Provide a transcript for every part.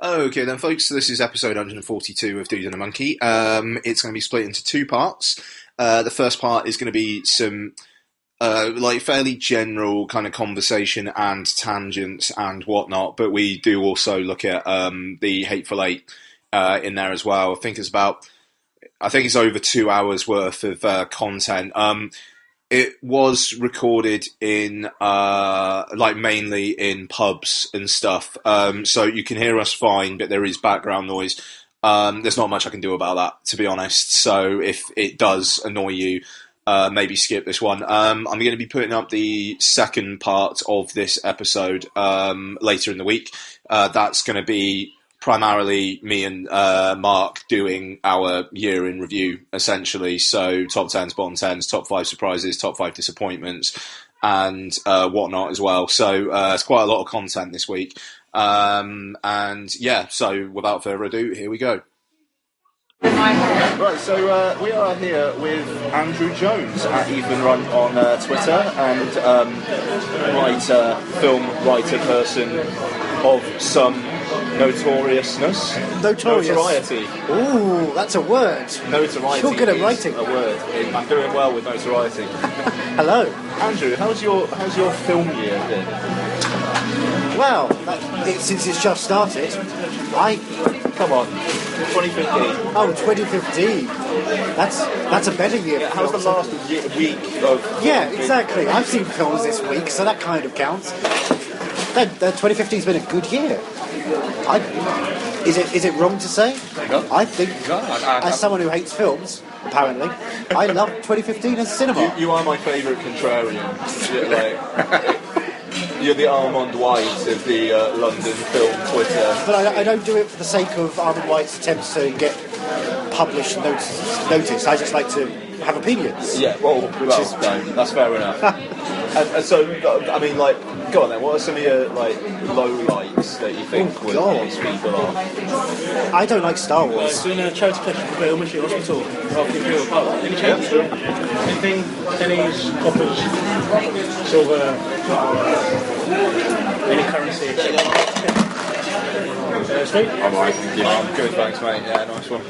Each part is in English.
Okay then, folks, so this is episode 142 of Dude and a Monkey. It's going to be split into two parts. The first part is going to be some fairly general kind of conversation and tangents and whatnot, but we do also look at the Hateful Eight in there as well. I think it's over 2 hours worth of content. It was recorded in mainly in pubs and stuff, so you can hear us fine, but there is background noise. There's not much I can do about that, to be honest. So if it does annoy you, maybe skip this one. I'm going to be putting up the second part of this episode later in the week. That's going to be primarily me and Mark doing our year in review, essentially. So top 10s, bottom 10s, top 5 surprises, top 5 disappointments, and whatnot as well. So it's quite a lot of content this week. And yeah, so without further ado, here we go. Right, so we are here with Andrew Jones at Even Run on Twitter, and film writer person of some notoriousness. Notoriety. Ooh, that's a word. Notoriety. You're good at writing. A word. I'm doing well with notoriety. Hello, Andrew. How's your film year been? Well, since it's just started, Come on, 2015. Oh, 2015. That's a better year. Yeah, how's the last week of? Yeah, exactly. I've seen films this week, so that kind of counts. 2015's been a good year. Is it wrong to say? I think, as someone who hates films, apparently, I love 2015 as cinema. You are my favourite contrarian. You're the Armand White of the London film Twitter. But I don't do it for the sake of Armand White's attempts to get published notice. I just like to have opinions. Yeah, no, that's fair enough. and so, I mean, go on then. What are some of your low lights that you think would piss people off? I don't like Star Wars. It's doing a charity collection for Military Hospital after Imperial Park. Any changes? Anything? Pennies, coppers, silver, any currency? Sweet? I'm alright, thank you. I'm good, thanks, mate. Yeah, nice one.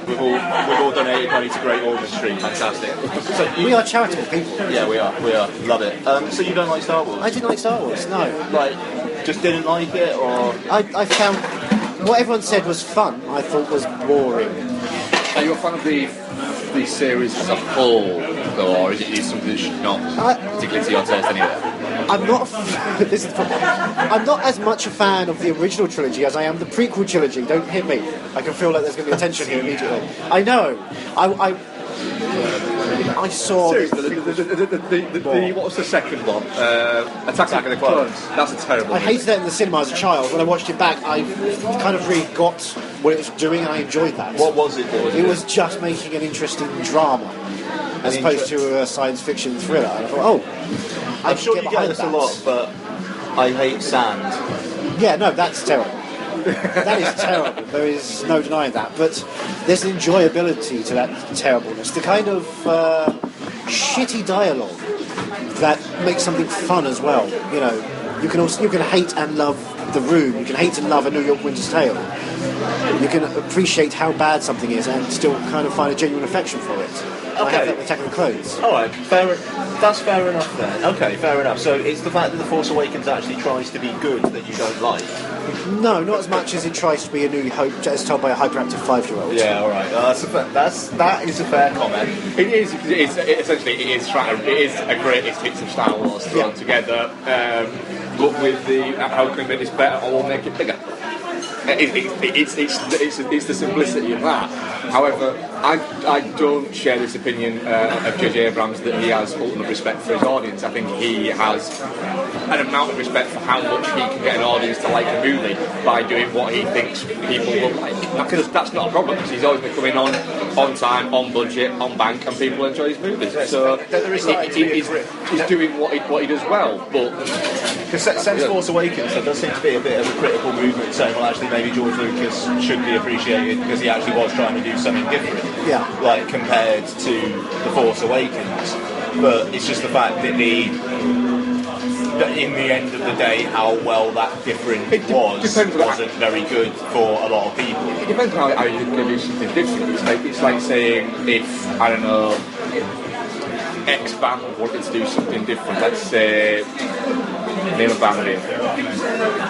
We've all donated money to Great Ormond Street. Fantastic. We are charitable people. Yeah, we are. Love it. So you don't like Star Wars? I didn't like Star Wars, no. Just didn't like it, or? I found what everyone said was fun, I thought was boring. Are you a fan of the series as a whole, though, or is it something that should not particularly to your taste anyway? I'm not as much a fan of the original trilogy as I am the prequel trilogy. Don't hit me. I can feel like there's going to be a tension here immediately. I know. I saw... Seriously, what was the second one? Attack of the Clones. That's a terrible I hated that in the cinema as a child. When I watched it back, I kind of really got what it was doing, and I enjoyed that. What was it? It was just making an interesting drama, as opposed to a science fiction thriller. And I thought, I'm sure you get this a lot, but I hate sand. Yeah, no, that's terrible. That is terrible. There is no denying that. But there's an enjoyability to that terribleness. The kind of shitty dialogue that makes something fun as well. You know, you can hate and love The Room. You can hate and love A New York Winter's Tale. You can appreciate how bad something is and still kind of find a genuine affection for it. Okay. I have that with Attack of the Clones. Alright, that's fair enough then. Okay, fair enough. So it's the fact that The Force Awakens actually tries to be good that you don't like? No, not as much as it tries to be A New Hope, as told by a hyperactive 5-year-old. Yeah, alright. That is a fair comment. It is a greatest hits of Star Wars thrown together, but with the how can we make this better or make it bigger? It's the simplicity of that. However, I don't share this opinion of J.J. Abrams that he has ultimate respect for his audience. I think he has an amount of respect for how much he can get an audience to like a movie by doing what he thinks people will like. Because that's not a problem, because he's always been coming on time, on budget, on bank, and people enjoy his movies. So he's doing what he does well. But because since Force Awakens, there does seem to be a bit of a critical movement saying, well, actually, maybe George Lucas should be appreciated because he actually was trying to do something different, compared to The Force Awakens. But it's just the fact that in the end of the day, how well that different wasn't very good for a lot of people. It depends on how you're going to do something different. It's like saying if, I don't know, X band wanted to do something different. Let's say, name a band here.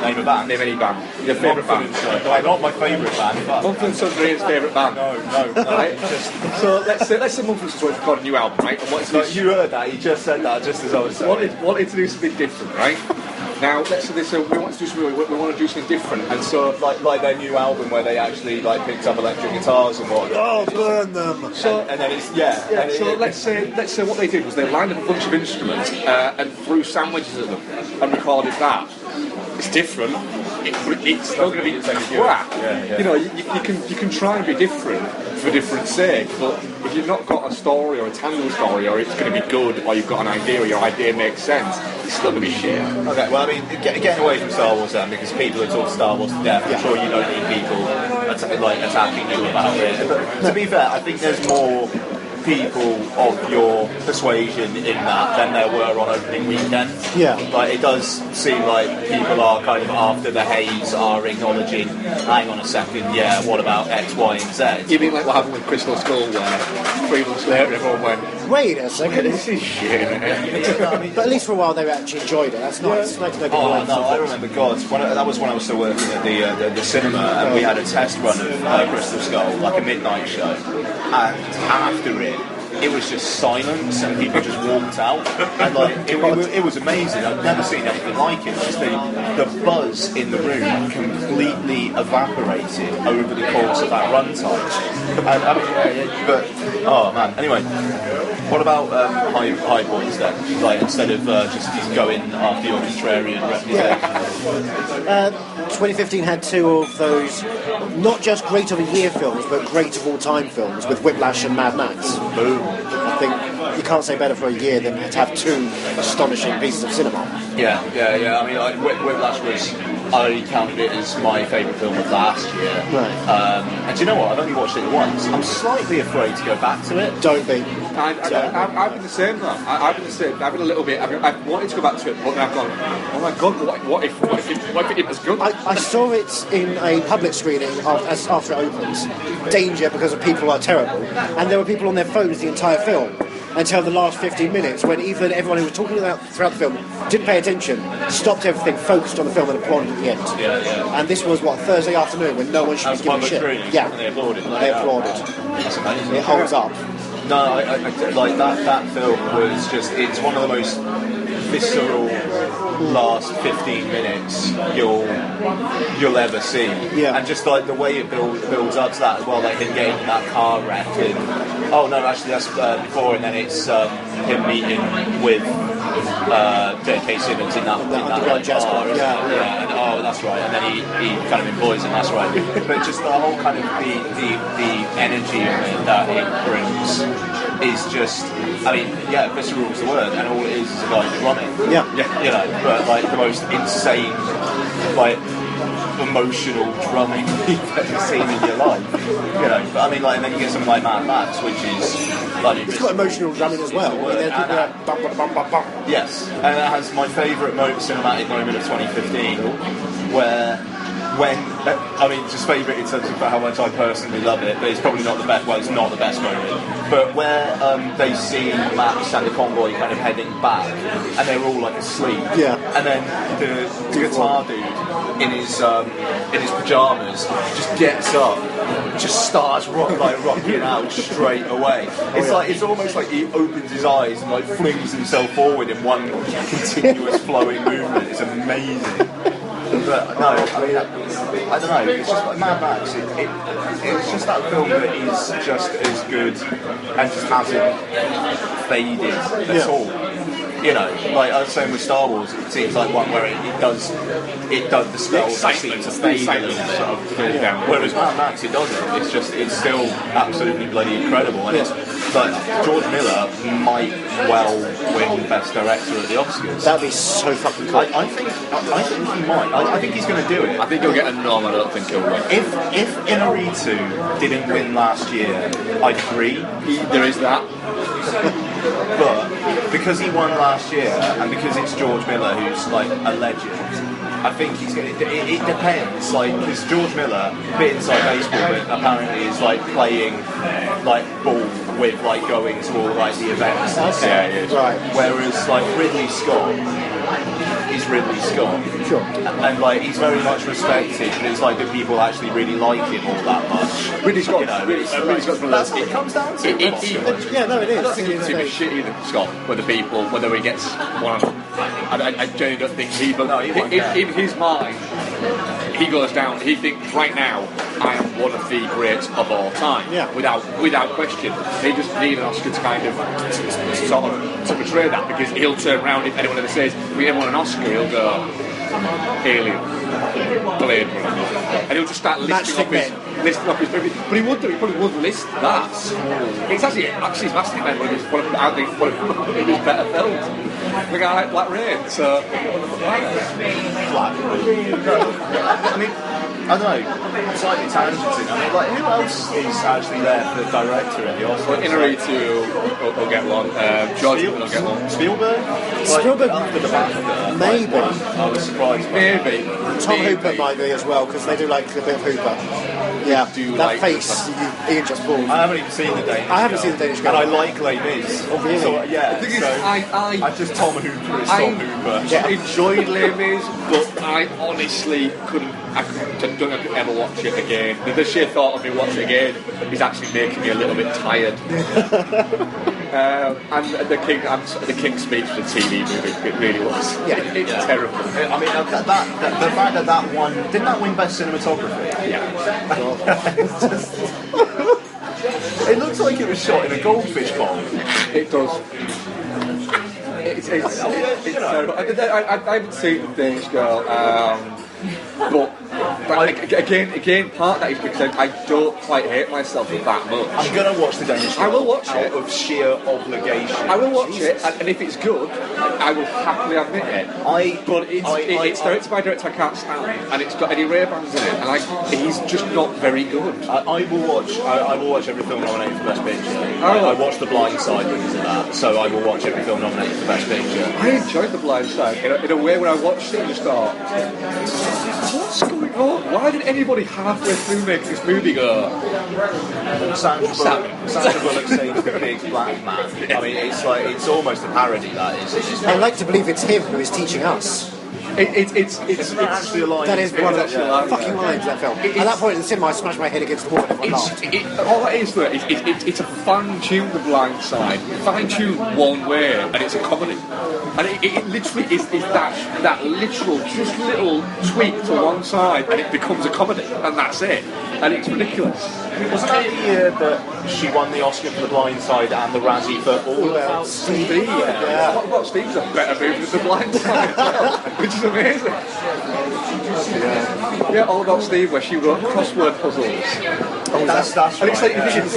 Name a band? Name any band. Your favourite band? Not my favourite band. Mumford & Sons Ray's favourite band? No. Right? So let's say Mumford & Sons have got a new album, right? And You heard that, he just said that just as I was saying. Wanted to do something different, right? Now, let's say this, we want to do something. We want to do something different, and so like their new album where they actually like picked up electric guitars and what. Oh, burn them! So and then it's So let's say what they did was they lined up a bunch of instruments and threw sandwiches at them and recorded that. It's different. It's not going to be crap. You know, you can try and be different for different sake, but if you've not got a story or a tangible story, or it's going to be good, or you've got an idea, or your idea makes sense, it's still going to be shit. Okay, well, I mean, getting away from Star Wars then, because people are talking Star Wars to death. I'm sure you don't need people attacking you about it. But to be fair, I think there's more people of your persuasion in that than there were on opening weekend. Yeah. Like, it does seem like people are kind of after the haze are acknowledging, hang on a second, what about X, Y and Z? You mean like what happened with Crystal Skull where 3 months later everyone went, Wait a second. this is shit. But at least for a while they actually enjoyed it. That's nice. It's nice to know people like I remember, God, that was when I was still working at the cinema, and we had a test run of Crystal Skull, like a midnight show, and after it was just silence and people just walked out, and like it was amazing. I've never seen anything like it. Just the buzz in the room completely evaporated over the course of that runtime. But oh man, anyway, what about high points then? Like, instead of just going after your contrarian reputation. 2015 had 2 of those, not just great of a year films, but great of all time films with Whiplash and Mad Max. Boom. I think you can't say better for a year than to have 2 astonishing pieces of cinema. Yeah. I mean, like, Whiplash was, I counted it as my favourite film of last year. Right. And do you know what? I've only watched it once. I'm slightly afraid to go back to it. Don't be. I've been the same though. I've been the same. I've been a little bit. I've wanted to go back to it, but then I've gone, oh my god, what if it was good? I saw it in a public screening after it opens. Danger, because the people are terrible, and there were people on their phones the entire film until the last 15 minutes, when even everyone who was talking about throughout the film didn't pay attention, stopped everything, focused on the film, and applauded at the end. Yeah. And this was Thursday afternoon, when no one should be giving a shit. Yeah, and they applauded. They applauded. That's amazing. It holds up. No, I like that film was just, it's one of the most visceral last 15 minutes you'll ever see. Yeah. And just like the way it builds up to that as well, like him getting in that car wreck and actually that's before, and then it's him meeting with J.K. Simmons in that like, jazz bar. club. Yeah. And that's right. And then he kind of embodies him. That's right. But just the whole kind of the energy that it brings is just, I mean, visceral is the word, and all it is a guy drumming. Yeah. You know, but like the most insane, like, emotional drumming you've ever seen in your life. You know, but I mean, like, and then you get something like Mad Max, which is like, It's got emotional drumming as well. There's people that bum, bum, bum, bum, bum. yes, and it has my favourite cinematic moment of 2015, where just favourite in terms of how much I personally love it, but it's probably not the best. Well, it's not the best moment. But where they see Max and the convoy kind of heading back, and they're all like asleep. Yeah. And then the guitar dude in his pajamas just gets up, just starts rocking out straight away. It's almost like he opens his eyes and like flings himself forward in one continuous flowing movement. It's amazing. But no, I mean, I don't know. It's just like Mad Max. It's just that film that is just as good and just hasn't faded at all. You know, like I was saying with Star Wars, it seems like one where it does the spell seem to fade a little bit. Whereas Mad Max, it doesn't. It's still absolutely bloody incredible, and it's like George Miller might well win Best Director at the Oscars. That'd be so fucking cool. I think he might. I think he's going to do it. I think he'll get a nom. I don't think he'll win. If Inarritu didn't win last year, I'd agree. There is that. But because he won last year, and because it's George Miller, who's like a legend. I think he's going to. It depends, like, because George Miller, a bit inside baseball, but apparently is like playing like ball with like going to all like the events. Okay. Right. Whereas like Ridley Scott is Ridley Scott. Sure. And like he's very much respected, but it's like that people actually really like him all that much. Ridley Scott, Ridley Scott's one of those. It comes down to. Yeah, no, it is. I don't think he's too much shit either, Scott, whether he gets one. I genuinely don't think he. But no, he won't care. in his mind, he goes down. He thinks right now I am one of the greats of all time. Yeah. Without question. They just need an Oscar to kind of sort of to portray that, because he'll turn around if anyone ever says we ever won an Oscar, he'll go Alien, Blade Runner, and he'll just start listing off his movies. But he probably would list that. It's actually his Master Man, one of his better films. The guy like Black Rain, so Black. I mean, I don't know, slightly tangenting. I mean, like, who else is actually there for the director in the Oscars? Inarritu will get one. George will get one. Spielberg? Spielberg, After the BAFTA, maybe. I was surprised. Maybe. Tom Hooper might be as well, because they do like a bit of Hooper. Yeah, do that like face Ian just pulled. I haven't even seen the Danish Girl. I haven't seen the Danish Girl. And I like Les Mis. Oh, really? So, yeah. The thing is, so I just Tom Hooper is Tom Hooper. Yeah. enjoyed Les Mis, but I honestly couldn't. I don't think I could ever watch it again. The sheer thought of me watching it again is actually making me a little bit tired. And the King's Speech, the TV movie, it really was. Yeah. It's terrible. I mean, the fact that won, didn't that win Best Cinematography? Yeah. It looks like it was shot in a goldfish pond. It does. It's terrible. I haven't seen The Danish Girl, but again, part of that is because I don't quite hate myself that much. I'm going to watch The Danish Girl. I will watch out it. of sheer obligation. I will watch it, and if it's good, I will happily admit it. But it's directed by a director I can't stand, and it's got Eddie Ray-Bans in it, and he's just not very good. I will watch every film nominated for Best Picture. I watched The Blind Side because of that, so I will watch every film nominated for Best Picture. I enjoyed The Blind Side in a way where I watched it and just thought, what's going on? Why did anybody halfway through making this movie go? Sandra Bullock saying the big black man. I mean, it's almost a parody, that is. I like to believe it's him who is teaching us. It's actually a line. That is one of the line, fucking lines of that film. At that point in the cinema, I smashed my head against the wall and everyone laughed. all that is, though, it's a fine-tuned The Blind Side, fine-tuned one way, and it's a comedy. And it literally is that literal, just little tweak to one side, and it becomes a comedy, and that's it. And it's ridiculous. Wasn't that the year that she won the Oscar for The Blind Side and the Razzie for All About Steve? Yeah. All About Steve's a better movie than The Blind Side, which is amazing. Yeah, All About Steve, where she wrote crossword puzzles. Oh, that's And it's right. like, hang on a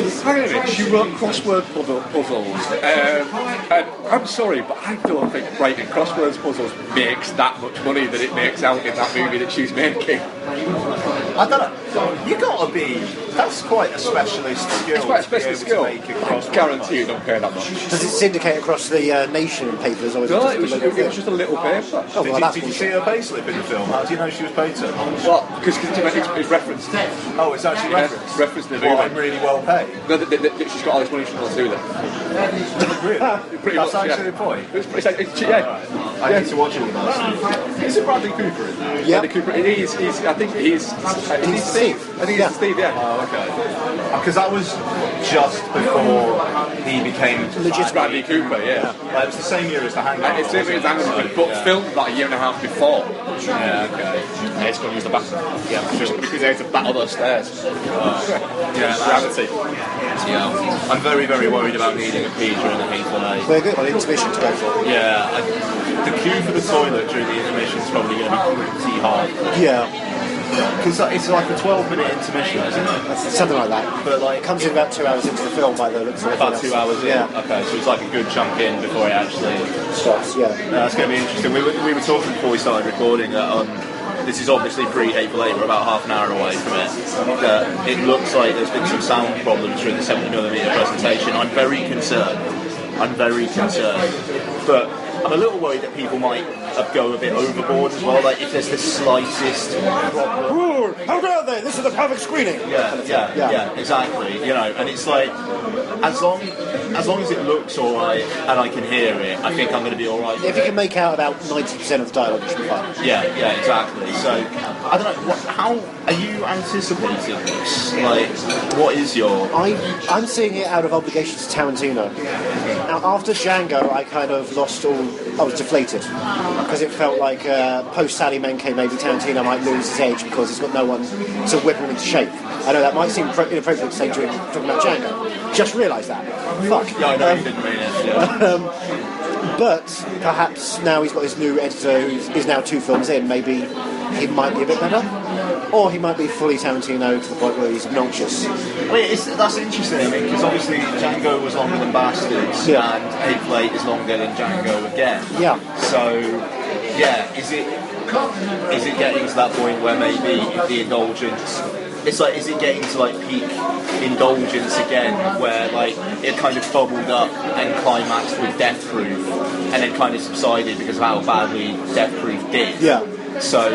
minute, she wrote crossword puzzles. And I'm sorry, but I don't think writing crossword puzzles makes that much money that it makes out in that movie that she's making. I don't know. You gotta be. That's quite a specialist skill. It's quite a specialist skill. I Guarantee you don't pay that much. Does it syndicate across the nation papers? Or is No, it it was just a little paper. Oh, well, that's Did you see her payslip in the film? How do you know she was paid to? Well, because it's referenced. Oh, it's actually referenced. Referenced in the Well, movie. I'm really well paid. No, she's got all this money she wants to do with it. Really? Pretty That's much, actually yeah. the point. Yeah. I need to watch all of that. Is it Bradley Cooper in there? Yeah. Bradley Cooper. I think he's Steve. I think he's Steve. Yeah. Oh, okay. Because that was just before he became Legit Bradley Cooper. Yeah. Like, it was the same year as The Hangover. It's but filmed about a year and a half before. Yeah, okay. And it's going to use the bathroom. Yeah, just because they had to battle those stairs. Yeah, Gravity. yeah. I'm very, very worried about needing a pee during the Hateful Eight. We're good. Well, intermission to go for. Yeah, the queue for the toilet during the intermission is probably going to be pretty hard. Yeah, Because it's like a 12-minute intermission, isn't it? something like that. But like It comes in about 2 hours into the film by the looks of it. about 2 hours in. Yeah. Okay, so it's like a good chunk in before it actually Stops, yeah. That's going to be interesting. We were talking before we started recording that this is obviously pre-Hateful Eight, we're about half an hour away from it. It looks like there's been some sound problems through the 70mm presentation. I'm very concerned. but I'm a little worried that people might go a bit overboard as well. Like if there's the slightest problem. How dare they? This is the perfect screening. Yeah, exactly. You know, and it's like as long as it looks alright and I can hear it, I think I'm going to be alright. If you can make out about 90% of the dialogue, it should be fine. Yeah, exactly. So I don't know. How are you anticipating this? Like, what is your? I'm seeing it out of obligation to Tarantino. Now, after Django, I kind of lost all. I was deflated because it felt like post Sally Menke, maybe Tarantino might lose his edge because he's got no one to whip him into shape. I know that might seem inappropriate to say during talking about Django. Just realised that. Fuck. Yeah, I know you didn't mean it. Yeah. But perhaps now he's got his new editor who is now 2 films in, maybe he might be a bit better. Or he might be fully Tarantino to the point where he's obnoxious. That's interesting, I mean, because obviously Django was longer than Bastards, and Hateful Eight is longer than Django again. Yeah. So, yeah, is it getting to that point where maybe the indulgence... It's like, is it getting to like peak indulgence again, where like it kind of bubbled up and climaxed with Death Proof, and then kind of subsided because of how badly Death Proof did? Yeah. So,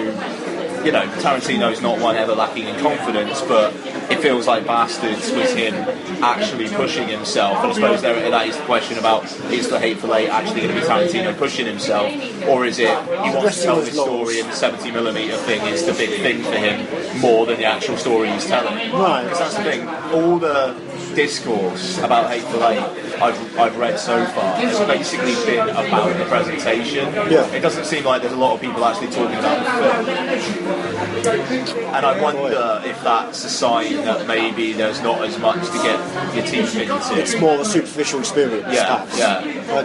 you know, Tarantino's not one ever lacking in confidence, but it feels like Bastards was him actually pushing himself. And I suppose that is the question about, is the Hateful Eight actually going to be Tarantino pushing himself, or is it he wants to tell this story and the 70mm thing is the big thing for him more than the actual story he's telling? Right. Because that's the thing. All the discourse about Hateful Eight I've read so far has basically been about the presentation. Yeah. It doesn't seem like there's a lot of people actually talking about the film. And I wonder if that's a sign that maybe there's not as much to get your teeth into. It's more of a superficial experience. Perhaps.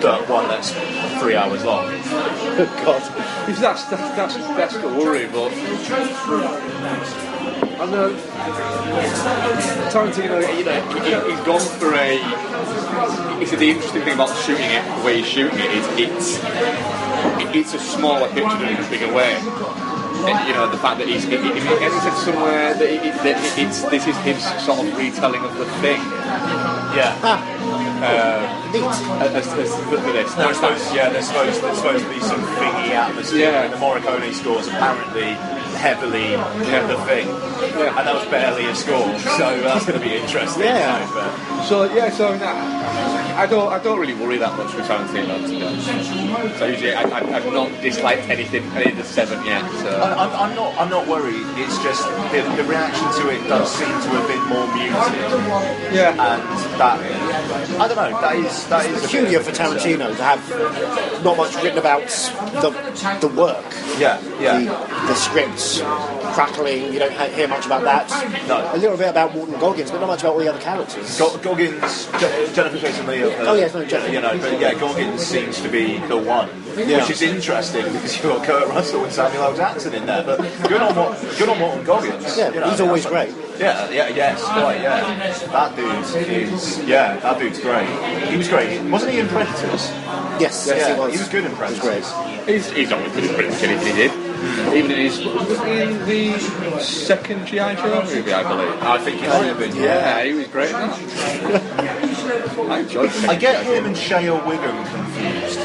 But one that's 3 hours long. God. That's the worry, but I know Tarantino, you know, he's gone for it's the interesting thing about shooting it, the way he's shooting it is it's a smaller picture in a bigger way. And, you know, the fact that he's said somewhere that this is his sort of retelling of the thing. Yeah. There's supposed to be some thingy atmosphere. Yeah. The Morricone scores apparently heavily the thing. Yeah. And that was barely a score, so that's going to be interesting. Yeah. So I don't really worry that much with Tarantino, to be honest. So usually I've not disliked any of the 7 yet. So. I'm not worried. It's just the reaction to it does seem to have been more muted. Yeah. And that I don't know. That is peculiar for Tarantino to have not much written about the work. Yeah. The scripts crackling. You don't hear much about that. No. A little bit about Walton Goggins, but not much about all the other characters. Goggins, Jennifer Jason Leigh. Jennifer. You know, but yeah, Goggins seems to be the one, which is interesting because you've got Kurt Russell and Samuel L. Jackson in there. But good on Walton Goggins. Yeah, you know, he's always great. Yes, quite. That dude's great. He was great, wasn't he in Predators? Yes, yeah, he was. He was good in Predators. He's always good in pretty much anything he did. Even in his, was he in the second G.I. Joe movie, I believe? I think he might have been. Yeah, he was great in that. I enjoyed it. I get him and Shea Wiggum confused.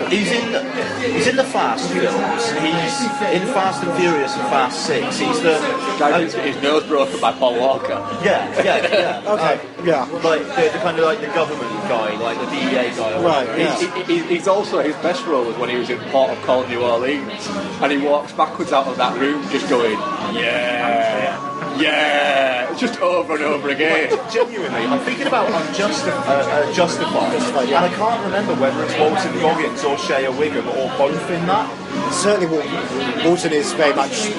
He's in the Fast films. He's in Fast and Furious and Fast 6. He's the guy who's his nose broken by Paul Walker. Yeah. Okay. Like the kind of like the government guy, like the DEA guy. Right. Yeah. He's also, his best role was when he was in Port of Call, New Orleans, and he walks backwards out of that room just going, yeah, just over and over again. Genuinely, I'm thinking about Justified, and I can't remember whether it's Walton Goggins or Shea Wiggum or both in that. Certainly, Walton is very much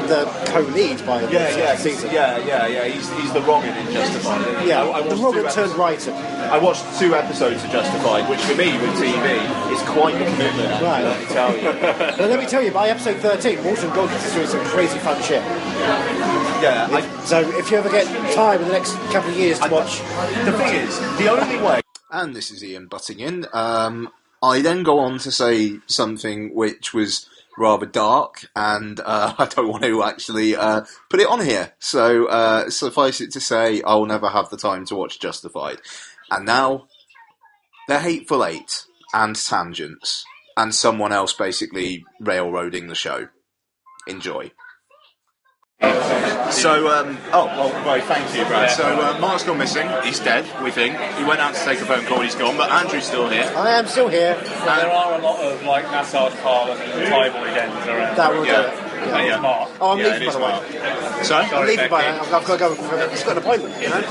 the co-lead by the season. Yeah. He's the wrong in Justified. Yeah, the wrong turned right. I watched 2 episodes of Justified, which for me with TV is quite a commitment. Right. Let me tell you. Well, let me tell you, by episode 13, Walton Goggins is doing some crazy fun shit. Yeah. So if you ever get time in the next couple of years to watch, the thing is, the only way. And this is Ian butting in. I then go on to say something which was rather dark, and I don't want to actually put it on here. So suffice it to say, I will never have the time to watch Justified. And now, the Hateful Eight and Tangents, and someone else basically railroading the show. Enjoy. So, right, thank you, Brad. So, Mark's gone missing. He's dead, we think. He went out to take a phone call, he's gone, but Andrew's still here. I am still here. Well, there are a lot of massage parlours and Thai boy dens around. That will do it. It's Mark. Oh, I'm Yeah, leaving, it by is the way. Mark. Sorry? I'm leaving by now. I've got to go. It's got an appointment, you know?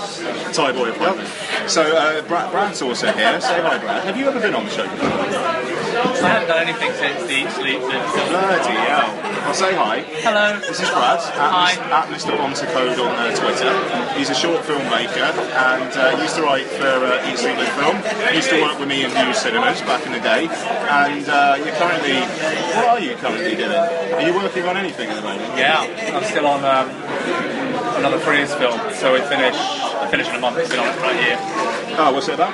Thai boy appointment. So, Brad's also here. Say hi, Brad. Have you ever been on the show before? I haven't done anything since the Eat Sleep. Bloody hell. Well, say hi. Hello. This is Brad, at Mr. Bontacode on Twitter. He's a short filmmaker and used to write for Eat Sleep and Film. Used to work with me in View Cinemas back in the day. And you're currently... What are you currently doing? Are you working on anything at the moment? Yeah, I'm still on another freelance film, so I finish in a month. It's been on it for a year. Oh, what's it about?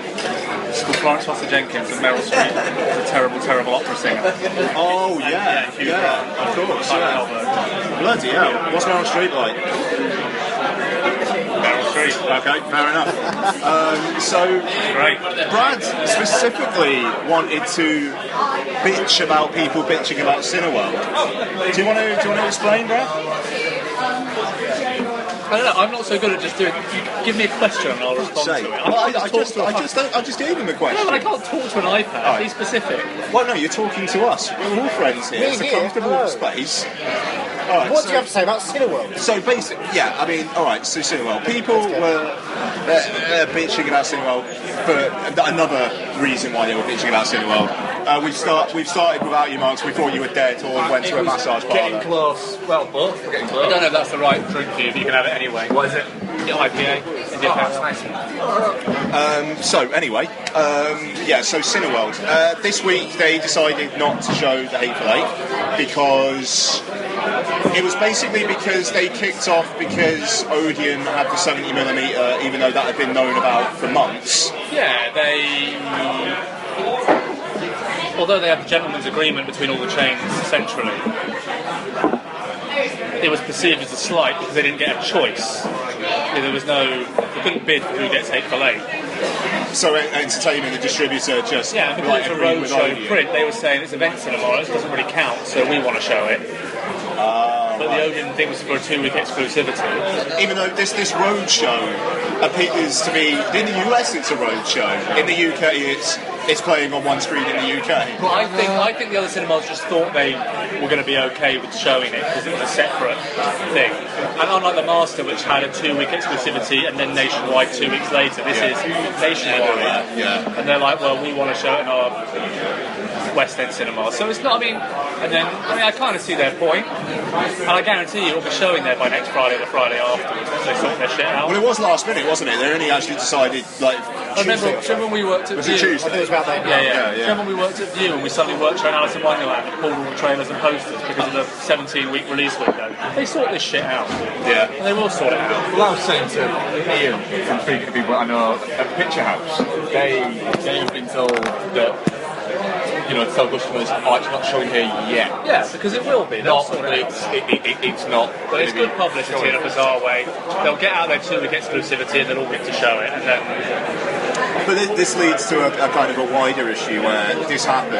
It's called Florence Foster Jenkins and Meryl Streep, a terrible, terrible opera singer. Oh, yeah, Hugh Grant. of course, yeah. Bloody hell. What's Meryl Streep like? Meryl Streep. Okay, fair enough. So, Great. Brad specifically wanted to bitch about people bitching about Cineworld. Do you want to explain, Brad? I don't know, I'm not so good at just doing... You give me a question and I'll respond to it. I just gave him a question. No, but I can't talk to an iPad. Right. Be specific. Well, no, you're talking to us. We're all friends here. It's a comfortable Hello. space. All right, What so, do you have to say about Cineworld? So basically, yeah, I mean, all right, so Cineworld. People were bitching about Cineworld for another reason why they were bitching about Cineworld. We've started without you, Marks. We thought you were dead or went to a massage Getting parlour. close. Well, both. We're getting I close. don't know if that's the right drink for you, but you can have it anyway. What is it? IPA. India Pale. So anyway, so Cineworld. This week they decided not to show the Hateful Eight because it was basically because they kicked off because Odeon had the 70mm, even though that had been known about for months. Yeah, although they had the gentleman's agreement between all the chains centrally, it was perceived as a slight because they didn't get a choice. They couldn't bid for who gets Hateful Eight. So Entertainment, the distributor, just Yeah, and because it's a agreed with roadshow Odeon. print, they were saying it's event cinema, it doesn't really count, so we want to show it. But the Odeon thing was for a 2-week exclusivity. Even though this roadshow appears to be in the US, it's a roadshow. In the UK, it's playing on one screen in the UK. But I think the other cinemas just thought they were going to be okay with showing it because it was a separate thing. And unlike the Master, which had a 2-week exclusivity and then nationwide 2 weeks later, this is nationwide. Yeah. And they're like, well, we want to show it in our West End cinemas. So it's not, I kind of see their point. And I guarantee you it'll be showing there by next Friday or the Friday afterwards once they sort their shit out. Well, it was last minute, wasn't it? They only actually decided, Remember when we worked at Was View? it Tuesday? I think it was about that. Yeah. Remember when we worked at View and we suddenly worked showing Alice in Wonderland and pulled all the trailers and posters because of the 17-week release window? They sort this shit out. Yeah. And they will sort it out. Well, I was saying to Ian, from speaking to people I know at Picture House, they've been told that, tell customers, it's not showing here yet. Yeah, because it will be. They'll Not sort that it out. it's not. But it's good publicity in a bizarre way. They'll get out their 2-week exclusivity and they'll all get to show it. And then But this leads to a kind of a wider issue where this happened,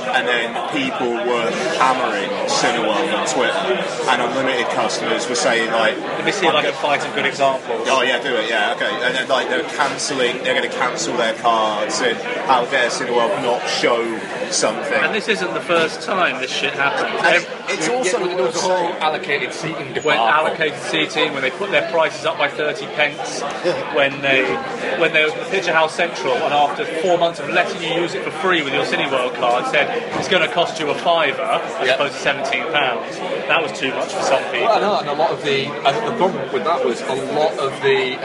and then people were hammering Cineworld on Twitter, and Unlimited customers were saying let me see if I can find some good examples. oh yeah, do it, yeah, okay. And then they're going to cancel their cards, and how dare Cineworld not show something. And this isn't the first time this shit happened. And it's also there was a whole allocated seating When department. allocated seating, when they put their prices up by 30 pence, when they opened the Picture House Central, and after 4 months of letting you use it for free with your Cineworld card, said it's going to cost you a £5 as opposed to £17. That was too much for some people. Well, I know, and a lot of the problem with that was a lot of the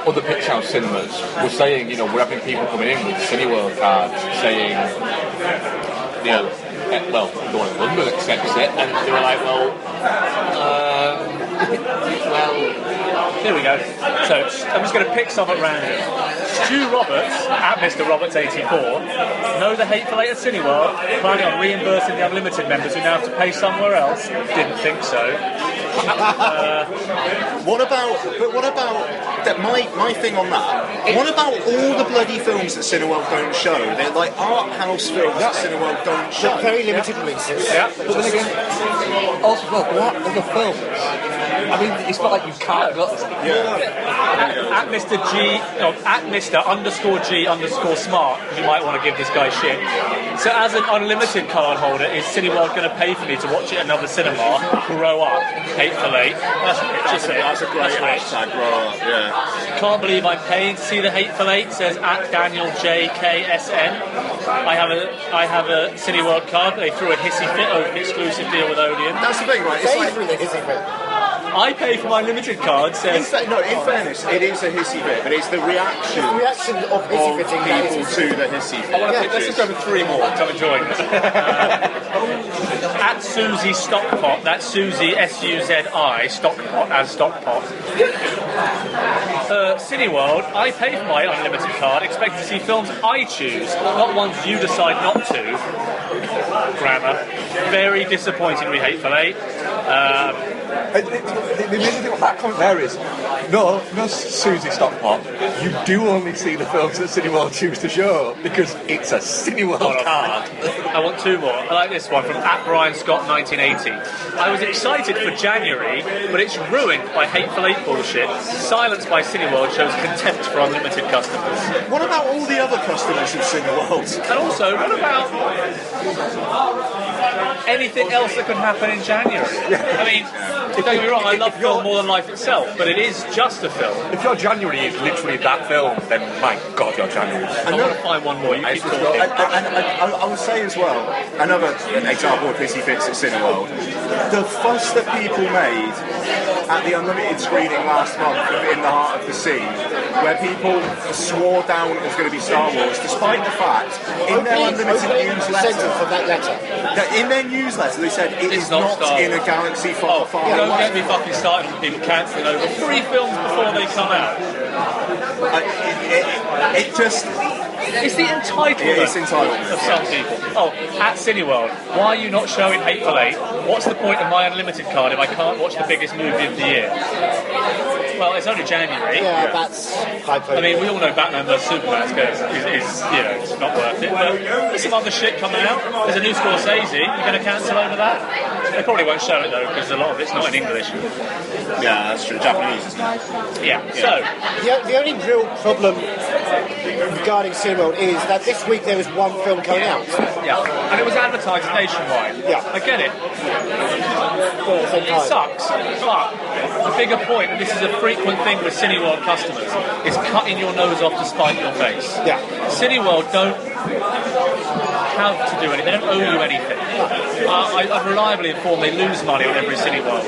other Picture House cinemas were saying, we're having people coming in with Cineworld cards saying, the one in London accepts it, and they were like, Here we go. So I'm just going to pick some at random. Stu Roberts, at Mr. Roberts84, know the Hateful Eight at Cineworld, planning on reimbursing the Unlimited members who now have to pay somewhere else. Didn't think so. What about that? My thing on that. What about all the bloody films that Cineworld don't show? They're like art house films that Cineworld don't show. Very limited releases. Yeah. But then again, also, well, what other films? I mean, it's not like you can't go. At Mr. G, at Mr._G_smart, because you might want to give this guy shit. So, as an unlimited card holder, is Cineworld going to pay for me to watch it at another cinema? Grow up, Hateful Eight. That's a great hashtag. Grow up. Yeah. Can't believe I'm paying to see the Hateful Eight. Says at Daniel JKSN. I have a Cineworld card. They threw a hissy fit over an exclusive deal with Odeon. That's the thing, right? It's like, Favorite hissy fit. I pay for my limited card. Says in fairness, it is a hissy bit, but it's the reaction The reaction of hissy of fitting people to the hissy bit. let's just go for 3 more. I'm enjoying this. At Susie Stockpot, that's Susie SUZI Stockpot as Stockpot. Cineworld, I pay for my unlimited card, expect to see films I choose, not ones you decide not to. Grammar. Very disappointing with Hateful Eight. The amazing thing about that comment there is, no Susie Stockpot, you do only see the films that Cineworld choose to show because it's a Cineworld card. I want 2 more. I like this one from at Brian Scott 1980. I was excited for January, but it's ruined by Hateful Eight bullshit. Silenced by Cineworld shows contempt for unlimited customers. What about all the other customers of Cineworld? And also, what about anything else that could happen in January? I mean, don't get me wrong, I love film more than life itself, but it is just a film. If your January is literally that film, then my God, your January. I want to find one more. You keep talking. I would say as well, another example of pissy fits at Cineworld, the fuss that people made at the unlimited screening last month in the heart of the sea, where people swore down it was going to be Star Wars, despite the fact in their unlimited newsletter, for that letter. in their newsletter they said it It's is not not Star in a Wars. galaxy far, far Don't away. get me fucking started with people cancelling over 3 films before they come out. It just It's the entitlement, It's entitlement, of some people. Oh, at Cineworld, why are you not showing Hateful Eight? What's the point of my unlimited card if I can't watch the biggest movie of the year? Well, it's only January. Yeah, that's hyper. I mean, we all know Batman vs Superman is it's not worth it. But there's some other shit coming out. There's a new Scorsese. You're going to cancel over that? They probably won't show it though because a lot of it's not in English. yeah, that's true. Japanese, isn't it? Yeah. So The only real problem regarding Cineworld is that this week there was one film coming out. yeah, and it was advertised nationwide. Yeah. I get it. All at the same It time. sucks, but the bigger point, and this is a frequent thing with Cineworld customers, is cutting your nose off to spite your face. Yeah. Cineworld don't have to do anything. They don't owe you anything. I'm reliably informed they lose money on every Cineworld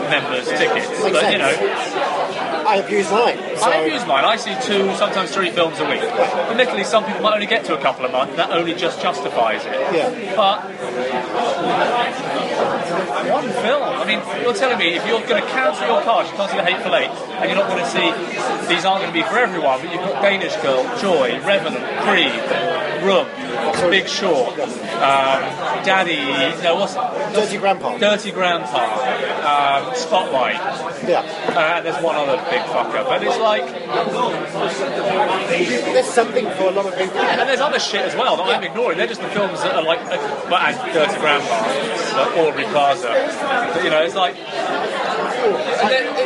members' tickets. Makes But, sense. you know, I abuse mine. So I use mine. I see 2, sometimes 3 films a week. Admittedly, some people might only get to a couple a month. That only just justifies it. Yeah. But one film. I mean, you're telling me if you're going to cancel your card, you can't see the Hateful Eight, and you're not going to see. These aren't going to be for everyone. But you've got Danish Girl, Joy, Revenant, Creed, Room, Big Short, Daddy. No, what's it? Dirty Grandpa. Dirty Grandpa, Spotlight. Yeah. And there's one other big fucker, but it's like, There's something for a lot of people. and there's other shit as well that I'm ignoring. They're just the films that are like, and Dirty Grandpa, like Aubrey Plaza. But, you know, it's like,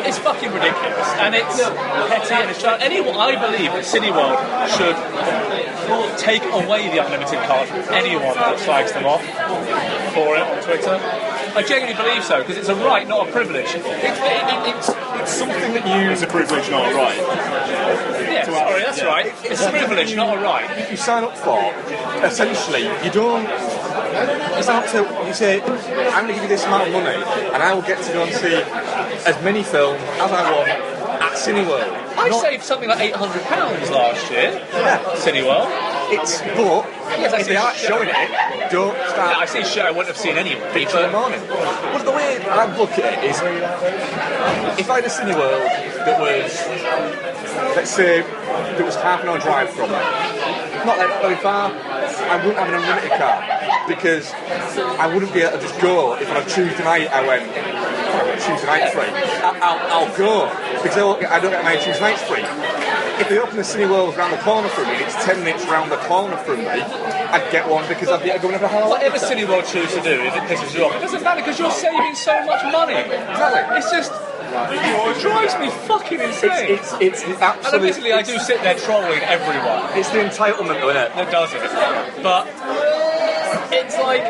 it's fucking ridiculous, and it's petty, and it's anyone. I believe that Cineworld should take away the unlimited card from anyone that slags them off for it on Twitter. I genuinely believe so, because it's a right, not a privilege. It's something that you... It's a privilege, not a right. Yeah, sorry, that's right. It's a privilege, not a right. You sign up for, essentially, you don't... It's not up to... You say, I'm going to give you this amount of money, and I will get to go and see as many films as I want at Cineworld. I saved something like £800 last year at Cineworld. It's... But, Yes, I if see they aren't shit. showing it, don't start... I see shit I wouldn't have seen anyway. Picture in the morning. But the way I look at it is, if I had a Cineworld that was, let's say, that was half an hour drive from me, not that very far, I wouldn't have an unlimited car because I wouldn't be able to just go if on a Tuesday night I went, Tuesday night free, I'll go because I don't get my Tuesday nights free. If they open the Cineworld round the corner from me, it's 10 minutes round the corner from me, I'd get one because I'd be able to go whenever the hell I want. Whatever Cineworld choose to do, if it pisses you off, it doesn't matter because you're saving so much money. Exactly. It's just... It drives me fucking insane. It's the absolute... And admittedly, I do sit there trolling everyone. It's the entitlement, though, isn't it? That does it. But it's like...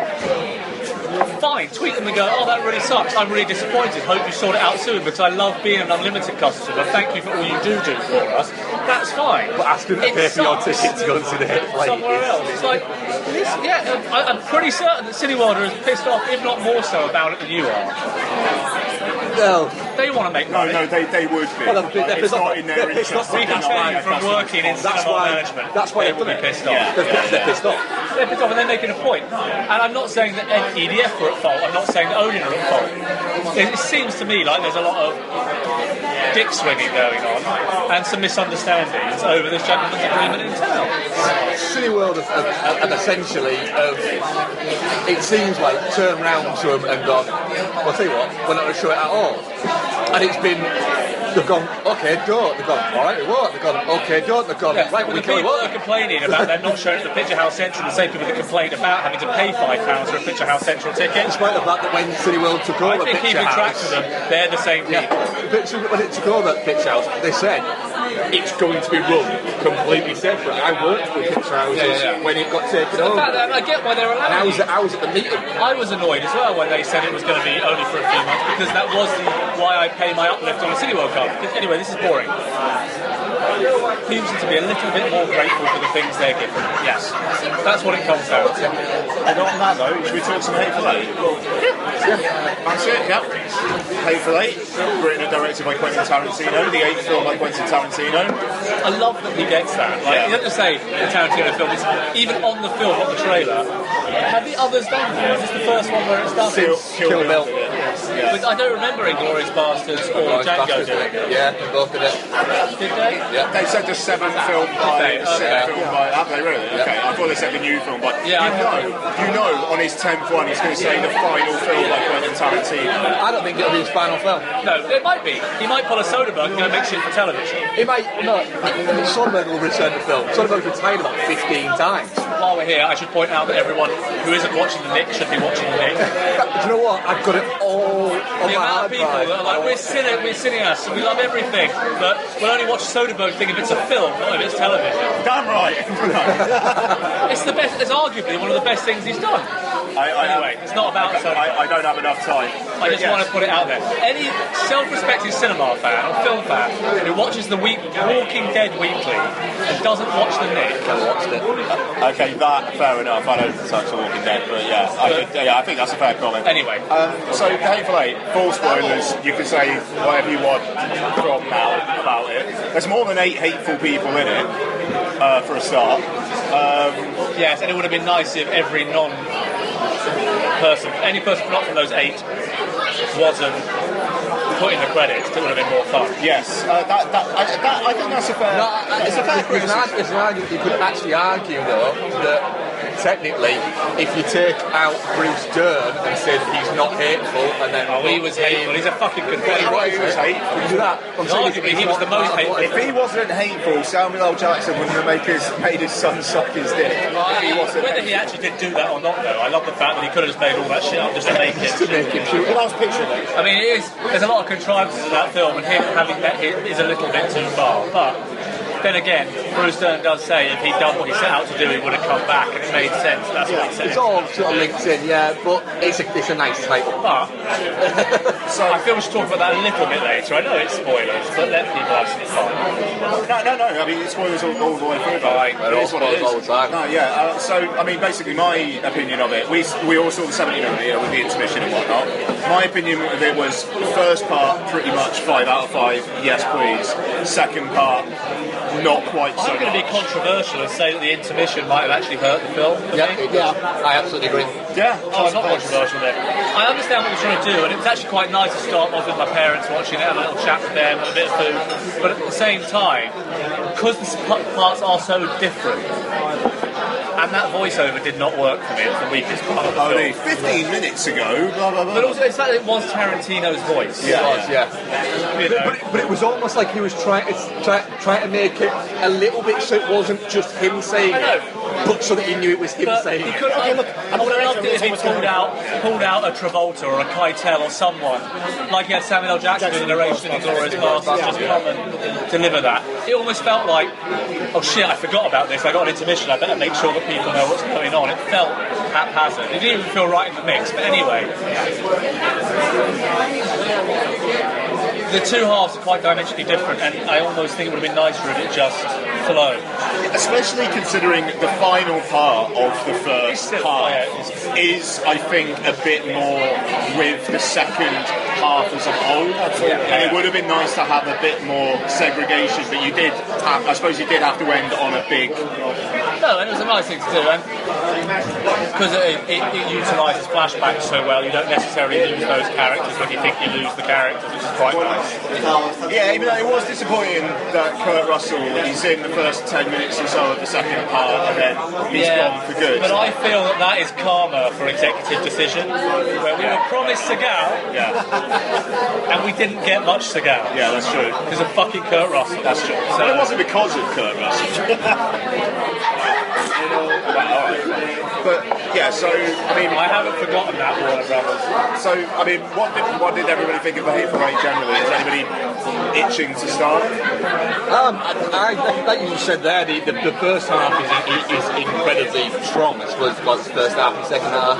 Fine, tweet them and go, oh, that really sucks. I'm really disappointed. Hope you sort it out soon because I love being an unlimited customer. Thank you for all you do for us. That's fine. But ask them to pay for your ticket to go and see the hit play. Somewhere else. It's like, I'm pretty certain that Cineworld are as pissed off, if not more so, about it than you are. No. They want to make money. No, they would be. Well, it's not in their interest. We can tell you from working in cinema management. That's why they will be pissed off. Yeah. They're pissed off. They're pissed off and they're making a point. And I'm not saying that EDF are at fault. I'm not saying that Odeon are at fault. It seems to me like there's a lot of dick swinging going on and some misunderstandings over this gentleman's agreement in town. Cineworld have essentially, it seems like, turned round to them and gone, well, I'll tell you what, we're not going to show it at all. And it's been, they've gone, okay, don't. They've gone, all right, we won't. They've gone, okay, don't. They've gone, right, well, we the can people that are complaining about them not showing it at the Picture House Central, the same people that complained about having to pay £5 for a Picture House Central ticket. Despite the fact that when Cineworld took over I think Picture keeping track House, of them, they're the same people. When it took over Picture House, they said it's going to be run completely separate. I worked with Picture Houses when it got taken over. I get why they're allowed. And I was at the meeting. I was annoyed as well when they said it was going to be only for a few months because that was why I pay my uplift on the Cineworld card. Anyway, this is boring. People seem to be a little bit more grateful for the things they're given. Yes, that's what it comes down to. And on that though, should we talk some Hateful Eight? That's it, yeah. Hateful Eight, written and directed by Quentin Tarantino, the 8th film by Quentin Tarantino. I love that he gets that. Like, he doesn't just say the Tarantino film, it's even on the film, on the trailer. Have the others done that? Is this the first one where it's done? Kill Bill. Yeah. But I don't remember Inglourious Bastards or Django doing it. Yeah, they both did it. Did they? Yeah. They said the 7th film by... Have they really? Yeah. Okay, I thought they said the new film by... Yeah, you know, on his 10th one he's going to say the final film by Quentin Tarantino. I don't think it'll be his final film. No, it might be. He might pull a Soderbergh and go make shit for television. He might... No, Soderbergh will return to film. Soderbergh's retired about 15 times. While we're here, I should point out that everyone who isn't watching the Nick should be watching the Nick. Do you know what? I've got it all on The my amount hard of people drive. that are like, we're cineasts and we love everything, but we'll only watch a Soderbergh thing if it's a film, not if it's television. Damn right. It's the best. It's arguably one of the best things he's done. Anyway, it's not about Soderbergh. I don't have enough time. I just want to put it out there. Any self-respecting cinema fan or film fan who watches the Walking Dead weekly and doesn't watch the Nick, I watched it. Okay, that fair enough. I don't touch The Walking Dead, but I think that's a fair comment. Anyway, so Hateful Eight, full spoilers. You can say whatever you want from now about it. There's more than 8 hateful people in it, for a start. yes, and it would have been nice if every any person not from those 8 wasn't put in the credits. It would have been more fun. Yes, I think that's a fair. It's a fair criticism. It's an argument. You could actually argue, though, that technically, if you take out Bruce Dern and said he's not hateful, and then he was hateful. He's a fucking good guy. He was hateful. Do that. Arguably, he was the most hateful. If he wasn't hateful, Samuel L. Jackson wouldn't have made his son suck his dick. Whether he actually did do that or not, though, I love the fact that he could have just made all that shit up just to make it. Well, last picture, though. I mean, there's a lot of contrivances in that film, and him having met him is a little bit too far. But then again, Bruce Dern does say if he'd done what he set out to do, he would have come back, and it made sense. That's what he said. It's all sort of linked in, yeah, but it's a nice title. But so I feel we should talk about that a little bit later. I know it's spoilers, but let people have some fun. No. I mean, it's spoilers all the way through. Right. It is what it is. All the time. No, yeah. So, I mean, basically, my opinion of it, we all saw the 70-minute with the intermission and whatnot. My opinion of it was first part pretty much 5 out of 5. Yes, please. Second part, not quite so I'm going to be controversial and say that the intermission might have actually hurt the film. Yeah, I absolutely agree. Yeah. Oh, I'm not controversial there. I understand what you're trying to do, and it was actually quite nice to start off with my parents watching it, have a little chat with them, a bit of food. But at the same time, because the parts are so different, And that voiceover did not work for me. It's the weakest part of the Only film. 15 minutes ago, blah, blah, blah. But also, it's like it was Tarantino's voice. It was, yeah. You know. But it was almost like he was trying to make it a little bit so it wasn't just him saying it, but so that he knew it was him But saying he it. could have. I would have loved it if he pulled out a Travolta or a Keitel or someone, like he had Samuel L. Jackson in the narration in Inglourious Basterds, just come and deliver that. It almost felt like, oh shit, I forgot about this. I got an intermission. I better make sure that people know what's going on. It felt haphazard. It didn't even feel right in the mix. But anyway, the two halves are quite dimensionally different, and I almost think it would have been nicer if it just flowed. Especially considering the final part of the first half is, I think, a bit more with the second half as a whole. And it would have been nice to have a bit more segregation, but you did have, I suppose you did have to end on a big... No, and it was a nice thing to do, and because it utilises flashbacks so well, you don't necessarily lose those characters when you think you lose the characters, which is quite nice. Yeah, even though it was disappointing that Kurt Russell, he's in the first 10 minutes or so of the second part, and then he's gone for good. But I feel that is karma for Executive Decision, where we were promised Seagal, and we didn't get much Seagal. Yeah, that's true. Because of fucking Kurt Russell. That's true. So, But it wasn't because of Kurt Russell. But yeah, so I mean, I haven't forgotten that, Warner Brothers. So I mean, what did everybody think of the Hateful Eight generally? Is anybody itching to start? Like you said there, the first half is incredibly strong. I suppose it's the first half and second half,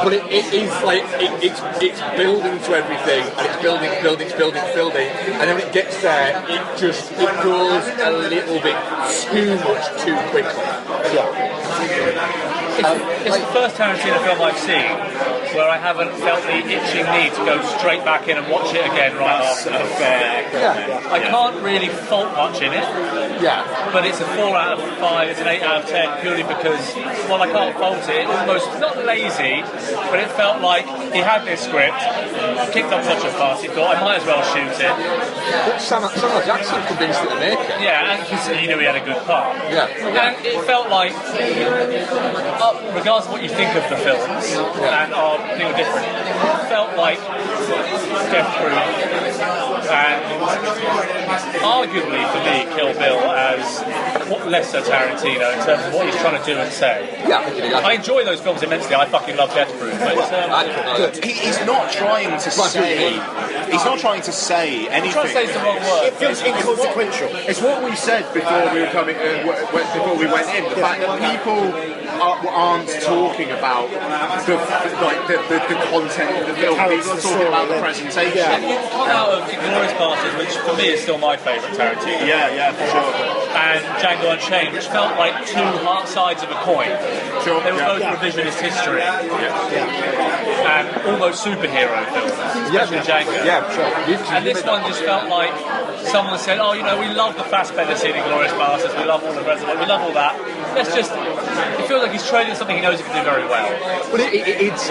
but it is like it's building to everything, and it's building, and then when it gets there, it goes a little bit too much too quickly. It's the first Tarantino film I've seen where I haven't felt the itching need to go straight back in and watch it again right after. I can't really fault much in it. But it's a 4 out of 5, it's an 8 out of 10 purely because, well, I can't fault it. Almost not lazy, but it felt like he had this script, kicked up such a fuss, he thought I might as well shoot it. But Samuel Jackson convinced it to make it. Yeah, and he knew he had a good part. Yeah. And it felt like, regardless of what you think of the films, and our thing are different, it felt like Death Proof, and arguably for me, Kill Bill as lesser Tarantino in terms of what he's trying to do and say. I enjoy those films immensely. I fucking love Death Proof. But he's not trying to say. He's not trying to say anything. Trying to say is the wrong word. It feels inconsequential. It's what we said before we were coming. Before we went in, the fact that people aren't talking about the content of the film. People are talking about the presentation. You come out of Inglourious Basterds, which for me is still my favourite Tarantino. Yeah, for sure. And Django Unchained, which felt like two sides of a coin. Sure. They were both revisionist history and almost superhero films, especially Django. And this one just felt like someone said, "Oh, you know, we love the Fassbender scene in Inglourious Basterds. We love all the Reservoir. We love all that. Let's just." It feels like he's trading something he knows he can do very well. But it's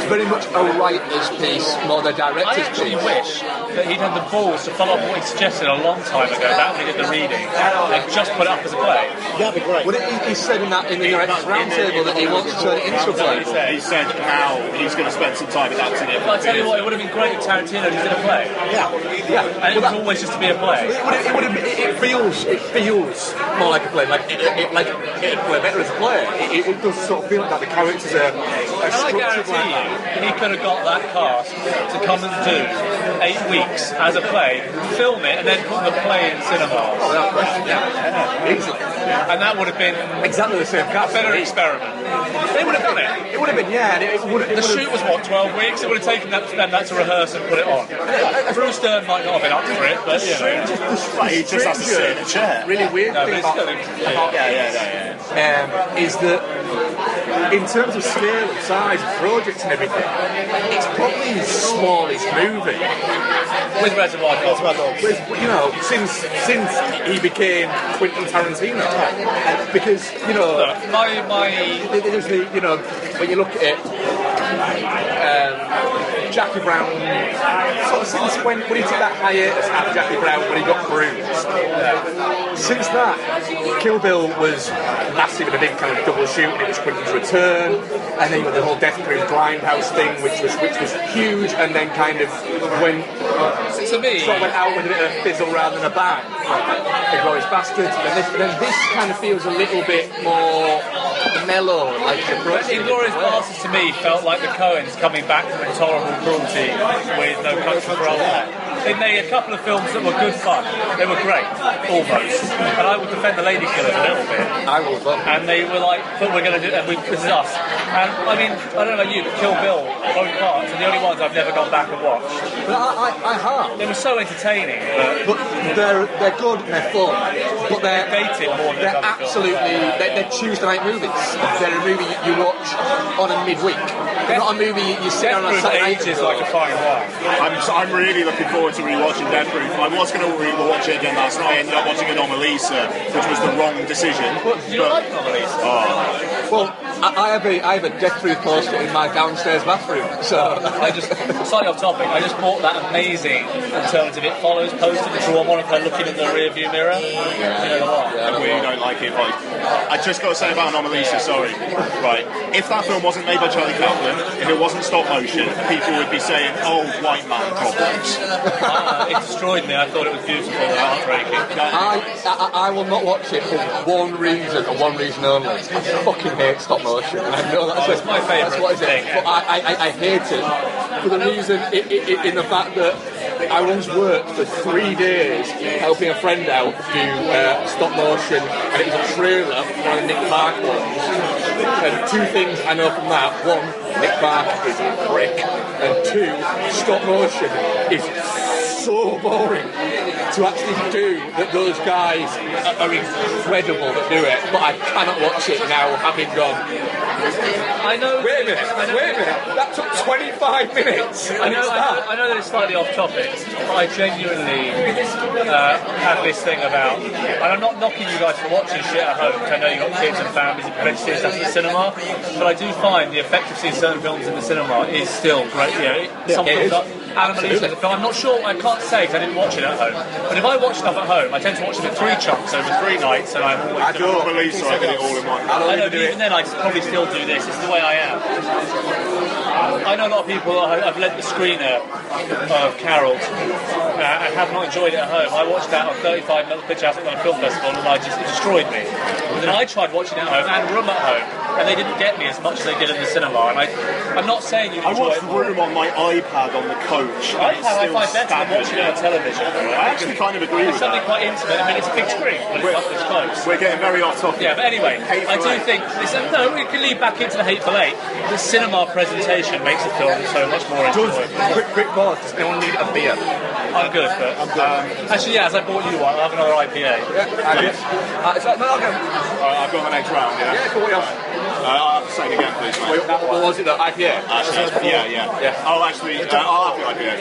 very much a writer's piece more than a director's piece. I actually wish that he'd had the balls to follow up what he suggested a long time ago, back when he did the reading, and just put it up as a play. That'd be great. Well, he said in the director's roundtable that he wants to turn it into a play. He said now he's going to spend some time adapting it. But I tell you what, it would have been great if Tarantino just did a play. And it was always just to be a play. It feels more like a play. It'd play better as a play. It does sort of feel like that. The characters are And I structured guarantee like you, that. he could have got that cast to come and do 8 weeks as a play, film it, and then put the play in cinema. Without question, easily. And that would have been Exactly the same a cast. better experiment. They would have done it. It would have been, and it would have. The shoot was what, 12 weeks? It would have taken them that to rehearse and put it on. Bruce Dern might not have been up for it, but you know. He just has to sit in a chair. Really weird No, thing but it's about good. is that in terms of scale and size of projects and everything, it's probably his smallest movie. With Reservoir Dogs. You know, since he became Quentin Tarantino, because Look, my there's the when you look at it. Jackie Brown, sort of since when he took that hiatus after Jackie Brown when he got bruised. Since that, Kill Bill was massive and a big kind of double shoot, and it was Quentin's return, and then you got the whole Death Proof Grindhouse thing, which was huge, and then kind of went to me, sort of went out with a bit of a fizzle rather than a bang. Inglourious Bastards. Then this kind of feels a little bit more mellow, like Inglourious Bastards to me felt like the Coens coming back from Intolerable Cruelty with No Country for Old Men. They made a couple of films that were good fun. They were great, almost. And I would defend The Lady Killers a little bit. I will. And they were like, but we're going to do it, this is us. And I mean, I don't know about you, but Kill Bill, both parts, are the only ones I've never gone back and watched. But I have. They were so entertaining. But they're good and they're fun. But they're dated more than they're absolutely they're Tuesday night movies. They're a movie you watch on a midweek. They're not a movie you sit down on a Saturday night. Ages like a fine wine. I'm really looking forward to rewatching Death Proof. I was going to rewatch it again last night. I ended up watching Anomalisa, which was the wrong decision. You like Anomalisa? Well, I have a Death Proof poster in my downstairs bathroom. So I just slightly off topic. I just bought that amazing alternative It Follows poster, the drawn one of her looking in the rearview mirror. You know the one. I really don't like it. Like, I just got to say about Anomalisa, sorry. Right, if that film wasn't made by Charlie Chaplin, if it wasn't stop motion, people would be saying, "Oh, white man problems." It destroyed me. I thought it was beautiful and heartbreaking. I will not watch it for one reason and one reason only. I fucking hate stop motion. And I know that's my favourite that's what it thing. is. But I hate it for the reason in the fact that I once worked for 3 days helping a friend out do stop motion, and it was a trailer for one of the Nick Park ones. And two things I know from that: one, Nick Park is a prick, and two, stop motion is so boring to actually do that. Those guys are incredible that do it, but I cannot watch it now having gone. I know. Wait a minute. That took 25 minutes. I know that it's slightly off topic, but I genuinely have this thing about, and I'm not knocking you guys for watching shit at home, because I know you've got kids and families and prefer to see stuff at the cinema, but I do find the effect of seeing certain films in the cinema is still great. Some films like Anomalisa, I'm not sure, I can't say because I didn't watch it at home, but if I watch stuff at home, I tend to watch them in 3 chunks over 3 nights, and I'm always... I do Anomalisa, I get it all in one. I know, but even then, I probably still do this. It's the way I am. I know a lot of people. I've lent the screener of Carol and have not enjoyed it at home. I watched that on 35 Metal Picture House on a film festival, and it destroyed me. But then I tried watching it at home and Room at home, and they didn't get me as much as they did in the cinema. And I'm not saying you enjoy it. I watched Room on my iPad on the coach. I find better than watching it on television. I actually kind of agree with it's something that. quite intimate. I mean, it's a big screen, but it's not this close. We're getting very off topic. Yeah, but anyway, I do think we can lead back into the Hateful Eight. The cinema presentation makes the film so much more enjoyable. Quick pause. Does anyone need a beer? I'm good, but actually, yeah. As I bought you one, I'll have another IPA. I've got the next round. Yeah. Yeah, cool. I'll have to say it again, please. Mate. What was it? The IPA? Actually, yeah. Oh, actually, I'll have the IPA.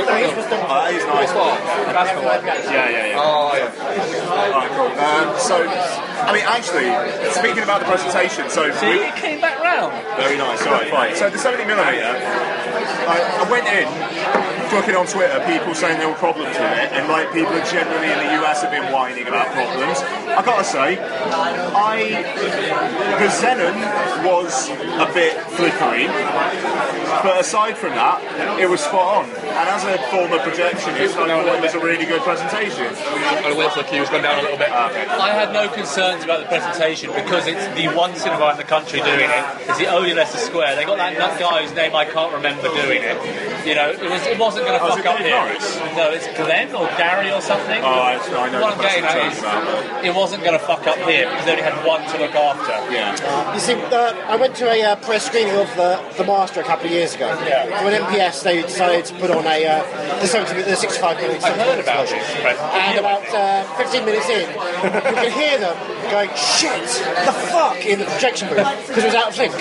That is nice. That's the one. Yeah. Oh, yeah. Alright, cool. So, I mean, actually, speaking about the presentation, See, it came back round. Very nice. Alright, fine. So the 70mm, I went in, looking on Twitter, people saying there were problems with it, and like people generally in the US have been whining about problems. I gotta say, the Xenon was a bit flickery, but aside from that, it was spot on. And as a form of projection, it was a really good presentation. I'm going to wait for the queue's gone down a little bit. Okay. I had no concerns about the presentation because it's the one cinema in the country doing it. It's the only Leicester Square. They got that guy whose name I can't remember doing it. You know, it wasn't going to fuck up here. No, it's Glenn or Gary or something. I know. What I'm getting at is, it wasn't going to fuck up here because they only had one to look after. Yeah. You see, I went to a press screening of The Master a couple of years ago. Yeah. When MPS, they decided to put on the 65 minutes. I heard about it. And about 15 minutes in, you can hear them going, shit, the fuck, in the projection booth, because it was out of sync. So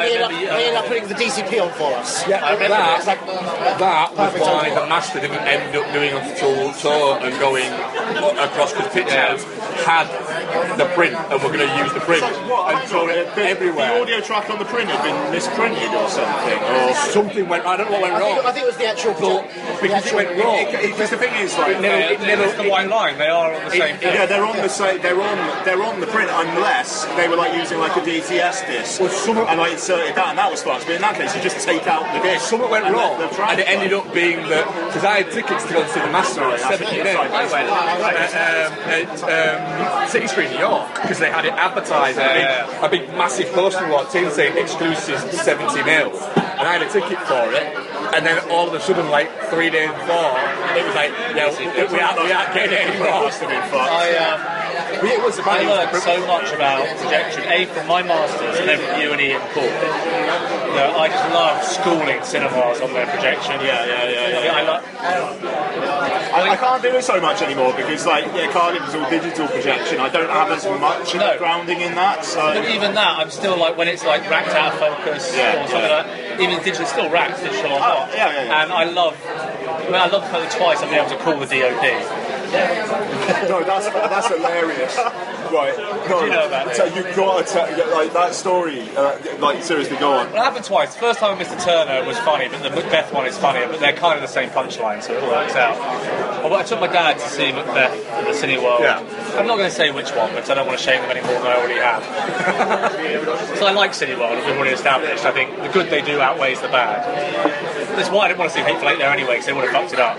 they ended up putting the DCP on for us. Yeah, that was why time. the Master didn't end up doing a full tour and going across, because Picture House had the print and were going to use the print and throw it everywhere. The audio track on the print had been misprinted or something, or something went. I don't know what went wrong. I think it was the actual Because it went wrong. because the thing is, like, It's the white line. They are on the same thing. yeah, they're on the same. They're on the print unless they were like using like a DTS disc and I inserted that, and that was fine. But in that case, you just take out the disc. Something went and wrong, the track and it ended up being that because I had tickets to go and see the Master at 70 minutes. At City Street, New York, because they had it advertised, a big massive poster walked in saying exclusive 70 mil, and I had a ticket for it. And then all of a sudden, like 3 days before, it was like, yeah, we aren't getting it anymore. I learned so much about projection, from my masters and then from you and Ian Court. I just love schooling cinemas on their projection. I can't do it so much anymore because, like, Cardiff is all digital projection. I don't have as much grounding in that. So but even that, I'm still like when it's like racked out of focus or something like that. Even digital, still racked digital or not. And I love kind of twice I've been able to call the DOD. No, that's hilarious. Right. No, you know about it? So you've got to tell, like, that story, like, seriously, go on. Well, it happened twice. The first time with Mr. Turner was funny, but the Macbeth one is funnier, but they're kind of the same punchline, so it all works out. I took my dad to see Macbeth at the Cineworld. Yeah. I'm not going to say which one, because I don't want to shame them any more than I already have. So I like Cineworld, as we've already established. I think the good they do outweighs the bad. That's why I didn't want to see Hateful Eight there anyway, because they would have fucked it up.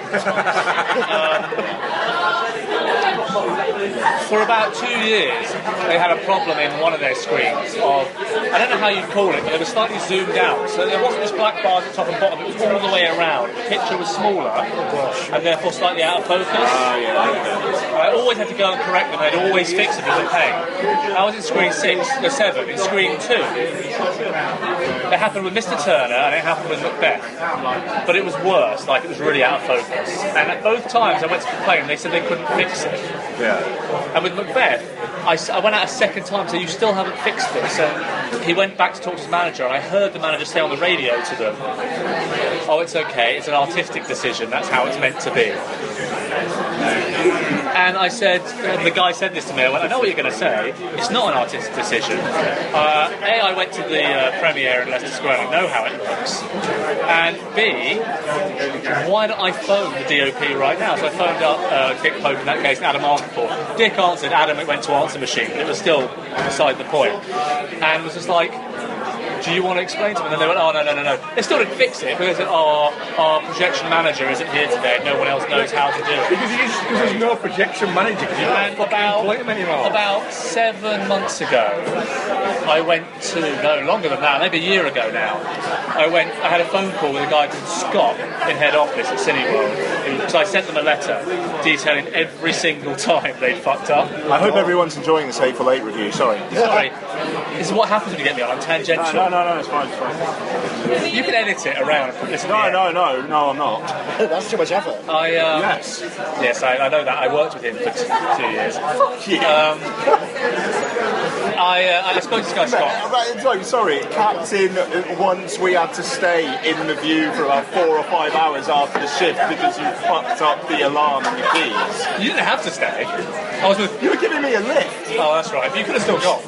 For about 2 years, they had a problem in one of their screens of, I don't know how you'd call it, but they were slightly zoomed out. So there wasn't just black bars at top and bottom, it was all the way around. The picture was smaller, and therefore slightly out of focus. I always had to go and correct them, they'd always fix it as a pain. I was in screen 7, in screen 2. It happened with Mr. Turner, and it happened with Macbeth. But it was worse, like it was really out of focus. And at both times I went to complain, they said they couldn't fix it. And with Macbeth, I went out a second time and said, you still haven't fixed this. And he went back to talk to his manager, and I heard the manager say on the radio to them, oh, it's okay, it's an artistic decision, that's how it's meant to be. And I said, the guy said this to me, I went, I know what you're going to say, it's not an artistic decision. I went to the premiere in Leicester Square, I know how it looks. And B, why don't I phone the DOP right now? So I phoned up Dick Pope in that case, and Adam Arthur. Dick answered, Adam went to answer machine, but it was still beside the point. And was just like, do you want to explain to them? And then they went, oh, no. They still didn't fix it because our projection manager isn't here today. No one else knows how to do it. Because there's no projection manager. And about 7 months ago, I went to, no, longer than that, maybe a year ago now, I had a phone call with a guy called Scott in head office at Cineworld. Because I sent them a letter detailing every single time they'd fucked up. I hope everyone's enjoying this Hateful Eight review, sorry. This is what happens when you get me on. I'm tangential. No, it's fine. You can edit it around and put this in No, I'm not. That's too much effort. Yes, I know that. I worked with him for 2 years. I spoke to this guy Scott. Sorry, Captain, once we had to stay in the view for about 4 or 5 hours after the shift because you fucked up the alarm and the keys. You didn't have to stay. You were giving me a lift. Oh, that's right. But you could have still gone.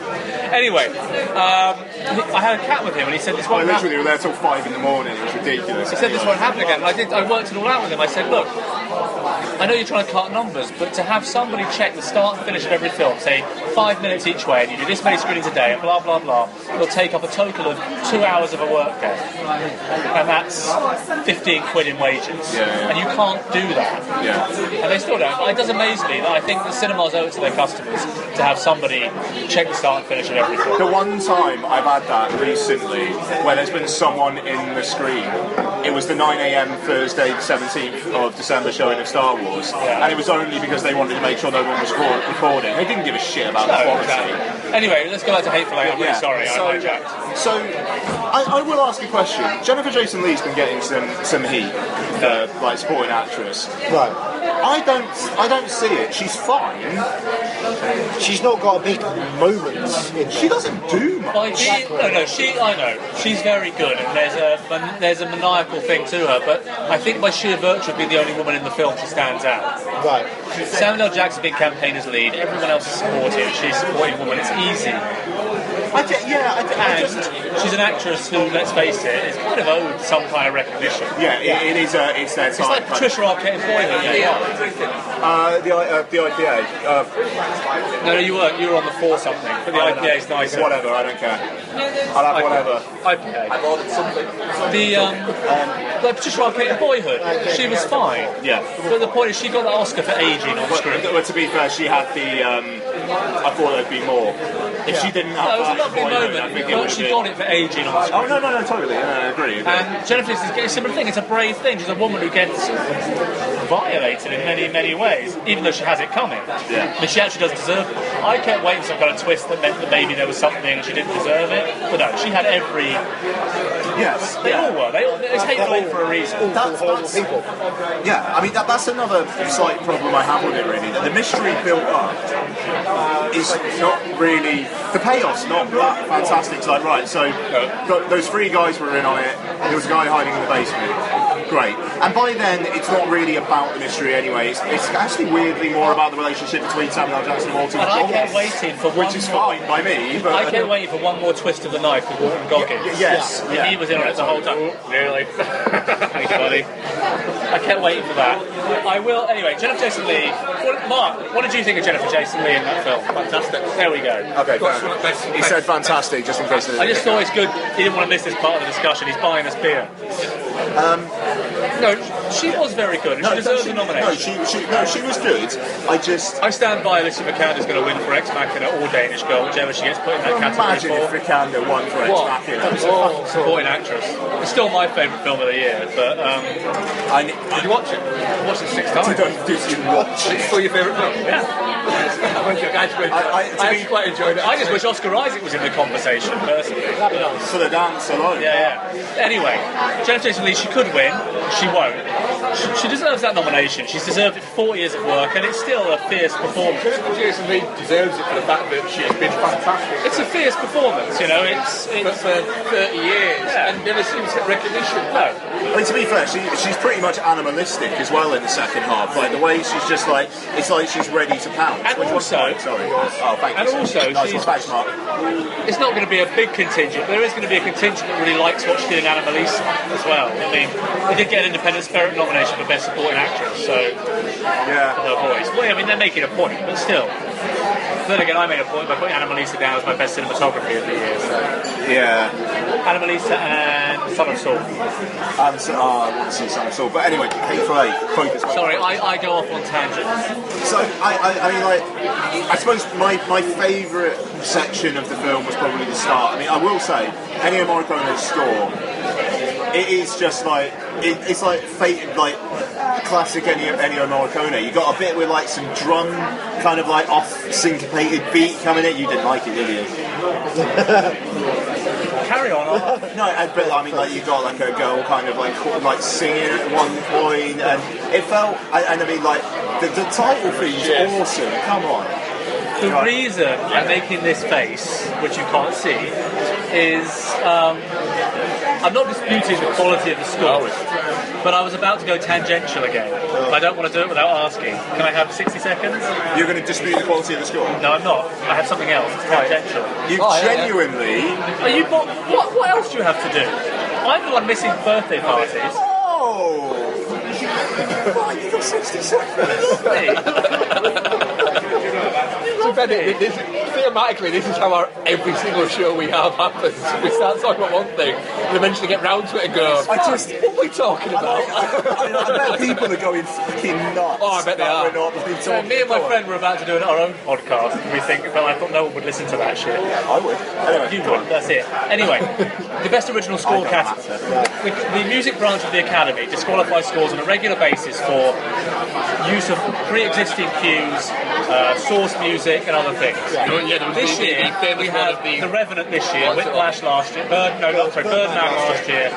Anyway, I had a chat with him and he said this won't happen. Literally were there till 5 in the morning. It was ridiculous. He said this won't happen again. And I worked it all out with him. I said, look, I know you're trying to cut numbers, but to have somebody check the start and finish of every film, say 5 minutes each way, and you do this many screenings a day, and blah, blah, blah, it'll take up a total of 2 hours of a work day. And that's 15 quid in wages. And you can't do that. And they still don't. It does amaze me that I think the cinemas owe it to their customers to have somebody check the start and finish of every film. The one time I've had that recently, where there's been someone in the screen, it was the 9 a.m. Thursday, the 17th of December showing of Star Wars, and it was only because they wanted to make sure no one was recording. They didn't give a shit about the quality. Exactly. Anyway, let's go back to Hateful Eight. I'm really sorry, I hijacked. So, I will ask a question. Jennifer Jason Leigh's been getting some heat, like supporting actress. Right. I don't see it. She's fine. she's not got a big moment in She doesn't do much. I know. She's very good, and there's a maniacal thing to her, but I think by sheer virtue of being the only woman in the film, she stands out. Right. Samuel L. Jackson being campaigner's lead, everyone else is supportive, she's a supporting woman, it's easy. And she's an actress who, let's face it, is kind of owed some kind of recognition. Yeah, it is. It's their time. It's like Patricia Arquette in Boyhood. The IPA. No, you weren't. You were on the 4 something. But the IPA is nicer. Whatever, I don't care. I'll have whatever. IPA. Like Patricia Arquette in Boyhood, she was fine. Yeah. But the point is, she got the Oscar for aging on screen. But to be fair, she had the. I thought there'd be more. If she didn't have it was a that lovely Boyhood, moment, I think but she got it for aging on screen. Oh no, totally. I agree. And Jennifer is a similar thing. It's a brave thing. She's a woman who gets violated in many, many ways, even though she has it coming. Yeah. But she actually doesn't deserve it. I kept waiting for some kind of twist that meant that maybe there was something and she didn't deserve it. But no, she had every. Yes. They all were. It's Hateful Eight for a reason. Horrible people. Yeah, I mean that's another slight problem I have with it. Really, the mystery built up is not really the payoff's not that fantastic. It's like right, so those 3 guys were in on it. There was a guy hiding in the basement. Great, and by then it's not really about the mystery anyway. It's actually weirdly more about the relationship between Samuel L. Jackson and Walter. And I kept waiting for which is fine by me. But I kept waiting for one more twist of the knife with Walton Goggins. Yes, And he was in on it the whole time. Really? Thanks, buddy. I kept waiting for that. I will. Anyway, Jennifer Jason Leigh. Mark, what did you think of Jennifer Jason Leigh in that film? Fantastic. There we go. Okay, he said fantastic just in case. I just thought it's good. He didn't want to miss this part of the discussion. He's buying us beer. No, she was very good, and she deserves a nomination. No, she was good. I stand by Alicia Vikander's going to win for Ex Machina or Danish Girl, whichever she gets put in that category imagine if Vikander won for Ex Machina. Supporting actress. It's still my favourite film of the year, but did you watch it? I watched it 6 times. Did you watch it? It's still your favourite film? Yeah. I quite enjoyed it. I just wish Oscar Isaac was in the conversation, personally. For the dance alone. Yeah. Anyway, Jennifer Jason Leigh, she could win. She won't. She deserves that nomination. She's deserved it for 4 years at work, and it's still a fierce performance. Jennifer Jason Leigh deserves it for the fact that she's been fantastic. It's a fierce performance, you know. It's for 30 years and never seems to get recognition. No. I mean, to be fair, she's pretty much animalistic as well in the second half. Like the way she's just like, it's like she's ready to pounce. And also, sorry. Oh, thank you. And also, thanks, Mark. It's not going to be a big contingent, but there is going to be a contingent that really likes what she did in Anomalisa as well. I mean, they did get an Independent Spirit nomination for Best Supporting Actress, so yeah, for her voice. Well, I mean, they're making a point, but still. Then again, I made a point by putting Anomalisa down as my best cinematography of the year. So. Yeah. Anomalisa and Son of Saul. I want to see Son of Saul, but anyway, Hateful Eight. Focus. Sorry, I go off on tangents. So I mean, like, I suppose my favourite section of the film was probably the start. I mean, I will say, Ennio Morricone's score, it is just like it's like classic Ennio Morricone. You got a bit with like some drum, kind of like off syncopated beat coming in. You didn't like it, did you? Carry on. No, but I mean, like you got like a girl kind of like singing at one point, and it felt. I mean, like the title theme's awesome. Come on. The reason I'm making this face, which you can't see, is I'm not disputing the quality of the score, but I was about to go tangential again. I don't want to do it without asking. Can I have 60 seconds? You're going to dispute the quality of the score? No, I'm not. I have something else. It's tangential. You genuinely... Are you? What else do you have to do? I'm the one missing birthday parties. Oh! You got 60 seconds. So Benny, thematically, this is how every single show we have happens. We start talking about one thing, and eventually get round to it and go, what are we talking about? I bet people are going fucking nuts. Oh, I bet they are. We're not talking. Me and my friend were about to do our own podcast, and I thought no one would listen to that shit. I would. Anyway, you would, that's it. Anyway, the best original score category. The music branch of the Academy disqualifies scores on a regular basis for use of pre-existing cues, source music, and other things. Yeah, there was This the year, famous we one have of the The Revenant this year, Whiplash last year, Birdman last year,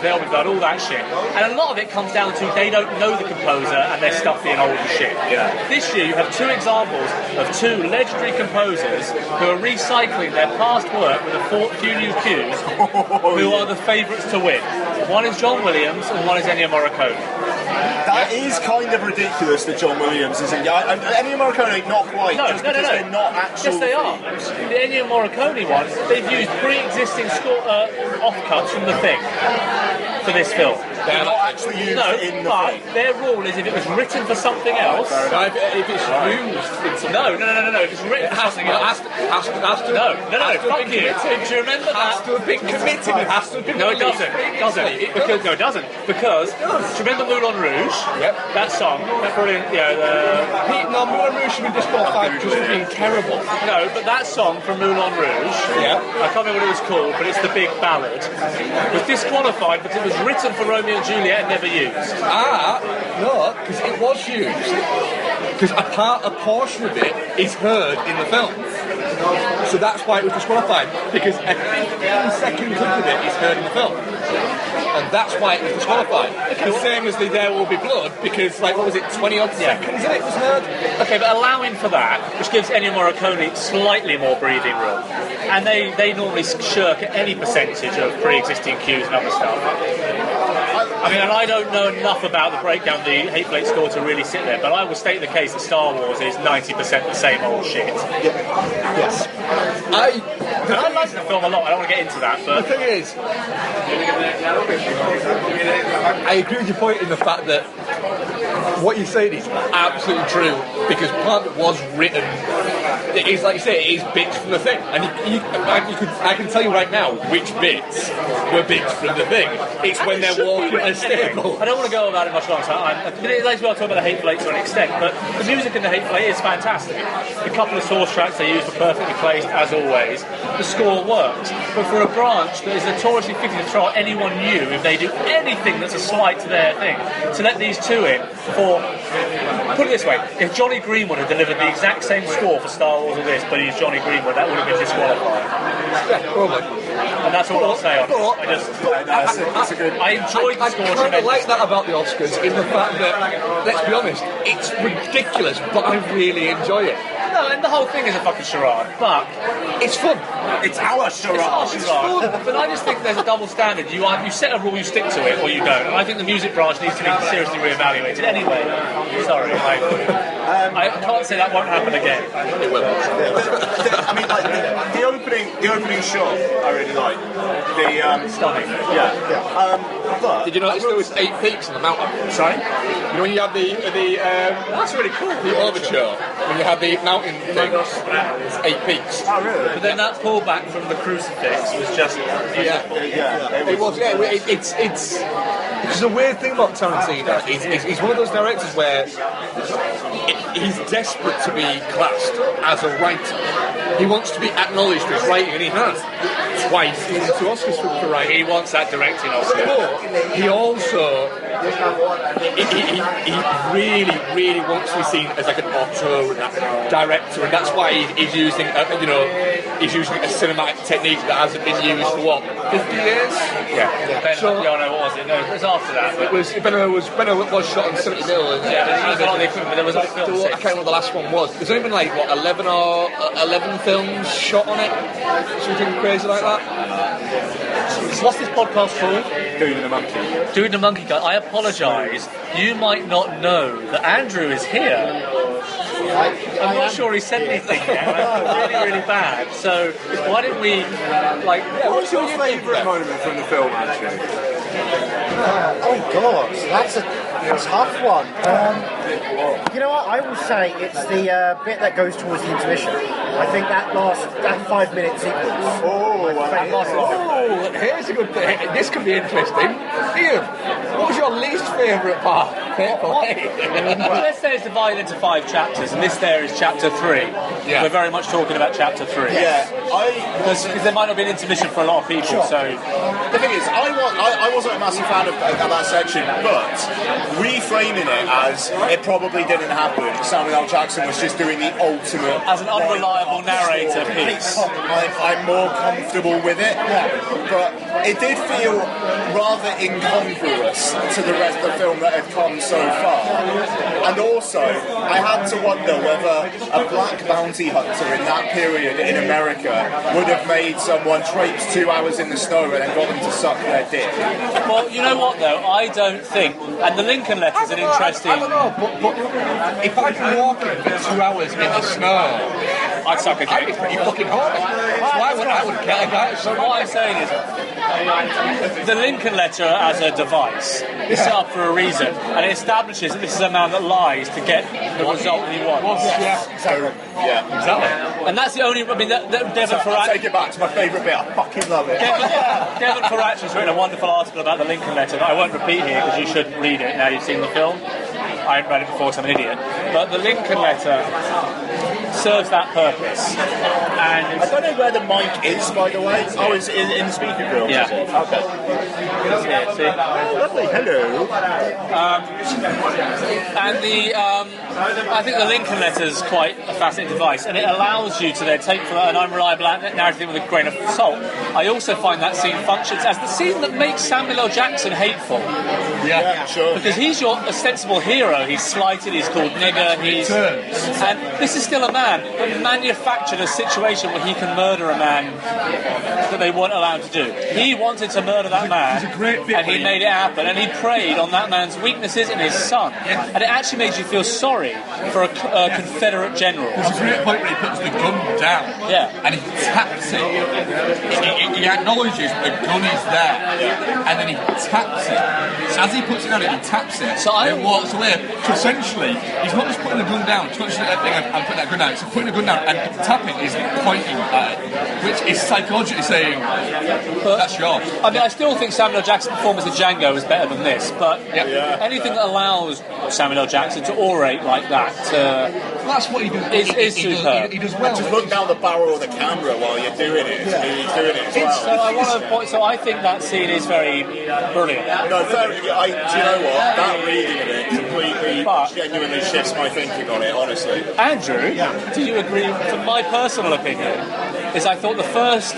There Will Be Blood, all that shit. And a lot of it comes down to they don't know the composer and their stuff being old as shit. Yeah. This year you have two examples of two legendary composers who are recycling their past work with a few new cues, who are the favourites to win. One is John Williams and one is Ennio Morricone. That is kind of ridiculous that John Williams isn't. Ennio Morricone, not quite. No, just because they're not actual. Yes, they are. The Ennio Morricone one, they've used pre-existing offcuts from The Thing for this film. They're not actually used in the but film. their rule is if it was written for something else. if it's used in some No. If it's written for something else. has to Fuck you. Do you remember has that? to have been committed. It has to have been No, it doesn't. It doesn't. Because do you remember Moulin Rouge? Yep. That song, that brilliant, Moulin Rouge should be disqualified just for being terrible. No, but that song from Moulin Rouge, Yeah. I can't remember what it was called, but it's the big ballad, was disqualified because it was written for Romeo and Juliet and never used. No, because it was used. Because a portion of it is heard in the film. So that's why it was disqualified. Because a 15-second clip of it is heard in the film. And that's why it was disqualified. The same as the There Will Be Blood, because, what was it, 20-odd seconds of it was heard? Okay, but allowing for that, which gives Ennio Morricone slightly more breathing room, and they normally shirk at any percentage of pre-existing cues and other stuff. I mean, and I don't know enough about the breakdown of the Hateful Eight score to really sit there, but I will state the case that Star Wars is 90% the same old shit. Yes. I like the film a lot, I don't want to get into that, The but thing is, I agree with your point in the fact that what you're saying is absolutely true, because part of it was written. It is, like you say, it is bits from the thing, and I can tell you right now which bits were bits from the thing. It's when they're walking a stable. I don't want to go about it much longer. It likes to talk about the Hateful Eight to an extent, but the music in the Hateful Eight is fantastic. The couple of source tracks they use were perfectly placed, as always. The score works, but for a branch that is notoriously fitting to throw at anyone new if they do anything that's a slight to their thing, to let these two in for, put it this way, if Johnny Greenwood had delivered the exact same score for Star Wars or this, but he's Johnny Greenwood, that would have been disqualified. Yeah, probably. And that's all I'll say on it. I enjoyed the score I kind of tremendously. like that about the Oscars, in the fact that, let's be honest, it's ridiculous, but I really enjoy it. No, and the whole thing is a fucking charade, but It's fun. It's our charade. it's charade. But I just think there's a double standard. You set a rule, you stick to it, or you don't. And I think the music branch needs to be seriously re-evaluated. Anyway, sorry, I can't say that won't happen again. It will. I mean, the opening shot, I really like. Stunning. But Did you notice there was 8 peaks on the mountain? sorry. You know when you have the That's really cool. the overture, when you have the mountain thing, it's 8 peaks. Oh, really? But then that pullback from the crucifix was just beautiful. It was, yeah. It's because the weird thing about Tarantino is he's one of those directors where he's desperate to be classed as a writer. He wants to be acknowledged for his writing, and he has twice. He's won 2 Oscars for writing. He wants that directing Oscar. But he also he really, really wants to be seen as like an auteur and that director, and that's why he's using he's using a cinematic technique that hasn't been used for 50 years. What was it? No, it was after that. It was Benno was shot on 70 mil. Yeah, there was a lot of equipment. There was like film I can't remember what the last one was. There's only been 11 films shot on it. Something crazy like that. What's this podcast called? Doing the monkey. Doing the Monkey Guy. I apologise. You might not know that Andrew is here. I'm not sure he said anything yet. I feel really, really bad. So why don't we, What's your favourite moment from the film, actually? Oh God, that's a tough one. You know what? I will say it's the bit that goes towards the intermission. I think that 5-minute sequence. Here's a good thing. This could be interesting. Ian, what was your least favourite part. Hateful Eight. Let's say it's divided into 5 chapters, and this there is chapter 3. Yeah. We're very much talking about chapter 3. Yeah, Because there might not be an intermission for a lot of people, so... the thing is, I wasn't a massive fan of that section, but reframing it as it probably didn't happen, Samuel L. Jackson was just doing the ultimate... As an unreliable narrator piece. I'm more comfortable with it, but it did feel rather incongruous to the rest of the film that had come so far. And also, I had to wonder whether a black bounty hunter in that period in America would have made someone traipse 2 hours in the snow and then got them to suck their dick. Well, you know what, though? I don't think... And the Lincoln Letter's an interesting... I don't know, but if I'd been walking for 2 hours in the snow, I'd suck a I'd be dick. pretty fucking horny. So I would get a guy. So what I'm saying is, the Lincoln Letter as a device is set up for a reason, and it establishes that this is a man that lies to get the result that he wants. Yeah, exactly. And that's the only... I mean, Devon I'll Farrar... take it back to my favourite bit. I fucking love it. Devon Farrar has written a wonderful article about the Lincoln Letter that I won't repeat here because you should read it now you've seen the film. I haven't read it before, so I'm an idiot. But the Lincoln Letter serves that purpose. And I don't know where the mic is, by the way. Oh, it's in the speaker grill. Yeah. Okay. Yeah, see? Lovely. Hello. And I think the Lincoln Letter is quite a fascinating device, and it allows you to then take from an unreliable narrative with a grain of salt. I also find that scene functions as the scene that makes Samuel L. Jackson hateful. Yeah, sure. Because he's your ostensible hero. He's slighted, he's called nigger, and this is still a man, but manufactured a situation where he can murder a man that they weren't allowed to do. He wanted to murder that man, and he made it happen, and he preyed on that man's weaknesses in his son. And it actually made you feel sorry for a Confederate general. There's a great point where he puts the gun down, and he taps it. He acknowledges the gun is there, and then he taps it. So as he puts it down, he taps it, and walks away. So essentially, he's not just putting the gun down, touching that thing and putting that gun down. So putting the gun down and tapping is pointing at it, which is psychologically saying, that's yours. I mean, I still think Samuel L. Jackson's performance as Django is better than this, but anything that allows Samuel L. Jackson to orate like that that's what he does. Is superb. He does well. Just look down the barrel of the camera while you're doing it. He's doing it as well. So I want to point. So I think that scene is very brilliant. No, do you know what? That reading of it completely, genuinely shifts my thinking on it, honestly. Andrew, do you agree? From my personal opinion, is I thought the first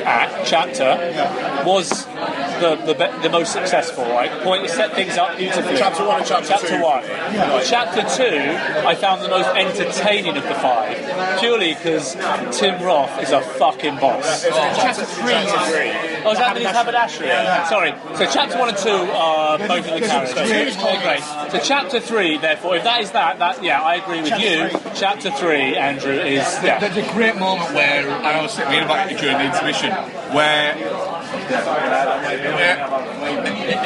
chapter was the most successful. Right, point set things up beautifully. Chapter 1 and chapter 2. 1. Chapter 2, I found the most entertaining of the 5, purely because Tim Roth is a fucking boss. Chapter 3. Oh, is that the haberdashery? Sorry. So chapter 1 and 2 are both of the characters. Oh, great. So chapter 3, therefore, if that is that I agree with you. Chapter 3, Andrew, is... Yeah. There's a great moment where, I was thinking about it during the intermission, where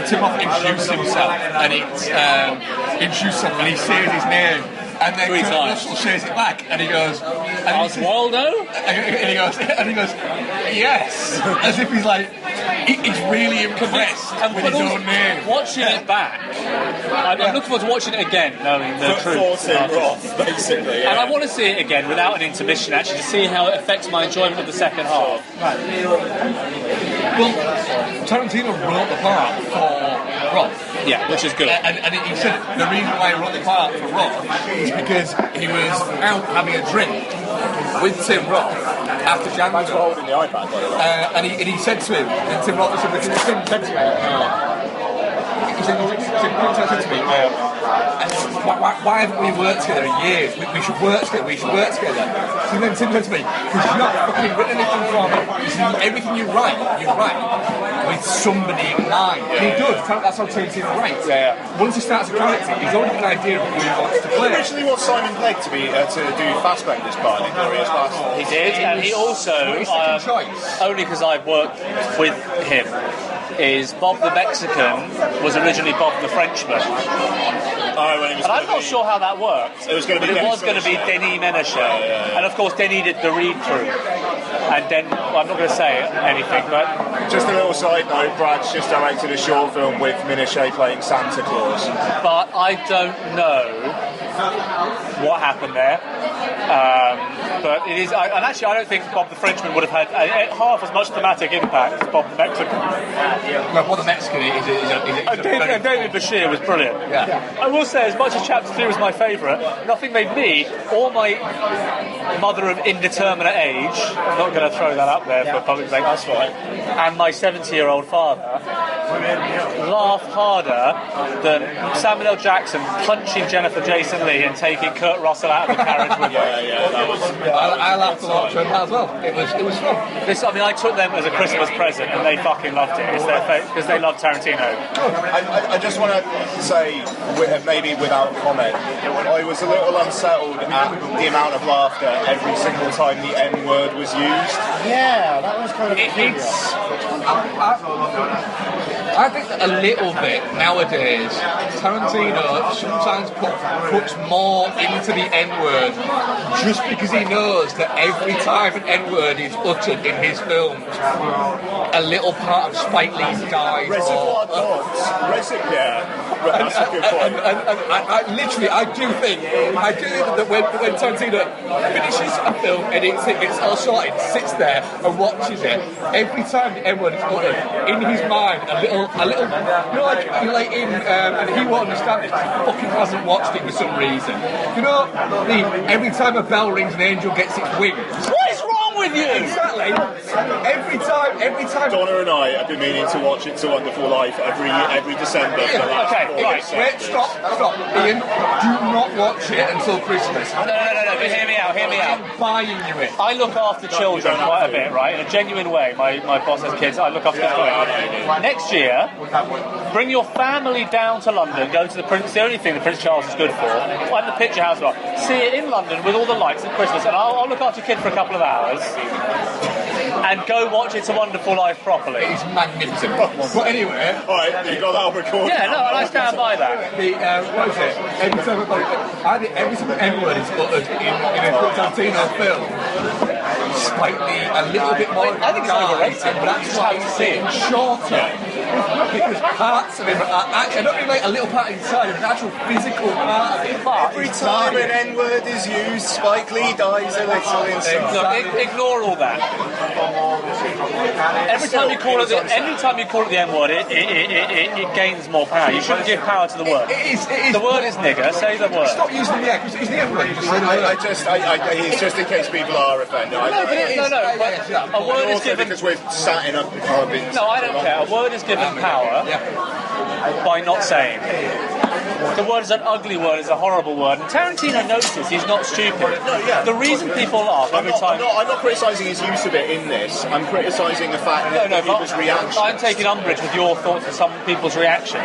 Tim Roth introduced himself, and he says his name, and then Kurt Russell says it back, and he goes, Oswaldo? And he goes, yes, as if he's like, he's really impressed with his own name. Watching it back, I'm looking forward to watching it again, knowing the truth. Tim Roth, basically. And I want to see it again without an intermission, actually, to see how it affects my enjoyment of the second half. Well, Tarantino wrote the part for Roth. Yeah, which is good. And he said the reason why he wrote the part for Roth is because he was out having a drink with Tim Roth after Django. Thanks for holding the iPad, by the way. And he said to him, and Tim Roth said to me, Tim said to me, why haven't we worked together in years? We should work together. So then Tim said to me, because you've not fucking written anything for me. Everything you write with somebody in mind. And he does. That's how Tarantino writes. Once he starts a character, he's already got an idea of who he wants to play. He originally wants Simon Pegg to do Fassbender's part in Glorious Bastards. He did, and he also, only because I've worked with him, is Bob the Mexican was originally Bob the Frenchman. And I'm not sure how that worked. It was going to be Denis Menachet. And of course Denis did the read-through. And then, well, I'm not going to say anything, but Just a little side note, Brad's just directed a short film with Minashe playing Santa Claus. But I don't know what happened there. But it is, and actually I don't think Bob the Frenchman would have had half as much thematic impact as Bob the Mexican. No, Bob the Mexican is David Bashir was brilliant. Yeah. I will say, as much as Chapter 3 was my favourite, nothing made me or my mother of indeterminate age, I'm not going to throw that up there for public debate, that's fine, and my 70-year-old father laugh harder than Samuel L. Jackson punching Jennifer Jason Leigh and taking Kurt Russell out of the carriage with him. I laughed a lot during that as well. It was fun. I took them as a Christmas present and they fucking loved it. It's their because they love Tarantino. I just want to say, maybe without comment, I was a little unsettled at the amount of laughter every single time the N word was used. Yeah, that was kind of I think that a little bit nowadays, Tarantino sometimes puts more into the N-word just because he knows that every time an N-word is uttered in his films, a little part of Spike Lee dies. Reservoir Dogs. That's a good point. I do think that when Tarantino finishes a film and it's all sorted, sits there and watches it, every time the N-word is uttered, in his mind, a little, like in, and he won't understand this, he fucking hasn't watched it for some reason. Every time a bell rings, an angel gets its wings. What is wrong with you? Exactly. Every time. Donna and I have been meaning to watch It's a Wonderful Life every December for the last 4 years. Wait, stop. Ian, do not watch it until Christmas. No, hear me out. I'm buying you it. I look after children quite a bit, right? In a genuine way. My boss has kids. I look after kids quite a bit. Next year, bring your family down to London. Go to the Prince. The only thing the Prince Charles is good for. And the Picture House. See it in London with all the lights at Christmas, and I'll look after your kid for a couple of hours. And go watch It's a Wonderful Life properly. It's magnificent. But anyway, alright, you got that on record. Yeah, no, and I stand by that. What is it? Every time an N-word is uttered in a Tarantino film, slightly a little bit more. I think it's overrated, but that's how you see it. Shorter. Because parts of it are actually, not really like a little part inside, an actual physical part of it. Every time an N-word is used, Spike Lee dies a little inside. Look, ignore all that. Every time you call it the N-word, it gains more power. You shouldn't give power to the word. It is. The word is nigger. Say the word. Stop using the X. Use the N-word. It's just in case people are offended. No. A word is given because we're sat in a pub. No, I don't care. A word is given power by not saying. The word is an ugly word, it's a horrible word. And Tarantino knows this, he's not stupid. The reason people laugh every time... I'm not criticising his use of it in this. I'm criticising the fact that people's reactions. I'm taking umbrage with your thoughts of some people's reactions.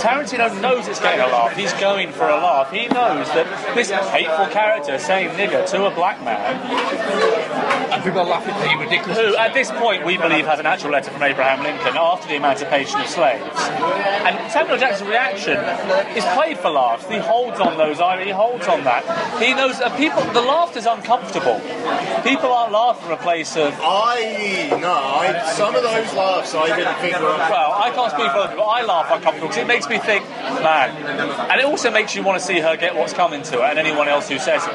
Tarantino knows it's getting a laugh. He's going for a laugh. He knows that this hateful character saying nigger to a black man... And people are laughing at you ridiculous. Who, at this point, we believe has an actual letter from Abraham Lincoln after the emancipation of slaves. And Samuel Jackson's reaction is played for laughs. He holds on those. He holds on that. He knows that the laughter's uncomfortable. People aren't laughing from a place of. Some of those laughs I didn't think were. Well, I can't speak for other people. I laugh uncomfortable because it makes me think, man. And it also makes you want to see her get what's coming to her, and anyone else who says it.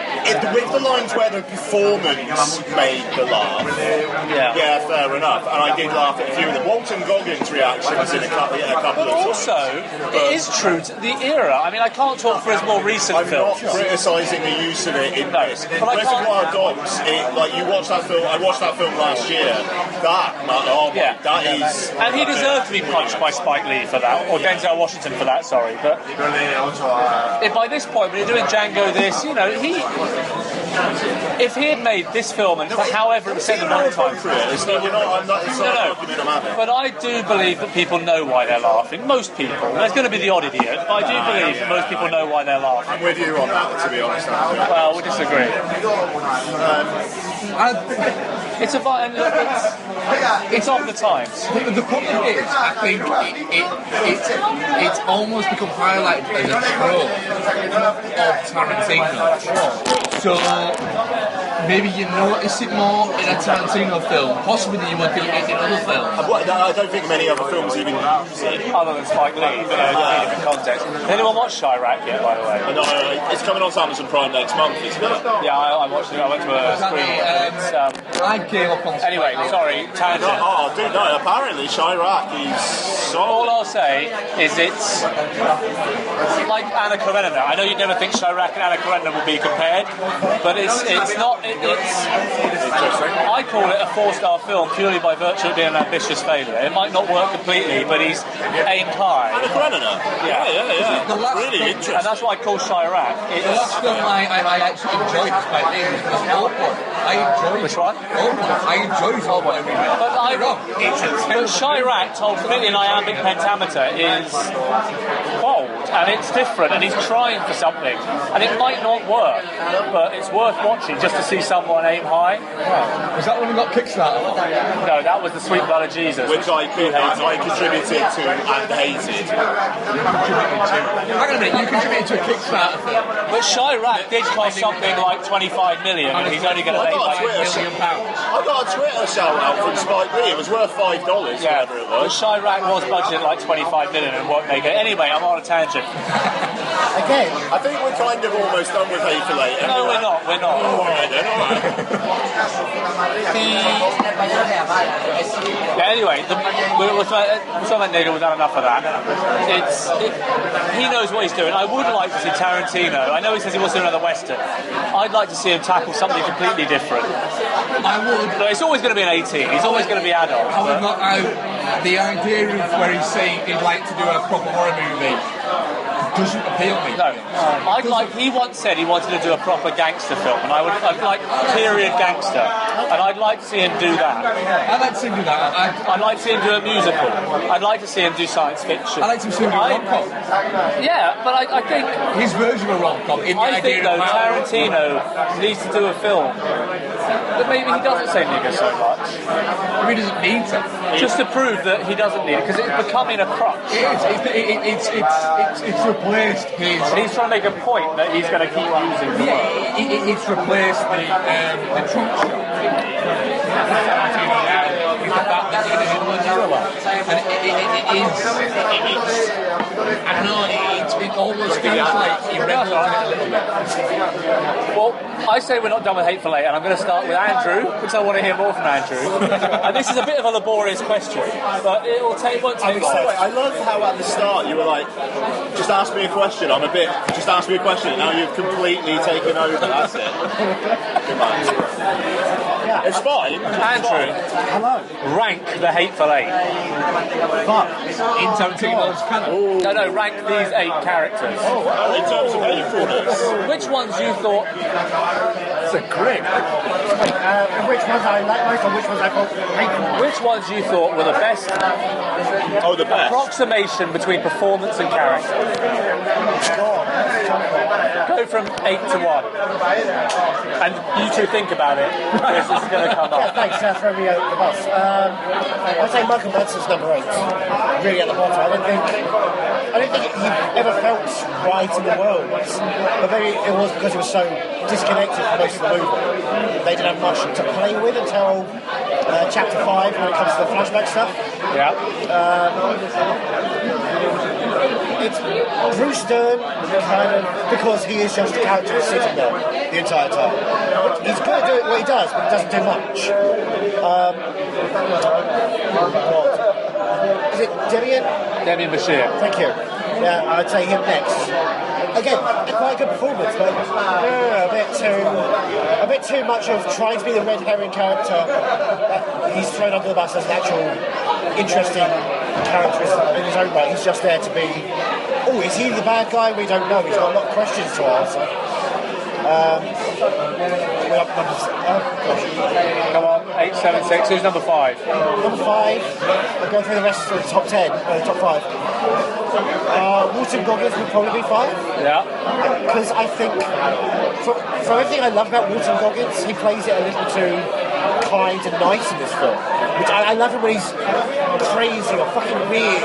With the lines where the performance made the laugh, yeah, fair enough. And I did laugh at a few of them. Walton Goggins' reactions in a couple of times. Also, it is true to the era. I mean, I can't talk for his more recent films. I'm not criticising the use of it in this. Reservoir Dogs, you watch that film. I watched that film last year. That is. And he deserved to be punched by Spike Lee for that, or Denzel Washington for that. Sorry, but if by this point, when you're doing Django, if he had made this film and however it was set in one time, but I do believe that people know why they're laughing. Most people. There's going to be the odd idiot, but I do believe that most people know why they're laughing. I'm with you on that, to be honest. Well, we disagree. It's of the times. The problem is, I think it's almost become highlighted as a trope of Tarantino. So maybe you notice it more in a Tarantino film, possibly than you would do it in other films. I don't think many other films even use it. Other than Spike Lee, but in a different context. Has anyone watched Chirac yet, by the way? No, it's coming on Amazon Prime next month, isn't it? Yeah, I watched it. I went to a screening. I gave up on Anyway, sorry, tangent. Oh, dude, no, apparently Chirac is All solid. I'll say is it's like Anna Karenina. I know you'd never think Chirac and Anna Karenina would be compared, but it's not. I call it a 4-star film purely by virtue of being an ambitious failure. It might not work completely, but he's aimed high. Anna Karenina? Yeah. The last Really film- interesting. And that's why I call Chirac. The last film I actually enjoyed despite being was Oldboy. I enjoyed Which one? Oldboy. I enjoyed Oldboy. But Chirac told completely in iambic pentameter is bold and it's different and he's trying for something and it might not work, but it's worth watching just to see someone aim high. Was that one that got Kickstarter? No, that was the Sweet Blood of Jesus, Which I contributed to and hated. Hang on a minute, you contributed to a Kickstarter film. But Chirac did cost something like 25 million and he's only going to make like £1 million. I got a Twitter shout out from Spike Lee. It was worth $5, Yeah, whatever it but was. Chirac was budgeted like 25 million and won't make it. Anyway, I'm on a tangent. Again, I think we're kind of almost done with Hateful Eight. No, we're not. We're not. Alright then, alright. Yeah, anyway, we're talking about Nigger, we've done enough of that. He knows what he's doing. I would like to see Tarantino. I know he says he wants to do another Western. I'd like to see him tackle something completely different. I would. But it's always going to be an 18. He's always going to be adult. I would not know the idea of where he's saying he'd like to do a proper horror movie doesn't appeal to me. No, he once said he wanted to do a proper gangster film, and I'd like period gangster, and I'd like to see him do that. I'd like to see him do that. I'd like to see him do a musical. I'd like to see him do science fiction. I'd like to see him do a rom-com. Yeah, but I think His version of a rom-com. I think though Tarantino needs to do a film that maybe he doesn't say nigger so much, He doesn't need to. just to prove that he doesn't need it, because it's becoming a crutch. It's replaced his. And he's trying to make a point that he's going to keep using the word. It's replaced the trunk shot. He's got that in and I don't know, it almost feels like he read it a little bit. Well, I say we're not done with Hateful Eight, and I'm going to start with Andrew, because I want to hear more from Andrew. And this is a bit of a laborious question, but it won't take By the way, much. I love how at the start you were like, just ask me a question. Just ask me a question. Now you've completely taken over. That's it. It's fine. Andrew, hello. rank the Hateful Eight. Fuck. In Tarantino's canon. No, rank these 8 characters. In terms of hatefulness, Which ones you thought... It's a great. Which ones I like most and which ones I thought hateful? Which ones you thought were the best the best. approximation between performance and character? Go from 8 to 1. And you two think about it, because this is going to come Yeah, up. thanks for throwing me over the bus. I'd say Michael Manson's number 8. Really at the bottom. I don't think he ever felt right in the world. But maybe it was because he was so disconnected from most of the movie. They didn't have much to play with until chapter 5 when it comes to the flashback stuff. Yeah. It's Bruce Dern, kind of, because he is just a character sitting there the entire time. He's good at doing what he does, but he doesn't do much. Is it Demian? Demian Bashir. Thank you. Yeah, I'd say him next. Again, a quite good performance, but a bit too much of trying to be the red herring character that he's thrown under the bus as an actual interesting character in his own right. He's just there to be. Oh, is he the bad guy? We don't know. He's got a lot of questions to answer. Come on, 876. Who's number 5? Number 5. I'll go through the rest of the top 10, top 5. Walton Goggins would probably be 5. Yeah. Because I think, from everything I love about Walton Goggins, he plays it a little too kind and nice in this film. Which I love him when he's crazy or fucking weird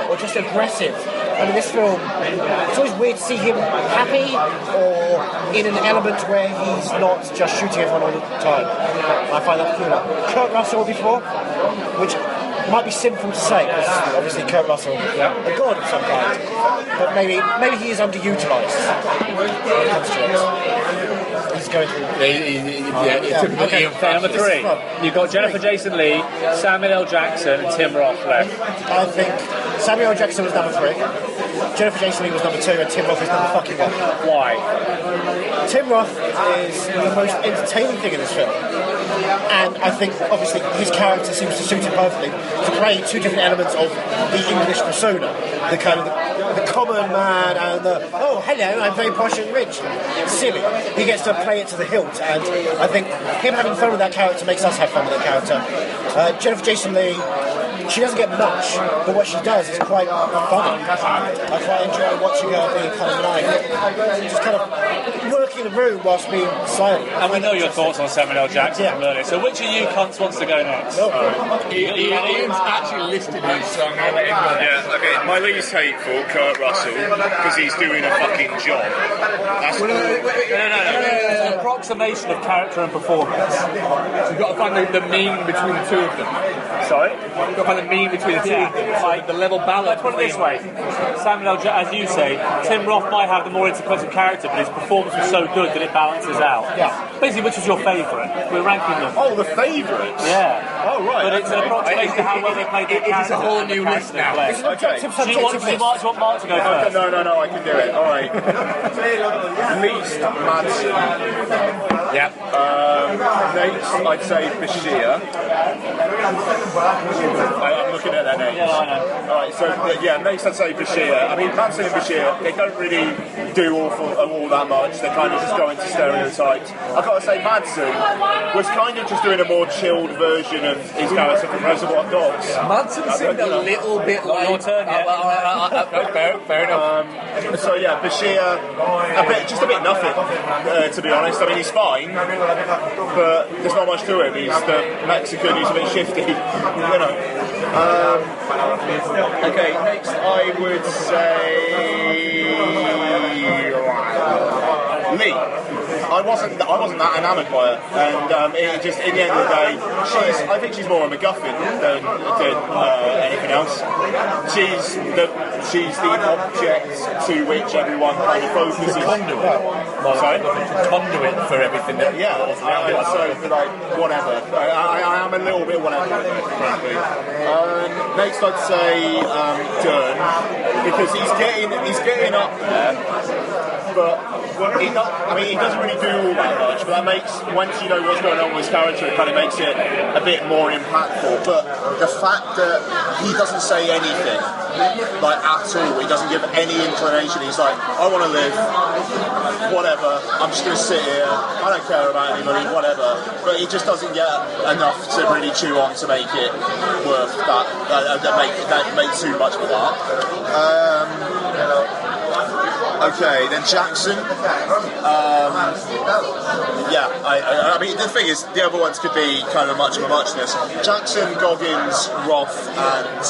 or just aggressive. I mean, this film, it's always weird to see him happy or in an element where he's not just shooting everyone all the time. I find that peculiar. Kurt Russell before, which might be sinful to say, because obviously Kurt Russell, a god of some kind, but maybe he is underutilised when it comes to it. He's going through. Okay, number 3. You've got Jennifer Jason Leigh, Samuel L. Jackson, and Tim Roth left. I think Samuel L. Jackson was number 3, Jennifer Jason Leigh was number 2, and Tim Roth is number fucking 1. Why? Tim Roth is the most entertaining thing in this film. And I think, obviously, his character seems to suit him perfectly to play two different elements of the English persona. The kind of the common man and the, oh, hello, I'm very posh and rich. Silly. He gets to play it to the hilt. And I think him having fun with that character makes us have fun with that character. Jennifer Jason Leigh, she doesn't get much, but what she does is quite fun. I quite enjoy watching her being kind of like, just kind of working the room whilst being silent. And we know your thoughts on Samuel L. Jackson from earlier. So which of you cunts wants to go next? Ian's actually listed his song. Yeah, okay. My least hateful, Kurt Russell, because he's doing a fucking job. That's No. It's an approximation of character and performance. So you've got to find the mean between the two of them. Sorry? You've got to find the mean between the two of them. Like the level balance. Let's put it this way. Samuel L. Jackson, as you say, Tim Roth might have the more interquisitive character, but his performance was so good that it balances out. Yeah. Basically, which was your favourite? We're ranking them. Oh, the favourites? Yeah. Oh, right. But it's an approximation to how well they played their character. It's a whole new list now. It's an objective, Do you want subjective list. Mark to go first? No, I can do it. All right. Least Madsen. Yeah. Next, I'd say Bashir. I'm looking at their names. Yeah, I know. Alright, so next I'd say Bashir. I mean, Madsen and Bashir, they don't really do all that much. They're kind of just going to stereotypes. I've got to say, Madsen was kind of just doing a more chilled version of his character from Reservoir Dogs. Madsen seemed a little bit like... Your turn, Fair enough. So yeah, Bashir, just a bit nothing, to be honest. I mean, he's fine, but there's not much to him. He's the Mexican who's a bit shifty, you know. Okay, next I would say Lee. I wasn't that enamoured by her, and it just in the end of the day, I think she's more a MacGuffin than anything else. She's the object to which everyone kind of focuses. Sorry? Conduit for everything. So like whatever. I am a little bit whatever, frankly. Next I'd say Dern, because he's getting up there, but he doesn't really do all that much. But that makes, once you know what's going on with his character, it kind of makes it a bit more impactful. But the fact that he doesn't say anything, like at all, he doesn't give any inclination. He's like, I want to live, whatever. I'm just going to sit here. I don't care about anybody, whatever. But he just doesn't get enough to really chew on to make it worth that. Make too much of that. Okay, then Jackson. I mean, the thing is, the other ones could be kind of much of a muchness. Jackson, Goggins, Roth, and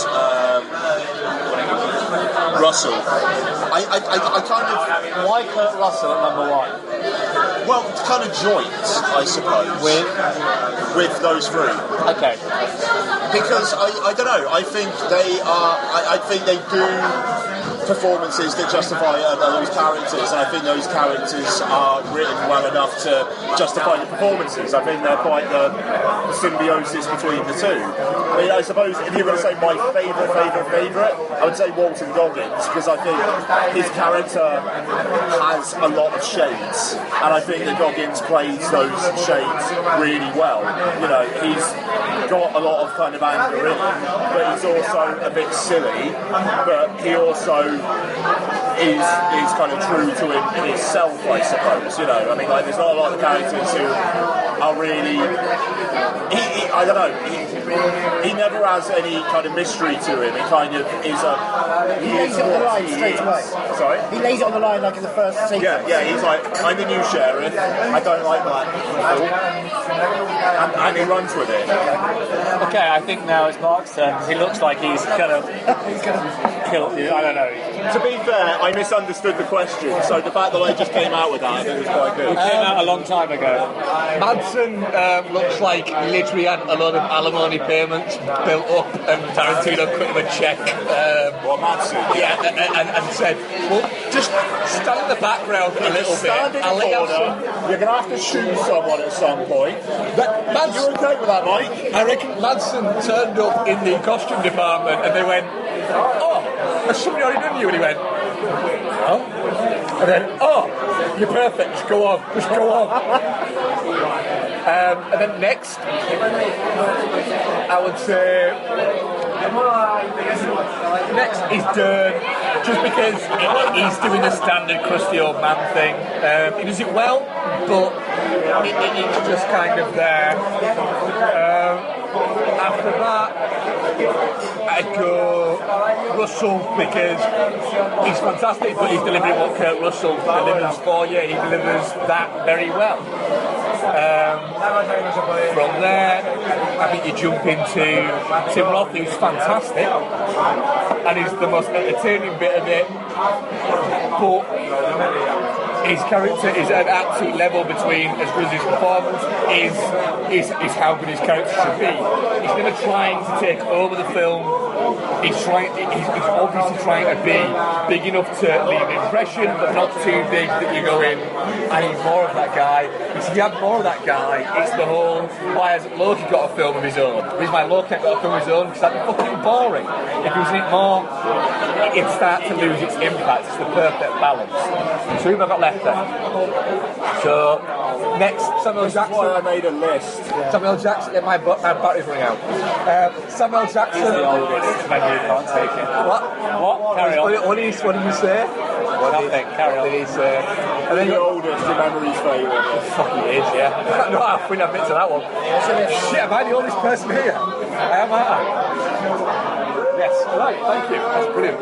Russell. I kind of... Why Kurt Russell at number 1? Well, kind of joint, I suppose. With those three. Okay. Because I don't know. I think they are. I think they do performances that justify those characters, and I think those characters are written well enough to justify the performances. I think they're quite the symbiosis between the two. I mean, I suppose if you're going to say my favourite, I would say Walton Goggins, because I think his character has a lot of shades, and I think that Goggins plays those shades really well. You know, he's got a lot of kind of anger in him, but he's also a bit silly, but he also is kind of true to himself, I suppose. You know, I mean, like, there's not a lot of characters who are really... I don't know, he never has any kind of mystery to him. It kind of is a... He lays it on the line straight away. Sorry? He lays it on the line like in the first sequence. Yeah, he's like, I'm the new sheriff, I don't like black people, and he runs with it. Okay, I think now it's Mark's turn, because he looks like he's gonna killed you. I don't know. To be fair, I misunderstood the question, so the fact that I just came out with that, I think was quite good. It came out a long time ago. Madsen looks like literally had a lot of alimony payments built up, and Tarantino cut him a check. Madsen? Yeah, and said, well, just stand in the background a little bit. Stand in the corner. You're going to have to shoot someone at some point. You okay with that, Mike? I reckon Madsen turned up in the costume department and they went, oh, has somebody already done you? And he went, no. And then, oh, you're perfect, just go on. And then next, I would say, next is Dern, just because he's doing the standard crusty old man thing. He does it well, but it's just kind of there. After that, I'd go Russell, because he's fantastic, but he's delivering what Kurt Russell delivers for you. He delivers that very well. From there, I think you jump into Tim Roth, who's fantastic, and he's the most entertaining bit of it, but his character is at an absolute level between as good as his performance is how good his character should be. He's never trying to take over the film. He's obviously trying to be big enough to leave an impression, but not too big that you go in, I need more of that guy. Because if you have more of that guy, it's the whole, why hasn't Loki got a film of his own? The reason why Loki ain't got a film of his own, because that'd be fucking boring. If he was in it more, it'd start to lose its impact. It's the perfect balance. So who have I got left then? So, next, Samuel Jackson. That's why I made a list. Samuel Jackson, my battery's running out. Samuel Jackson. He's the oldest, maybe you can't take it. What? Carry on. What did you say? Nothing, carry on. What did he say? And then the oldest, your memory's failing. Fuck, he is, yeah. No, I wouldn't admit to that one. Shit, am I the oldest person here? I am, aren't I? Yes, right, thank you. That's brilliant.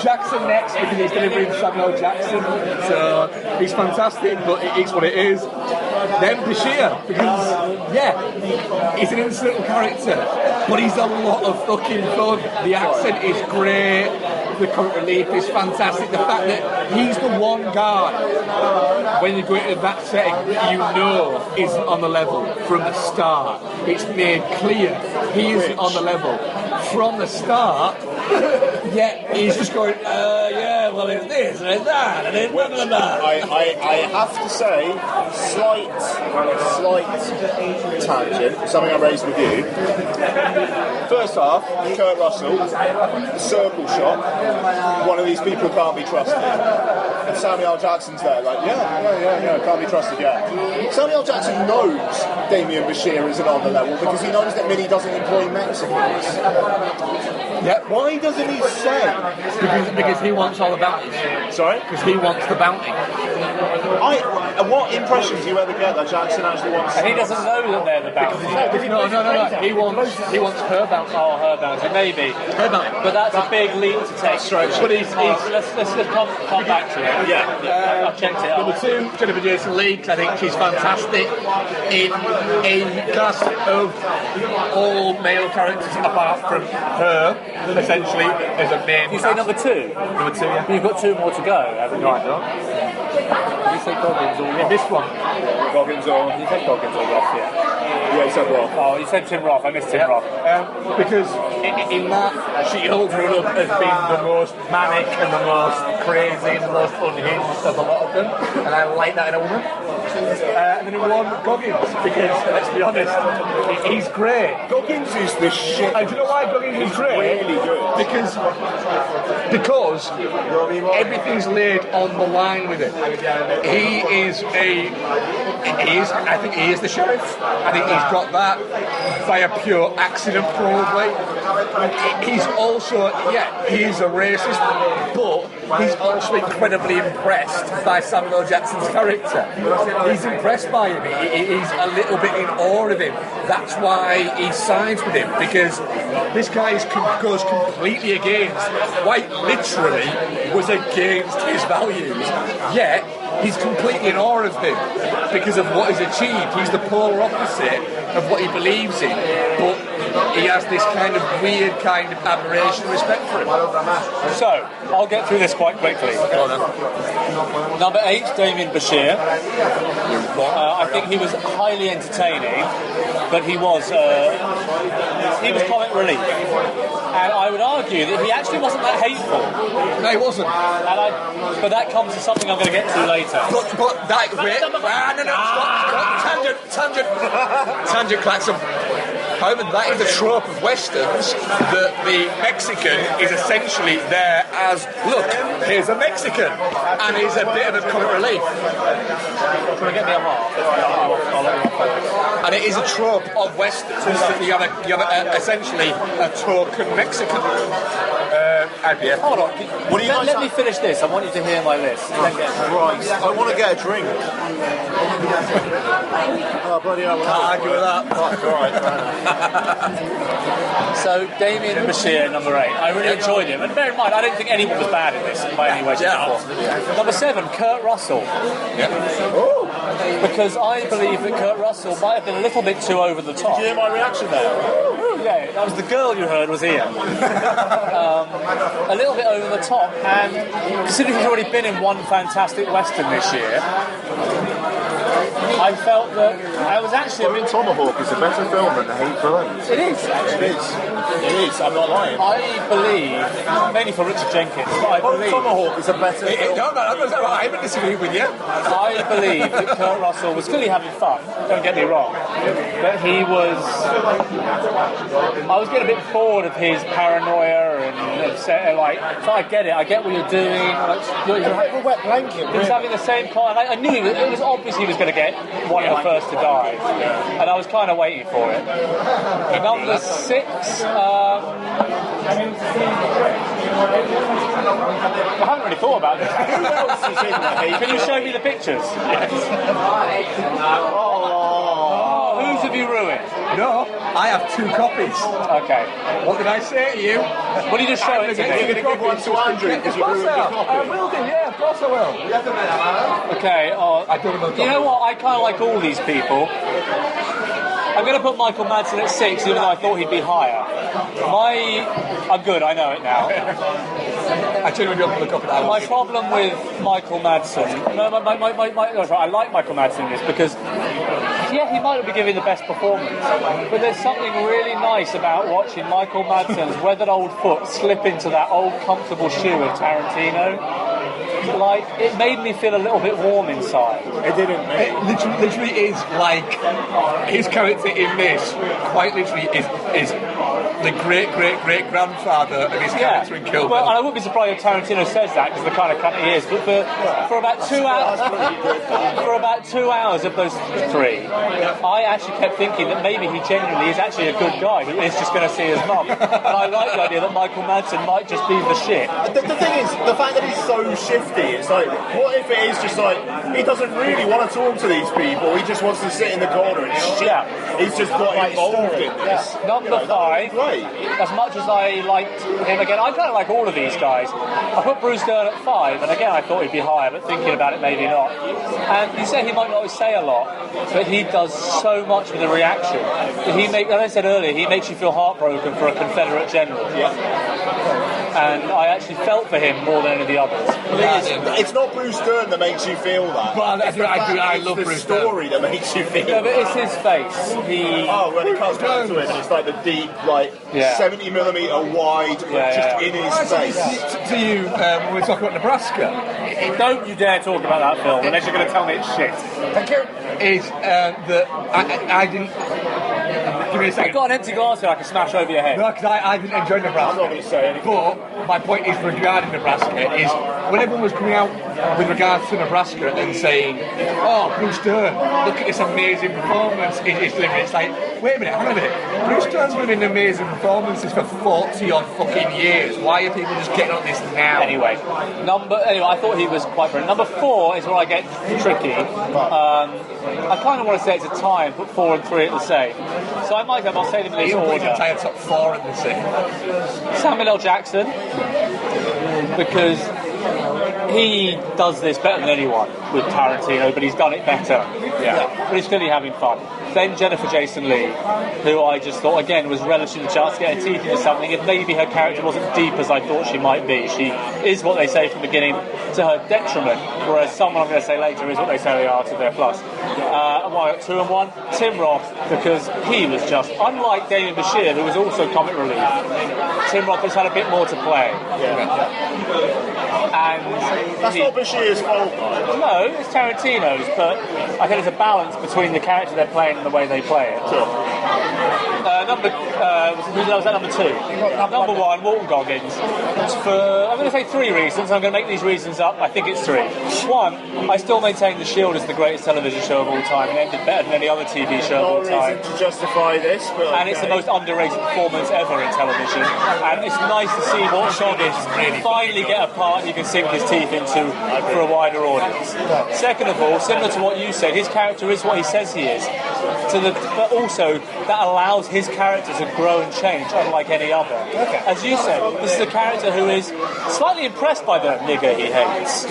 Jackson next, because he's delivering Samuel Jackson. So he's fantastic, but it is what it is. Then Bashir, because, yeah, he's an incidental character, but he's a lot of fucking fun. The accent is great. The comic relief is fantastic. The fact that he's the one guy, when you go into that setting, you know isn't on the level from the start. It's made clear he isn't on the level from the start. Yet he's just going, yeah, well, it's this and it's that and it's blah, blah, blah. I have to say, slight tangent, something I raised with you. First half, Kurt Russell, the circle shot, one of these people can't be trusted. And Samuel Jackson's there, like, yeah, can't be trusted yet. Samuel Jackson knows Damien Bashir isn't on the level because he knows that Minnie doesn't employ Mexicans. Yep. Why doesn't he say? Because he wants all the bounties. Sorry? Because he wants the bounty. What impressions do you ever get that Jackson actually wants? And he doesn't know that they're the bounty. No. He wants her bounty. Oh, her bounty, maybe. Her bounty. But that's a big leap to take. But he's Let's come back to it. Yeah. I've checked it Number out. 2, Jennifer Jason Leigh, 'cause I think she's fantastic in a cast of all male characters apart from her, essentially, as a main You say cast. number 2? Number 2, yeah. You've got 2 more to go, haven't you? Right, no. You said Goggins or In Roth? this one. Goggins or... You said Goggins or Roth, yeah. Yeah, he said Roth. Oh, you said Tim Roth. I missed Tim Roth. Because in that, she holds her up as being the most manic and the most crazy and the most unhinged of a lot of them, and I like that in a woman. And then in one, Goggins, because let's be honest, he's great. Goggins is the shit. And do you know why Goggins is great? Really good. Because everything's laid on the line with it. I think he is the sheriff. I think he's got that by a pure accident, probably. He's also, he is a racist, but he's also incredibly impressed by Samuel Jackson's character. He's impressed by him. He's a little bit in awe of him. That's why he sides with him, because this guy goes completely against, quite literally, was against his values. Yet, he's completely in awe of him because of what he's achieved. He's the polar opposite of what he believes in, but he has this kind of weird kind of admiration and respect for him. So, I'll get through this quite quickly. Number 8, Damien Bashir. I think he was highly entertaining, but he was comic relief. And I would argue that he actually wasn't that hateful. No, he wasn't. But that comes to something I'm going to get to later. But that stop, tangent, Klaxon. Homer, that is the trope of westerns, that the Mexican is essentially there as, look, here's a Mexican, and he's a bit of a comic relief. Can I get me a half? I'll let you off. And it is a trope of westerns that you have essentially a token Mexican. IPF. Hold on. What do you let me finish this. I want you to hear my list. Christ, I want to get a drink. Oh, bloody hell. Can't argue with that. So, Damien Bashir, number 8. I really enjoyed him. And bear in mind, I don't think anyone was bad in this by any way, shape, or form. Number 7, Kurt Russell. Because I believe that Kurt Russell might have been a little bit too over the top. Did you hear my reaction there? Yeah, that was the girl you heard was here. A little bit over the top, and considering he's already been in one fantastic western this year, I felt that I was actually a bit... Tomahawk is a better film than The Hateful Eight. It is, actually. It is, I'm not lying. I believe, mainly for Richard Jenkins, but I believe... Tomahawk is a better film. No, I haven't disagreed with you. I believe that Kurt Russell was clearly having fun, don't get me wrong, but he was... I was getting a bit bored of his paranoia and like, so I get it, I get what you're doing. Like, You're like a wet blanket. he was having the same kind. I knew it was obvious he was going to get one of the first to die, and I was kind of waiting for it. Number 6, I haven't really thought about this. Who else is in the Can you show me the pictures? Whose have you ruined? No, I have 2 copies. Okay. What did I say to you? Will you just show it to You're going me? to give one to Andrew because you ruined your copy. I will do, yeah, of course I will. Okay. I don't know. You know what? I kind of like all these people. I'm going to put Michael Madsen at 6, even though I thought he'd be higher. I'm good, I know it now. I genuinely don't look up at that. My problem with Michael Madsen... No, I like Michael Madsen in this because, yeah, he might not be giving the best performance, but there's something really nice about watching Michael Madsen's weathered old foot slip into that old comfortable shoe of Tarantino. Like, it made me feel a little bit warm inside. It didn't, mate. It literally is like his character in this quite literally is the great-great-great-grandfather of his character in Kill Bill. Well, and I wouldn't be surprised if Tarantino says that because the kind of cunt he is. But for about 2 hours of those 3, I actually kept thinking that maybe he genuinely is actually a good guy who is just going to see his mum. And I like the idea that Michael Madsen might just be the shit. The thing is, the fact that he's so shifty, it's like, what if it is just like, he doesn't really want to talk to these people, he just wants to sit in the corner and shit. Yeah. He's just got involved in this. Number 5, as much as I liked him again, I kind of like all of these guys. I put Bruce Dern at 5, and again I thought he'd be higher, but thinking about it, maybe not. And you say he might not say a lot, but he does so much with the reaction. As I said earlier, he makes you feel heartbroken for a Confederate general. Yeah. And I actually felt for him more than any of the others. It's not Bruce Dern that makes you feel that. But I love Bruce Dern. The story that makes you feel that. But it's his face. When it comes down to it, and it's like the deep, 70mm wide, in his face. To you, when we talk about Nebraska, don't you dare talk about that film unless you're going to tell me it's shit. Thank you. Is that I didn't. Give me a second. I've got an empty glass here I can smash over your head. No, because I didn't enjoy Nebraska. I'm not going to say anything. But my point is regarding Nebraska is when everyone was coming out with regards to Nebraska and saying, oh, Bruce Dern, look at this amazing performance in his delivery. It's like, wait a minute, hang on a minute. Bruce Dern's been in amazing performances for 40 odd fucking years. Why are people just getting on this now? Anyway, I thought he was quite brilliant. Number 4 is where I get tricky. I kind of want to say it's a tie and put 4 and 3 at the same. So I'll say them in this order. The entire top 4 at the same. Samuel L. Jackson, because he does this better than anyone with Tarantino, but he's done it better. But he's clearly having fun. Then Jennifer Jason Leigh, who I just thought, again, was relishing the chance to get her teeth into something. If maybe her character wasn't deep as I thought she might be, she is what they say from the beginning to her detriment, whereas someone I'm going to say later is what they say they are to their plus. And why I got 2 and 1? Tim Roth, because he was just, unlike Damien Bashir, who was also comic relief, Tim Roth has had a bit more to play. And that's not Bashir's fault, though. No, it's Tarantino's, but I think there's a balance between the character they're playing and the way they play it. Sure. Was that number 2? Number 1, Walton Goggins. I'm going to say 3 reasons. I'm going to make these reasons up. I think it's 3. 1, I still maintain The Shield is the greatest television show of all time and ended better than any other TV show of all time. To justify this, but and it's the most underrated performance ever in television. And it's nice to see Walton Goggins finally get a part he can sink his teeth into for a wider audience. Second of all, similar to what you said, his character is what he says he is. But also, that allows his character to grow and change, unlike any other. As you said, this is a character who is slightly impressed by the nigger he hates.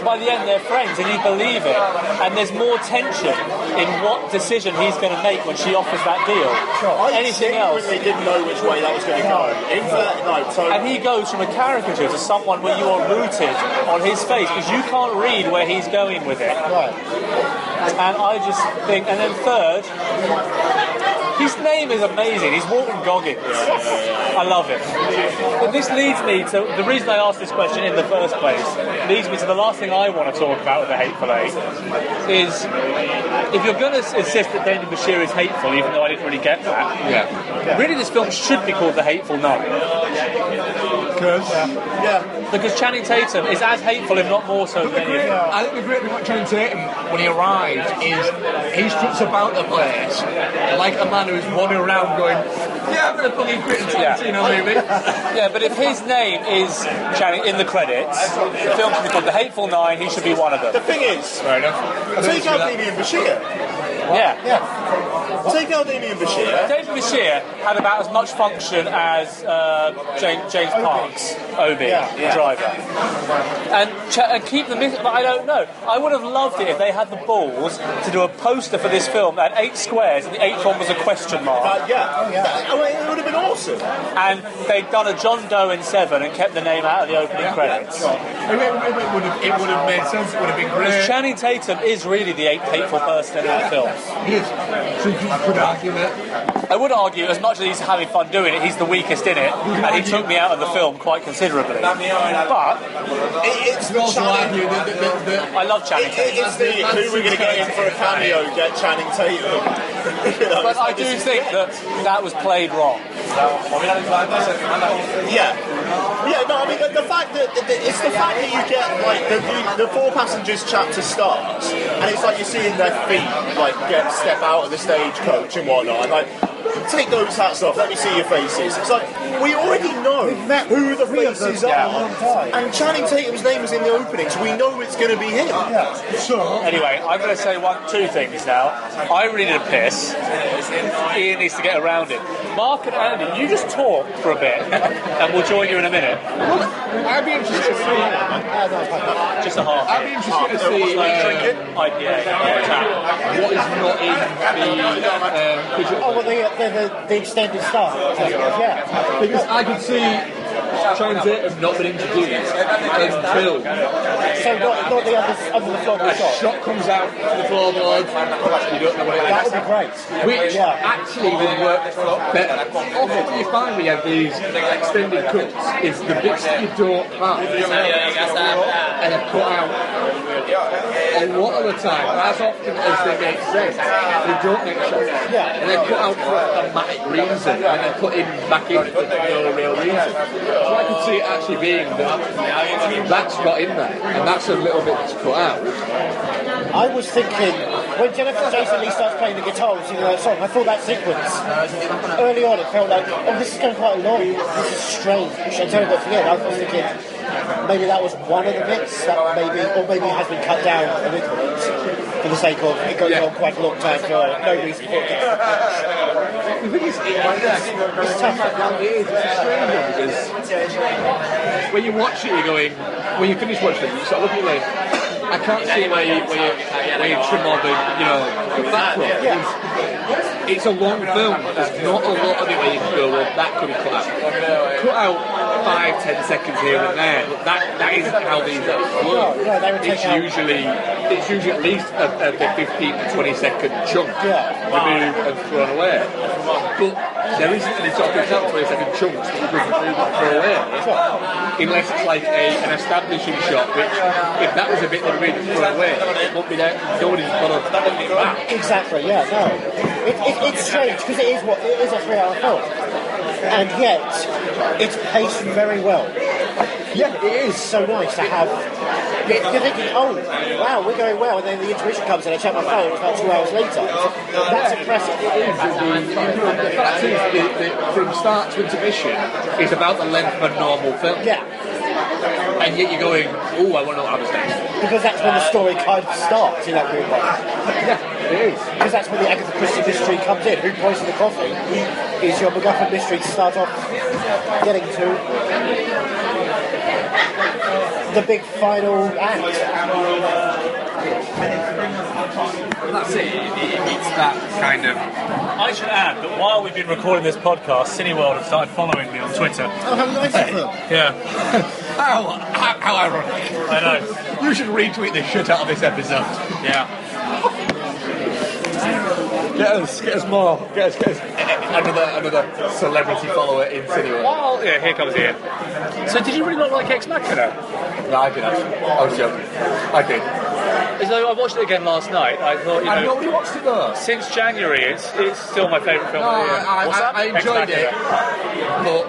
By the end, they're friends, and you believe it. And there's more tension in what decision he's going to make when she offers that deal. Anything else? I didn't know which way that was going to go. And he goes from a caricature to someone where you are rooted on his face, because you can't read where he's going with it. And I just think, and then third, his name is amazing. He's Walton Goggins. I love it. But this leads me to, the reason I asked this question in the first place, leads me to the last thing I want to talk about with the Hateful Eight, is if you're going to insist that Damien Bashir is hateful, even though I didn't really get that, really this film should be called The Hateful Nine. Because Channing Tatum is as hateful, if not more so, than any of them. I think the great thing about Channing Tatum when he arrives is he struts about the place like a man who's wandering around going, I'm going to fucking quit a Tarantino movie. But if his name is Channing in the credits, the film should be called The Hateful Nine, he should be one of them. The thing is, fair enough. take out Damien Bashir. Take out Damien Bashir. Damien Bashir had about as much function as James Parks, Obi, the driver. And keep them in, but I don't know. I would have loved it if they had the balls to do a poster for this film that had 8 squares and the 8th one was a question mark. It would have been awesome. And they'd done a John Doe in 7 and kept the name out of the opening credits. It would have made sense. It would have been great. Because Channing Tatum is really the 8th hateful person in the film. He is. So you could argue that. I would argue, as much as he's having fun doing it, he's the weakest in it, and he took me out of the film quite considerably. But it's the Channing. I love Channing Tatum. It's who we're going to get in for a cameo, get Channing Tatum. But I do think that was played wrong. The fact that it's the fact that you get like the 4 passengers chapter starts, and it's like you're seeing their feet like step out of the stagecoach and whatnot, and like take those hats off, let me see your faces. It's like we already know who the faces are, and Channing Tatum's name is in the opening, so we know it's going to be him. Anyway, I'm going to say 2 things now. I really need a piss. Ian needs to get around it. Mark and Andy, you just talk for a bit, and we'll join you in a minute. I'd be interested to see. Just a half. I'd be interested to see IPA. What is not in the extended stuff. Because I could see Channing Tatum not been introduced until not the under the floorboard shot. Shot comes out to the floorboard. You don't know what it is. That would be great. Which actually would work a lot better. Also, what you find when you have these extended cuts is the bits that you don't have and are cut out. A lot of the time, as often as they make sense, they don't make sense. And they're cut out for a thematic reason, and they're put back in for no real reason. So I could see it actually being that's not in there, and that's a little bit that's cut out. I was thinking, when Jennifer Jason Leigh starts playing the guitar and singing that song, I thought that sequence, early on it felt like, this is going quite long, this is strange, and tell you what, I was thinking, maybe that was one of the bits, or maybe it has been cut down a little bit, for the sake of, it goes on quite a long time for no reason for it. The thing is, it's tough. It's strange because when you watch it, you're going, when you finish watching it, you start looking at it. I can't see where you trim all the background. It's a long film. There's not a lot of it where you can go, well, that could be cut out. Cut out 5-10 seconds here and there, but that isn't how these work. It's usually at least a 15 to 20 second chunk removed and thrown away. But there isn't any sort of 20 second chunks that you can remove and throw away, unless it's like an establishing shot, which if that was a bit that removed and thrown away, it won't be there. Nobody's got to look at that. Exactly. Yeah. No. It's strange because it is a 3-hour film, and yet it's paced very well. Yeah, it is so nice to have. You're thinking, oh, wow, we're going well, and then the intuition comes in. I check my phone, it's about 2 hours later. That's impressive. It is. The fact is, from start to intermission, is about the length of a normal film. Yeah. And yet you're going, oh, I want to know what happens next. Because that's when the story kind of starts in that group. Yeah, it is. Because that's when the Agatha Christie mystery comes in. Who poisoned the coffee is your MacGuffin mystery to start off getting to the big final act. That's it. It's that kind of... I should add that while we've been recording this podcast, Cineworld have started following me on Twitter. Oh, how nice of them. Yeah. How ironic. I know. You should retweet the shit out of this episode. Yeah. Get us another celebrity follower in Cineworld. Well, yeah, here comes Ian. So did you really not like Ex Machina? No, I did actually. I was joking. I did. As though I watched it again last night. I thought, you know... And nobody watched it though. Since January, it's still my favourite film of the year. I enjoyed it, but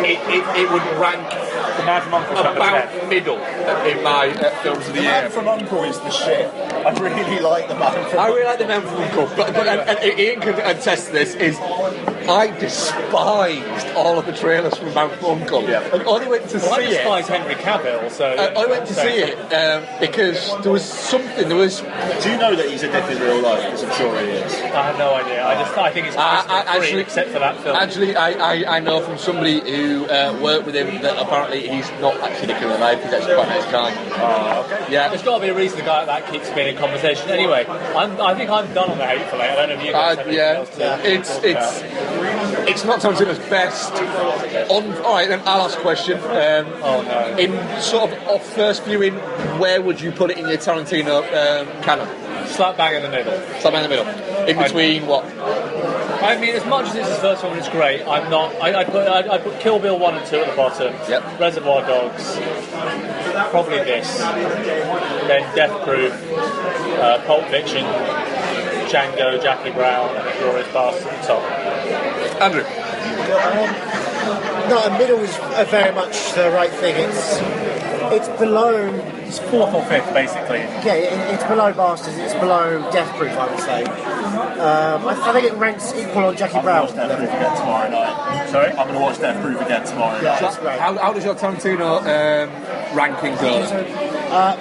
it would rank The Man from U.N.C.L.E. about middle in my films of the The year. Man from U.N.C.L.E. is the shit. I really like The Man from I really like The Man from U.N.C.L.E., but and Ian can attest to this, is I despised all of the trailers from Man from U.N.C.L.E. Yeah. And only went to Well, I see it. despise Henry Cavill, so... I went to see it because there was something, Do you know that he's a dick in real life? Because I'm sure he is. I have no idea. I think it's free, except for that film. Actually, I know from somebody who worked with him that apparently he's not actually a killer life, he's actually quite a nice guy. Okay. Yeah. There's got to be a reason a guy like that keeps being in conversation. Anyway, I think I'm done on the Hateful Eight. I don't know if you guys have anything else to It's not Tarantino's best. Alright, then I'll ask a question. In sort of off first viewing, where would you put it in your Tarantino canon? Slap bang in the middle. Slap bang in the middle. In between what? I mean, as much as it's his first one, it's great. I'm not. I put Kill Bill 1 and 2 at the bottom. Yep. Reservoir Dogs. Probably this. Then Death Proof. Pulp Fiction. Django, Jackie Brown, and Glorious Bastards at the top. Andrew. No, the middle is very much the right thing. It's below. It's 4th or 5th, basically. Yeah, it's below Bastards. It's below Death Proof, I would say. I think it ranks equal on Jackie Brown. Death Proof again tomorrow night. Sorry? I'm going to watch Death Proof again tomorrow night. Yeah, that's great. How does your Tarantino ranking go?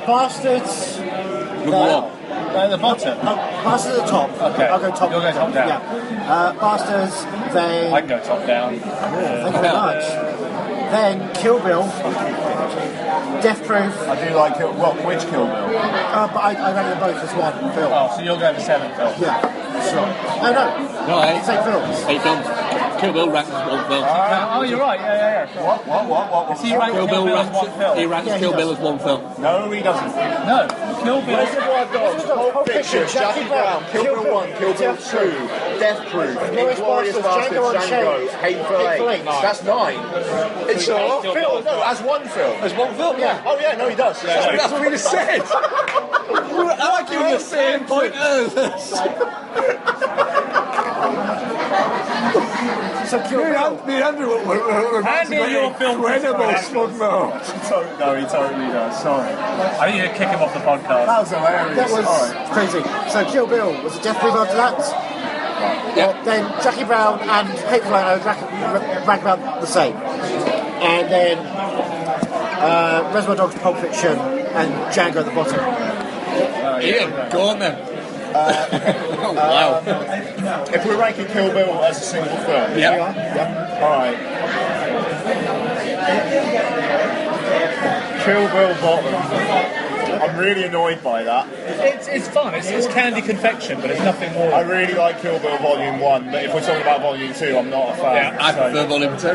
Bastards. Number 1. At the bottom. Bastards at the top. Okay. I'll go top. You'll go top down. Yeah. Bastards. Then. I can go top down. Thank you very much. Then Kill Bill. Death Proof. I do like Kill Bill. Well, which Kill Bill? But I ran them both as one film. Oh, so you'll go to 7th film. Yeah, sure. Oh no. No, 8. It's 8 films. 8 films. Kill Bill ranks as 1 film. Oh, you're right. Yeah. What? He ranks Kill Bill as 1 film. He ranks Yeah, Kill he Bill does. as 1 film. No, he doesn't. No, Kill Bill. Reservoir Dogs, Pulp Fiction, Jackie Brown, Kill Bill 1, Kill Bill 2, Death Proof, Inglourious Basterds, Django, Hateful Eight. That's 9. It's a film. No, as 1 film. As 1 film, yeah. Oh yeah, no, he does. That's what we just said. I like you the same point as us. So Kill Bill. Me and Andrew were Andy, your film incredible smug mode. No, he totally does. Sorry. I think you kick him off the podcast. That was hilarious. That was Alright. crazy. So Kill Bill was a Death Proof after that. Yeah. Then Jackie Brown and Hateful Eight rank about the same. And then Reservoir Dogs, Pulp Fiction, and Django at the bottom. Ian, go on then. Wow. If we're ranking Kill Bill as a single film, Yeah. Alright. Kill Bill bottom. I'm really annoyed by that. It's fun. It's candy confection, but it's nothing more. I really like Kill Bill Volume 1, but if we're talking about Volume 2, I'm not a fan. Yeah, I prefer Volume 2.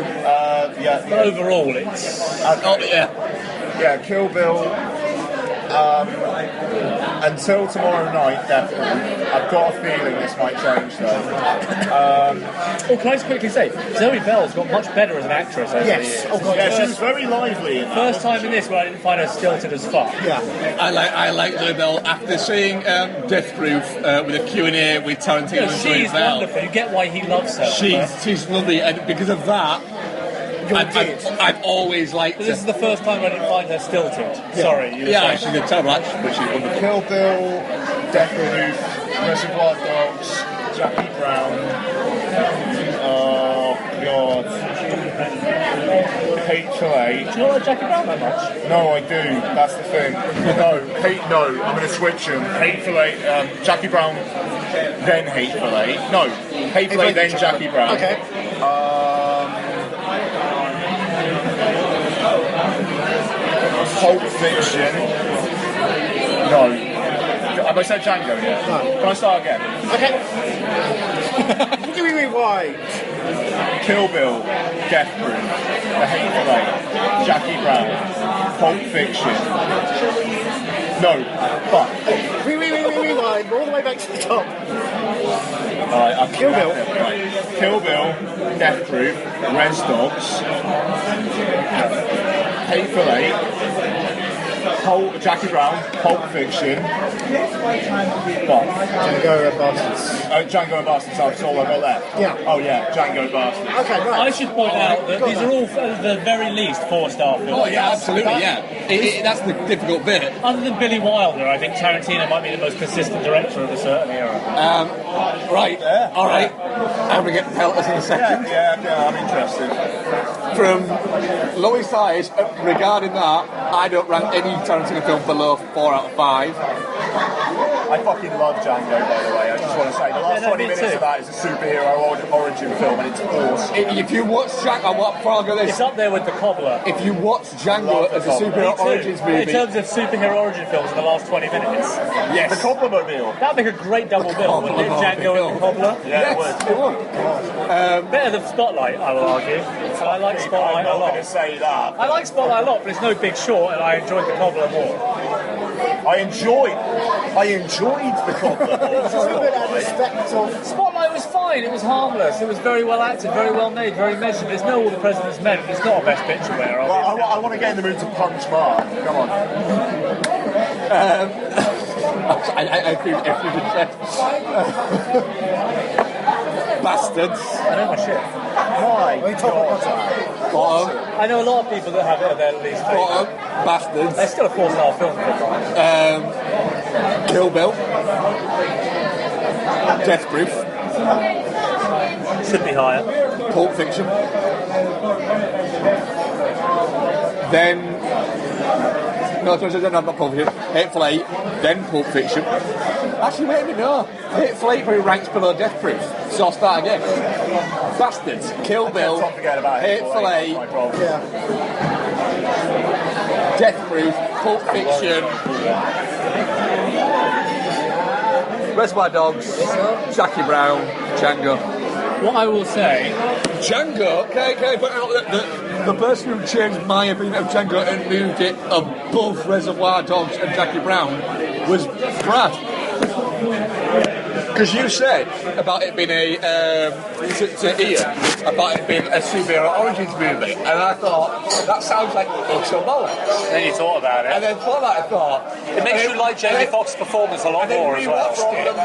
Yeah. But overall, it's Yeah, Kill Bill. Until tomorrow night, definitely. I've got a feeling this might change, though. Oh, can I just quickly say, Zoe Bell's got much better as an actress over the years. Oh god, Yeah, she was very lively in that. First time in this where I didn't find her stilted as fuck. yeah. I like Zoe Bell after seeing Death Proof with a Q&A with Tarantino and Zoe She's Bell. wonderful. You get why he loves her. She's lovely, and because of that, I've always liked But her. this is the first time I didn't find her stilted. Sorry. You were Yeah, saying. she's a terrible actress, but she's wonderful. Kill Bill, Death Proof, Reservoir Dogs, Jackie Brown. Oh god. Hateful Eight. Do you not like Jackie Brown that much? No, I do. That's the thing. No. I'm going to switch them. Hateful Eight. Jackie Brown, then Hateful Eight. No, Hateful Eight, then Jackie Brown. Okay. Pulp Fiction. No. Have I said Django yet? No. Can I start again? Okay. Give me rewind. Kill Bill, Death Proof, The Hateful Eight, Jackie Brown, Pulp Fiction. No, fuck. Rewind. All the way back to the top. Alright, I'll Kill Bill. Right. Kill Bill, Death Proof, Res Dogs, Hateful Eight, Jackie Brown, Pulp Fiction. What? Django Bastards. Django and Bastards, that's all I've got left. Yeah. Oh yeah, Django Bastards. Okay, right. I should point out that these are all, at the very least, 4-star films. Oh yeah, absolutely, yeah. That's the difficult bit. Other than Billy Wilder, I think Tarantino might be the most consistent director of a certain era. Right, all right. I'm going to get pelters in a second. Yeah, I'm interested. From lowest highs, regarding that, I don't rank any Tarantino film below 4 out of 5. I fucking love Django, by the way. I just want to say, the last 20 minutes of that is a superhero origin film, and it's awesome. If you watch Django, before I go It's this, up there with The Cobbler. if you watch Django as a superhero origins In movie, terms of superhero origin films in the last 20 minutes. yes. The Coppermobile. That'd make a great double bill, wouldn't it? Django and The Cobbler. Yeah, Yes, it would. Better than Spotlight, I will argue. So I like Spotlight I'm a not going to lot. say that. I like Spotlight a lot, but it's no Big Short, and I enjoyed The Cobbler more. I enjoyed the Coppermobile. Spotlight was fine, it was harmless, it was very well acted, very well made, very measured. There's no All the President's Men, it's not a Best Picture winner, obviously. I want to get in the mood to punch Mark. Come on. I agree with everything you said. Bastards. I know my shit. My Bottom. I know a lot of people that have it at their least Bottom. favourite. Bastards. It's still a 4-star film for me. Kill Bill. Death Proof. Should be higher. Pulp Fiction. Then... No, not Pulp Fiction. Hateful Eight. Then Pulp Fiction. Actually, wait a minute, no. Hateful Eight probably ranks below Death Proof. So I'll start again. Bastards. Kill Bill. Don't forget about Hateful Eight. My problem. Death Proof. Pulp Fiction. Reservoir Dogs. Jackie Brown. Django. What I will say, Django, can I put out that the person who changed my opinion of Django and moved it above Reservoir Dogs and Jackie Brown was Brad. Because you said about it being to Ian, about it being a superhero origins movie, and I thought, that sounds like utter bollocks. then you thought about And it. then for that I thought... It makes you like Jamie Foxx's performance a lot more as well. And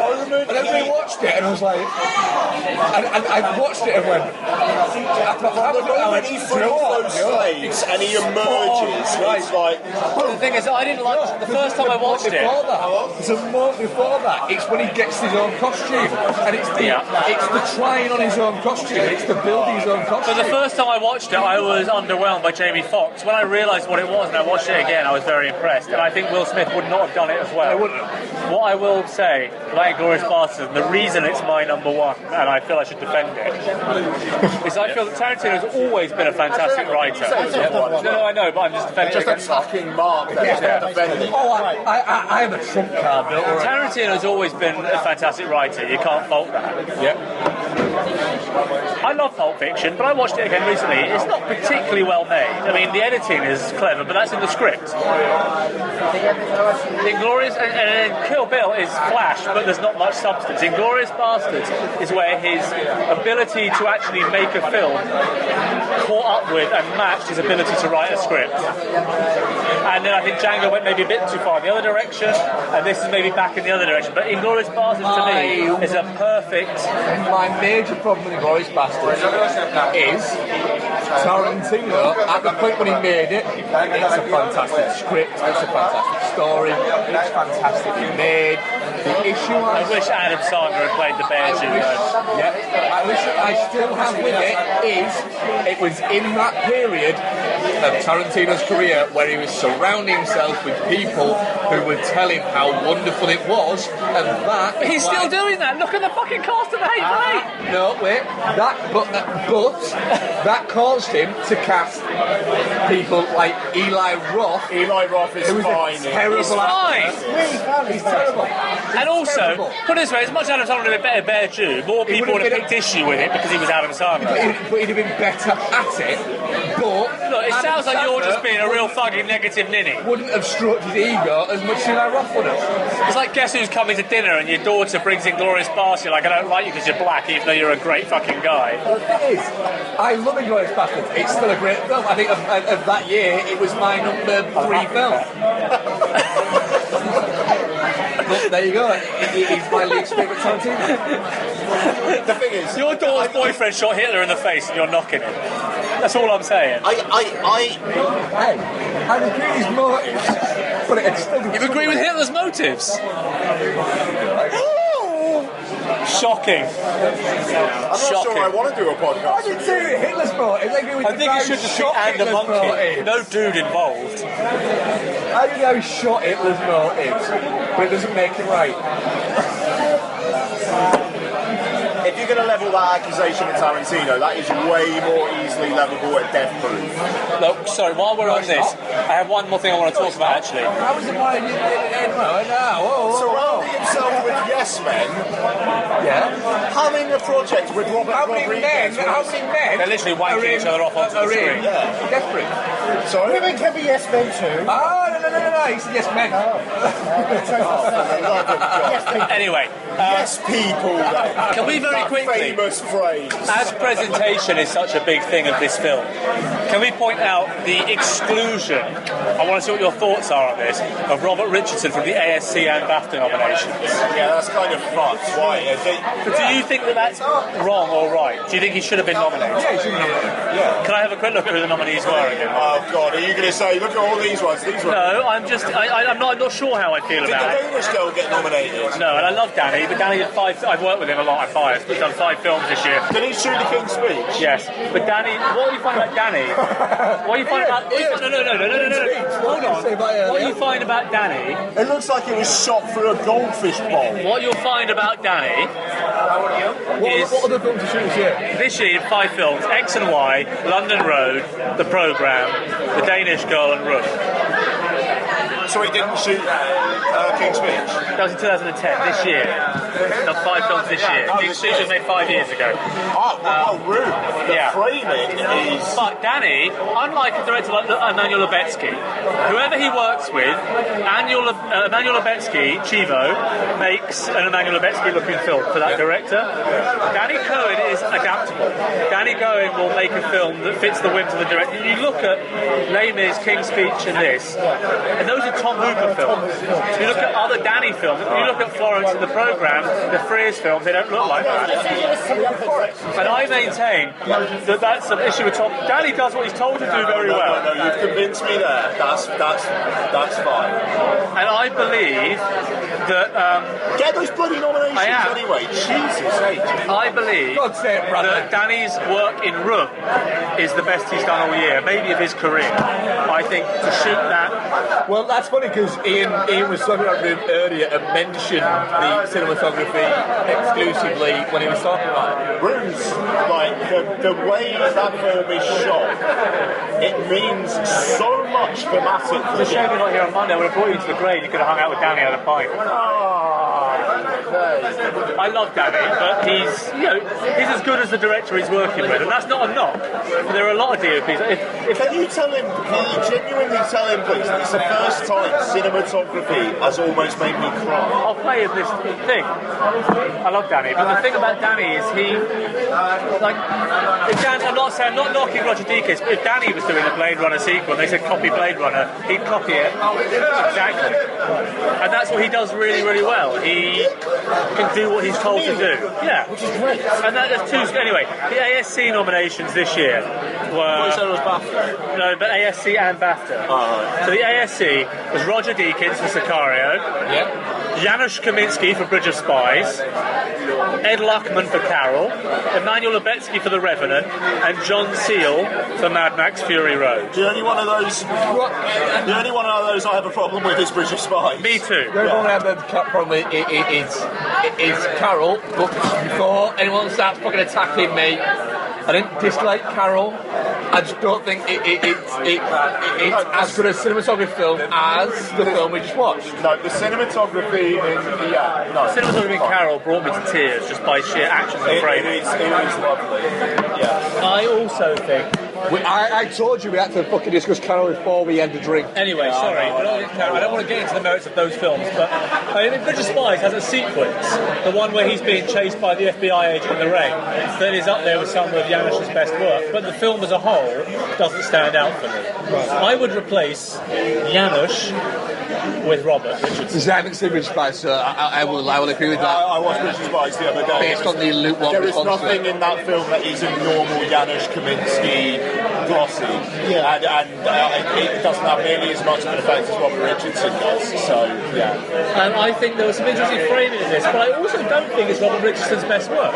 then rewatched it and I was like... And I watched it and went... When he throws those slaves and he emerges, it's like... The thing is, I didn't like the first time I watched it. Before that, there's a moment before that. It's when he gets his own costume, and it's the trying on his own costume, it's the building his own costume. So the first time I watched it, I was underwhelmed by Jamie Foxx. When I realised what it was and I watched it again, I was very impressed. And I think Will Smith would not have done it as well. They wouldn't have. What I will say about Inglourious Basterds, and the reason it's my number one, and I feel I should defend it, is I feel that Tarantino has always been a fantastic writer. No, I know, but I'm just defending it. Just attacking Mark there, not defending. Oh, I am a trump card, don't worry. Tarantino has always been a fantastic writer. You can't fault that. Yep. I love Pulp Fiction, but I watched it again recently. It's not particularly well made. I mean, the editing is clever, but that's in the script. Inglourious and Kill Bill is flash, but there's not much substance. Inglourious Basterds is where his ability to actually make a film caught up with and matched his ability to write a script. And then I think Django went maybe a bit too far in the other direction, and this is maybe back in the other direction. But Inglourious Basterds to me is a perfect. My major problem with Inglourious Basterds is Tarantino, at the point when he made it, it's a fantastic script, it's a fantastic story, it's fantastically made. The issue I wish Adam Sandler had played the bear Jew. I wish I still have with it was in that period of Tarantino's career where he was surrounding himself with people who would tell him how wonderful it was, and that. But he's still doing that. Look at the fucking cast of the Hateful Eight. No, wait. But that caused him to cast people like Eli Roth. Eli Roth is fine. He's fine. He's terrible. And also, terrible. put it this way, as much as Adam Sandler did a better Bear Jew, more people would have picked issue with it because he was Adam Sandler. But he'd have been better at it. But Look, it Adam sounds like you're Sandler just being a real fucking negative ninny. wouldn't have stroked his ego as much as Eli Roth would have. It's like Guess Who's Coming to Dinner and your daughter brings in Inglourious Basterds. You're like, I don't like you because you're black, even though you're a great fucking guy. The thing is, I love Inglourious Basterds. It's still a great film. I think of that year, it was my number 3 film. But there you go. He's my least favourite Tarantino. The thing is, Your daughter's boyfriend shot Hitler in the face and you're knocking him. That's all I'm saying. Hey, I agree with his motives, but it's still. You agree with Hitler's motives? Shocking. I'm not sure I want to do a I podcast. didn't say Hitler's motives. I agree with I the think guy you who should just be shot and a Hitler's monkey. motives. No dude involved. I think I shot Hitler's motives, but it doesn't make it right. If you're going to level that accusation at Tarantino, that is way more easily levelable at Death Proof. No, sorry, while we're on this, I have one more thing I want to talk about actually. How is it why you Surrounding himself with yes men, Yeah. having a project with Robert How many men? Rodriguez. How many men? They're literally wanking each other off onto the screen. Yeah. Desperate. Sorry? Women can be yes men too. Oh, no. He said yes, men. Anyway, Yes, people. can we very That quickly, famous phrase. as presentation is such a big thing of this film, can we point out the exclusion, I want to see what your thoughts are on this, of Robert Richardson from the ASC and BAFTA nominations. Yeah, that's kind of fucked. Why? But do you think that that's wrong or right? Do you think he should have been nominated? Yeah, he should have. Yeah. Can I have a quick look at who the nominees were again? Oh God, are you going to say, look at all these ones? These ones. No, I'm not sure how I feel Did the about it. Danish girl get nominated? No, and I love Danny, but Danny did 5. I've worked with him a lot. I'm biased. He's done 5 films this year. Did he shoot the King's Speech? Yes, but Danny, what do you find about Danny? What do you find about? No. Hold on. What do you find about Danny? It looks like it was shot through a goldfish bowl. What you'll find about Danny is What other films to shoot this year? this year 5 films: X and Y, London Road, The Programme, The Danish Girl, and Rook. So he didn't shoot King's Speech? That was in 2010. This year, done 5 films this year. King's Speech was made 5 years ago. Oh, rude. The Yeah. framing is... But Danny, unlike a director like Emmanuel Lubetsky, whoever he works with, Emmanuel Lubetsky, Chivo, makes an Emmanuel Lubetsky-looking film for that director. Danny Cohen is adaptable. Danny Cohen will make a film that fits the whims of the director. You look at Les Mis, King's Speech, and this, and And those are Tom Hooper films. If you look at other Danny films, if you look at Florence and the Programme, the Frears films, they don't look like that. And I maintain that that's an issue with Tom. Danny does what he's told to do very well. No, you've convinced me there. That's fine. And I believe that... Get those bloody nominations anyway. Jesus H. I believe that Danny's work in Room is the best he's done all year, maybe of his career. I think to shoot that... Well, that's funny because Ian was talking about Room earlier and mentioned the cinematography exclusively when he was talking about it. Room's, like, the way that film is shot, it means so much thematically. It's a shame you're not here on Monday. I would have brought you to the grade. You could have hung out with Danny at a pint. I love Danny, but he's as good as the director he's working with, and that's not a knock. There are a lot of DOPs. Can you genuinely tell him, please, that it's the first time cinematography has almost made me cry? I'll play him this thing. I love Danny, but the thing about Danny is I'm not knocking Roger Deakins, but if Danny was doing a Blade Runner sequel and they said copy Blade Runner, he'd copy it exactly. And that's what he does really, really well. He can do what he's told to do. Yeah, which is great. And there's two. Anyway, the ASC nominations this year were. It was BAFTA. No, but ASC and BAFTA. Right. So the ASC was Roger Deakins for Sicario. Yep. Janusz Kaminski for Bridge of Spies, Ed Luckman for Carol, Emmanuel Lubetsky for The Revenant, and John Seal for Mad Max Fury Road. The only one of those I have a problem with is Bridge of Spies. Me too. The only one I have the problem with is Carol, but before anyone starts fucking attacking me, I didn't dislike Carol. I just don't think it's as good a cinematography film as the film we just watched. No, the cinematography Cinematography in Carol brought me to tears just by sheer actions and framing. It is lovely. Yeah. I also think... I told you we had to fucking discuss Carol before we had the drink. Anyway, sorry, I don't want to get into the merits of those films, but I think Bridge of Spies has a sequence, the one where he's being chased by the FBI agent in the rain, that is up there with some of Janusz's best work, but the film as a whole doesn't stand out for me. Right. I would replace Janusz with Robert Richardson. I haven't seen Bridge of Spies, so I will agree with that. I watched Bridge of Spies the other day. Based on the lukewarm There is nothing in that film that isn't normal Janusz Kaminski glossy, and it doesn't have nearly as much of an effect as Robert Richardson does. So and I think there was some interesting framing in this, but I also don't think it's Robert Richardson's best work.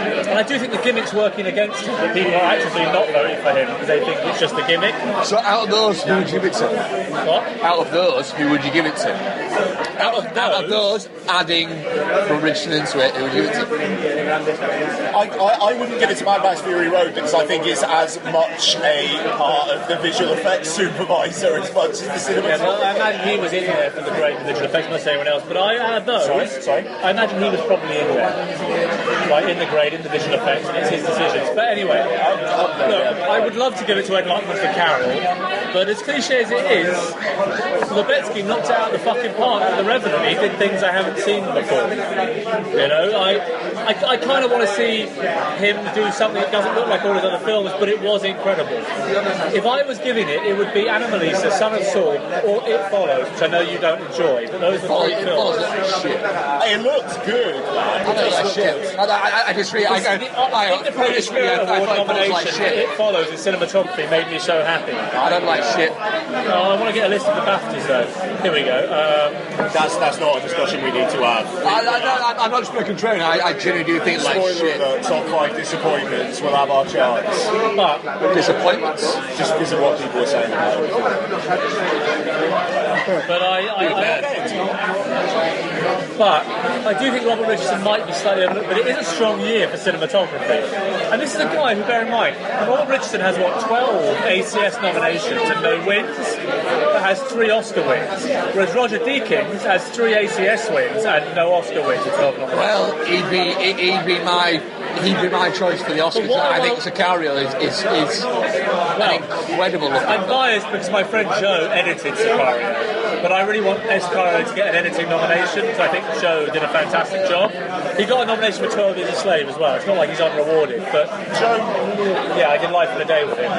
And I do think the gimmick's working against him, that people are actively not voting for him because they think it's just a gimmick. So out of those, who would you give it to? What? Out of those, who would you give it to? Out of those, adding from Richardson into it, who would you give it to? I wouldn't give it to Mad Max Fury Road because I think it's as much a part of the visual effects supervisor as much as the cinematography. I imagine he was in there for the great visual effects, not saying anyone else, but I imagine he was probably in there. Like in the grade, in the visual effects, and it's his decisions. But anyway, I would love to give it to Ed Luckman for Carol, but as cliche as it is, Lubetsky knocked it out of the fucking park with The Revenant. He did things I haven't seen before. You know, I kind of want to see him do something that doesn't look like all his other films, but it was incredible. If I was giving it, it would be Anomalisa, Son of Saul, or It Follows, which I know you don't enjoy, but those are three films. It looks good. I don't like shit. I disagree. I It Follows in cinematography made me so happy. I don't like shit. I want to get a list of the BAFTAs though. Here we go. That's not a discussion we need to have. I'm not just being contrarian. I genuinely do think like shit. Spoiler alert, top 5 disappointments will have our chance. But disappointments? Just because of what people are saying about it. But I do think Robert Richardson might be slightly overlooked, but it is a strong year for cinematography. And this is a guy who, bear in mind, Robert Richardson has, 12 ACS nominations and no wins, but has 3 Oscar wins. Whereas Roger Deakins has 3 ACS wins and no Oscar wins and 12 nominations. Well, he'd be my he'd be my choice for the Oscars. I think Sicario is an incredible look. I'm biased because my friend Joe edited Sicario, but I really want Sicario to get an editing nomination because I think Joe did a fantastic job. He got a nomination for 12 Years a Slave as well. It's not like he's unrewarded, but Joe, I did Life in a Day with him,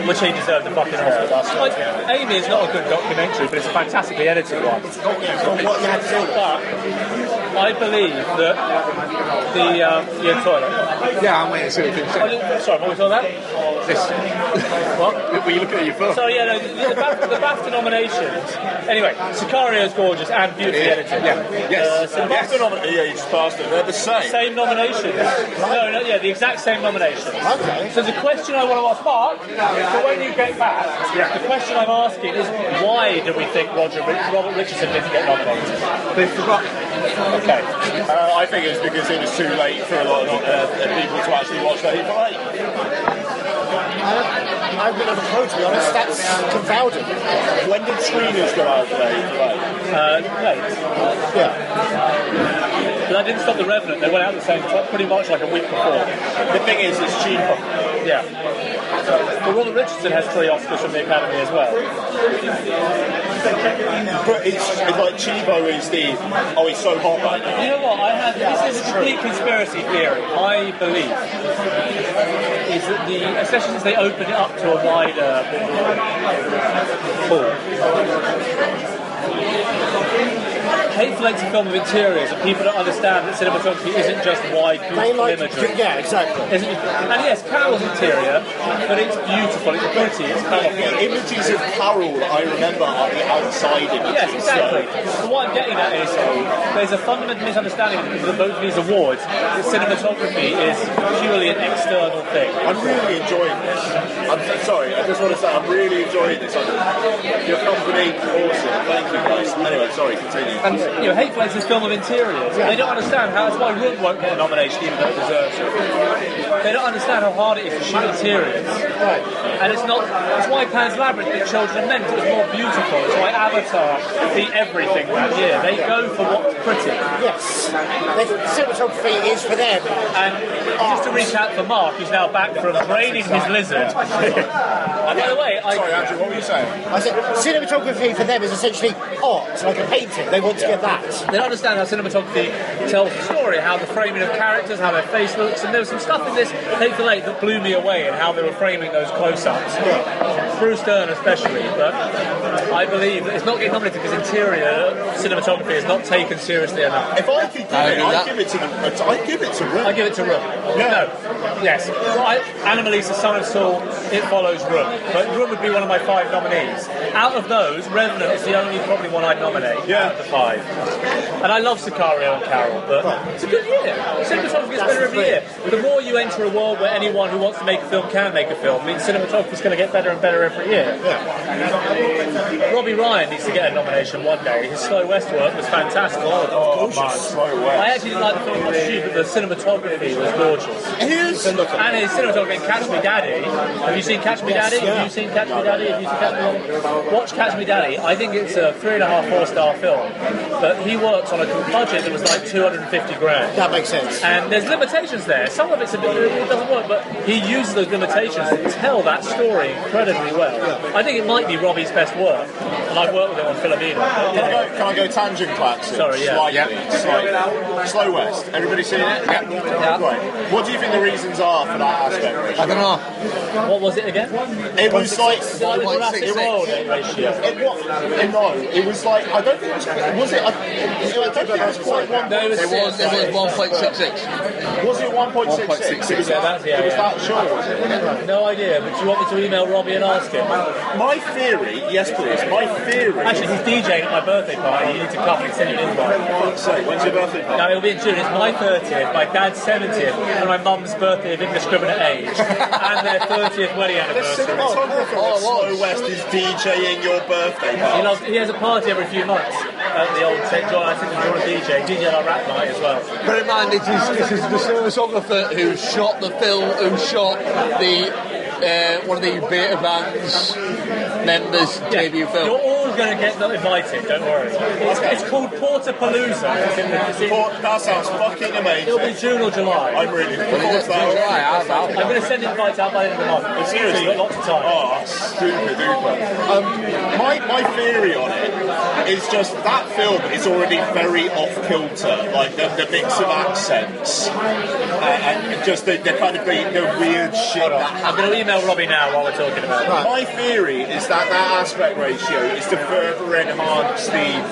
which he deserved a fucking Oscar. Like, Amy is not a good documentary, but it's a fantastically edited one. What you had to say. But I believe that the toilet. Yeah, I'm waiting to see what you think. Sorry, what were we talking about? This. What? Were you looking at your phone? So yeah, no, the BAFTA nominations. Anyway, Sicario's gorgeous and beautifully edited. Yes. So BAFTA nominations. Yeah, you just passed it. They're the same. Same nominations. No, the exact same nominations. Okay. So the question I want to ask Mark, so when you get back, the question I'm asking is why do we think Robert Richardson didn't get nominated? They forgot. Okay. I think it's because it was too late for a lot of people to actually watch the Hateful Eight. I would have a clue, to be honest. That's confounding. When did screeners go out for the Hateful Eight? Late. Yeah. But that didn't stop the Revenant. They went out the same time, pretty much like a week before. The thing is, it's cheaper. Yeah. But Robert Richardson has 3 Oscars from the Academy as well. But it's like Chibo is he's so hot right now. You know what? This is a complete conspiracy theory. I believe is that especially since they opened it up to a wider pool. Hateful Eight's a film of interiors, and people don't understand that cinematography isn't just wide, beautiful imagery. Yeah, exactly. And yes, Carol's interior, but it's beautiful, it's pretty, it's colourful. The images of Carol that I remember are the outside images. Yes, exactly. So what I'm getting at is there's a fundamental misunderstanding of both of these awards that cinematography is purely an external thing. I'm really enjoying this. I'm sorry, I just want to say I'm really enjoying this. Your company, awesome. Thank you guys. Anyway, sorry, continue. And Hateful Eight is a film of interiors. They don't understand how. That's why Room won't get a nomination, even though it deserves it. They don't understand how hard it is to shoot interiors. Right. And it's not. It's why Pan's Labyrinth beat Children of Men. It was more beautiful. It's why Avatar beat everything that year. They go for what's pretty. Yes. Cinematography is for them. And just to recap for Mark, who's now back from training his lizard. And by the way, sorry, Andrew, what were you saying? I said cinematography for them is essentially art, like a painting. They want to get that. They don't understand how cinematography tells the story, how the framing of characters, how their face looks, and there was some stuff in this Hateful Eight that blew me away in how they were framing those close-ups. Yeah. Bruce Dern especially, but I believe that it's not getting nominated because interior cinematography is not taken seriously enough. If I could give it, I'd give it to Room. I give it to Room. Yeah. No. Yes. Anomalisa, Son of Saul, It Follows, Room. But Room would be one of my 5 nominees. Out of those, Revenant is the only probably one I'd nominate. Out of the 5. And I love Sicario and Carol, but it's a good year. Cinematography gets better every year. The more you enter a world where anyone who wants to make a film can make a film, means cinematography is going to get better and better every year. Yeah. Robbie Ryan needs to get a nomination one day. His Slow West work was fantastic. Slow West. I actually didn't like the film much too, but the cinematography was gorgeous. It is. And his cinematography in Catch Me Daddy. Have you seen Catch Me Daddy? Have you seen Catch Me Daddy? Have you seen Catch Me Daddy? Watch Catch Me Daddy. I think it's a 3.5, 4-star film. But he works on a budget that was like 250 grand. That makes sense. And there's limitations there. Some of it doesn't work, but he uses those limitations to tell that story incredibly well. I think it might be Robbie's best work, and I've worked with him on Philomena. Can I go tangent classic? Sorry, yeah. Slightly. Slow West. Everybody seen it? Yeah. Right. What do you think the reasons are for that aspect? I don't know. What was it again? It was like the Jurassic World ratio. It was like I don't think it was it? I don't think it was quite 1. No, it was 1.66. Was it 1.66? It was that short, wasn't it? No idea, but do you want me to email Robbie and ask him? My theory, yes please, Actually, he's DJing at my birthday party, you need to come and send you an invite. So, when's your birthday party? No, it'll be in June. It's my 30th, my dad's 70th, and my mum's birthday of indiscriminate age, and their 30th wedding anniversary. The cinematographer at Slow West is DJing your birthday party. He has a party every few months at the old St. John. I think he's doing a DJ at our rap night as well. Bear in mind, this is the cinematographer who shot the film, who shot the one of the Beta Band's members' debut film. You're all going to get not invited, don't worry. It's called Portapalooza. That sounds fucking amazing. It'll be June or July. I'm really looking forward to that. I'm going to send invites out by the end of the month. Seriously? So you've got lots of time. Oh, super duper. My theory on it is just that film is already very off kilter, like the mix of accents and just the kind of the weird shit. I'm going to email Robbie now while we're talking about it. My theory is that aspect ratio is to further enhance the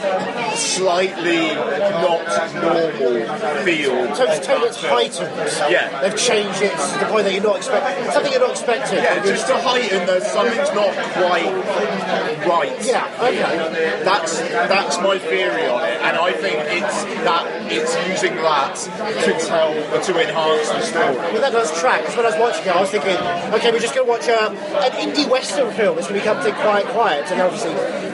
slightly not normal feel. So it's heightened. Yeah. They've changed it to the point that you're not expecting something you're not expecting. Yeah, just to heighten that something's not quite right. Yeah, okay. That's my theory on it, and I think it's using that to enhance the story. Well, that does track, because when I was watching it, I was thinking, okay, we're just going to watch an indie western film that's going to become something quite quiet, and obviously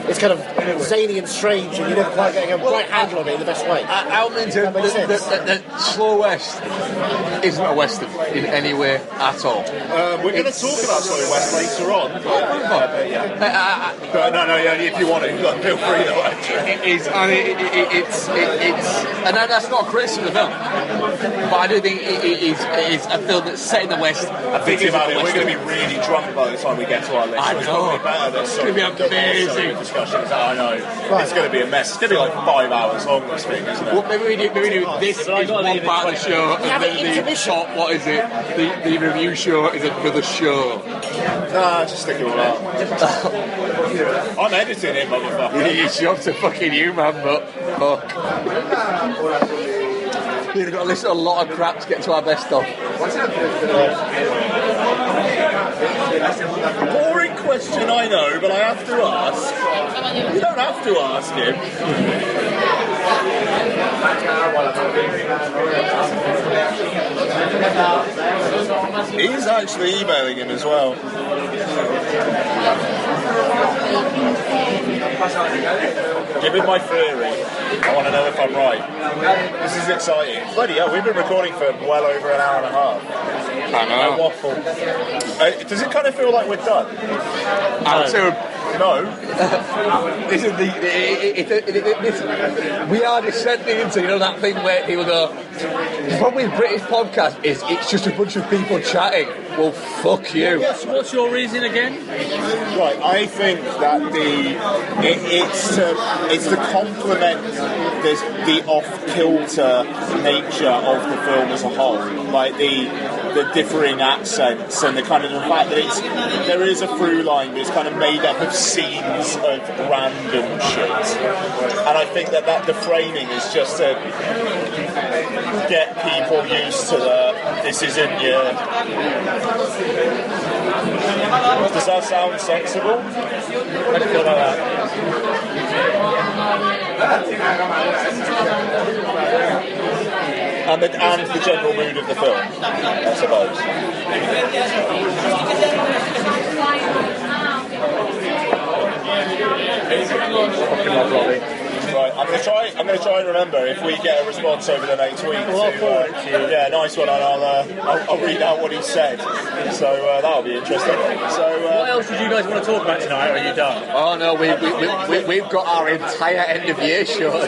it's kind of zany and strange, and you're never quite getting a right handle on it in the best way. Almington, the Slow West isn't a western in any way at all. We're going to talk about Slow West later on. But no, if you want to, feel free though. It's and that's not a criticism of the film, but I do think it is a film that's set in the West. Thinking about it, we're going to be really drunk by the time we get to our list. I know. It's going to be better than It's going to be amazing. Discussions. I know. Right. It's going to be a mess. It's going to be like 5 hours long, this thing, isn't it? Well, maybe we do this is one part of the show, and then the top, what is it? The review show is another show. Nah, just stick it all out. I'm editing it, motherfucker. It's up to fucking you, man, but fuck. We've got to listen to a lot of crap to get to our best stuff. Boring question, I know, but I have to ask. You don't have to ask him. He's actually emailing him as well. Give him my theory. I want to know if I'm right. This is exciting. Bloody hell, we've been recording for well over an hour and a half. I know. Waffle. Does it kind of feel like we're done? No. This is we are descending into, that thing where people go, the problem with British podcast is it's just a bunch of people chatting. Well, fuck you. What's your reason again? Right, I think that it's to complement the off-kilter nature of the film as a whole, like the differing accents and the kind of the fact that there is a through line, but it's kind of made up of scenes of random shit. And I think that the framing is just to get people used to this isn't your... Does that sound sensible? How do you feel about that? And the general mood of the film, I suppose. Fucking love Robbie. Right, I'm going to try and remember if we get a response over the next week. Yeah, nice one, and I'll read out what he said. So that'll be interesting. So what else did you guys want to talk about tonight? Or are you done? Oh no, we've got our entire end of year show. So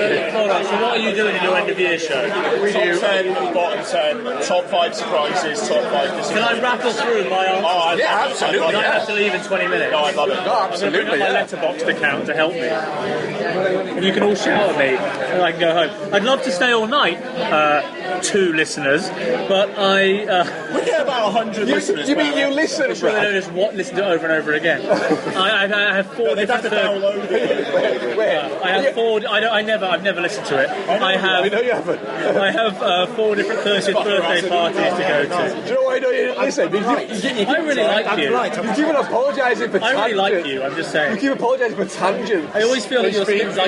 what are you doing in your end of year show? Top 10, bottom 10, top 5 surprises, top 5 disappointments. Can I rattle through my answers? Yeah, absolutely. I have to leave in 20 minutes. No, I love it. No, absolutely. I'm going to bring up my Letterboxd account to help me. And you can all shout at me and I can go home. I'd love to stay all night, 2 listeners, but we get about 100 listeners. You mean you listen? I'm sure they don't just listen to it over and over again. I have 4 different. Download it. Where? I have 4. I've never listened to it. I know you haven't. I have 4 different 30th birthday parties to go to. Do you know why I don't listen? I really like you. You keep apologising for tangents. I really like you. I'm just saying. You keep apologising for tangents. I always feel like you're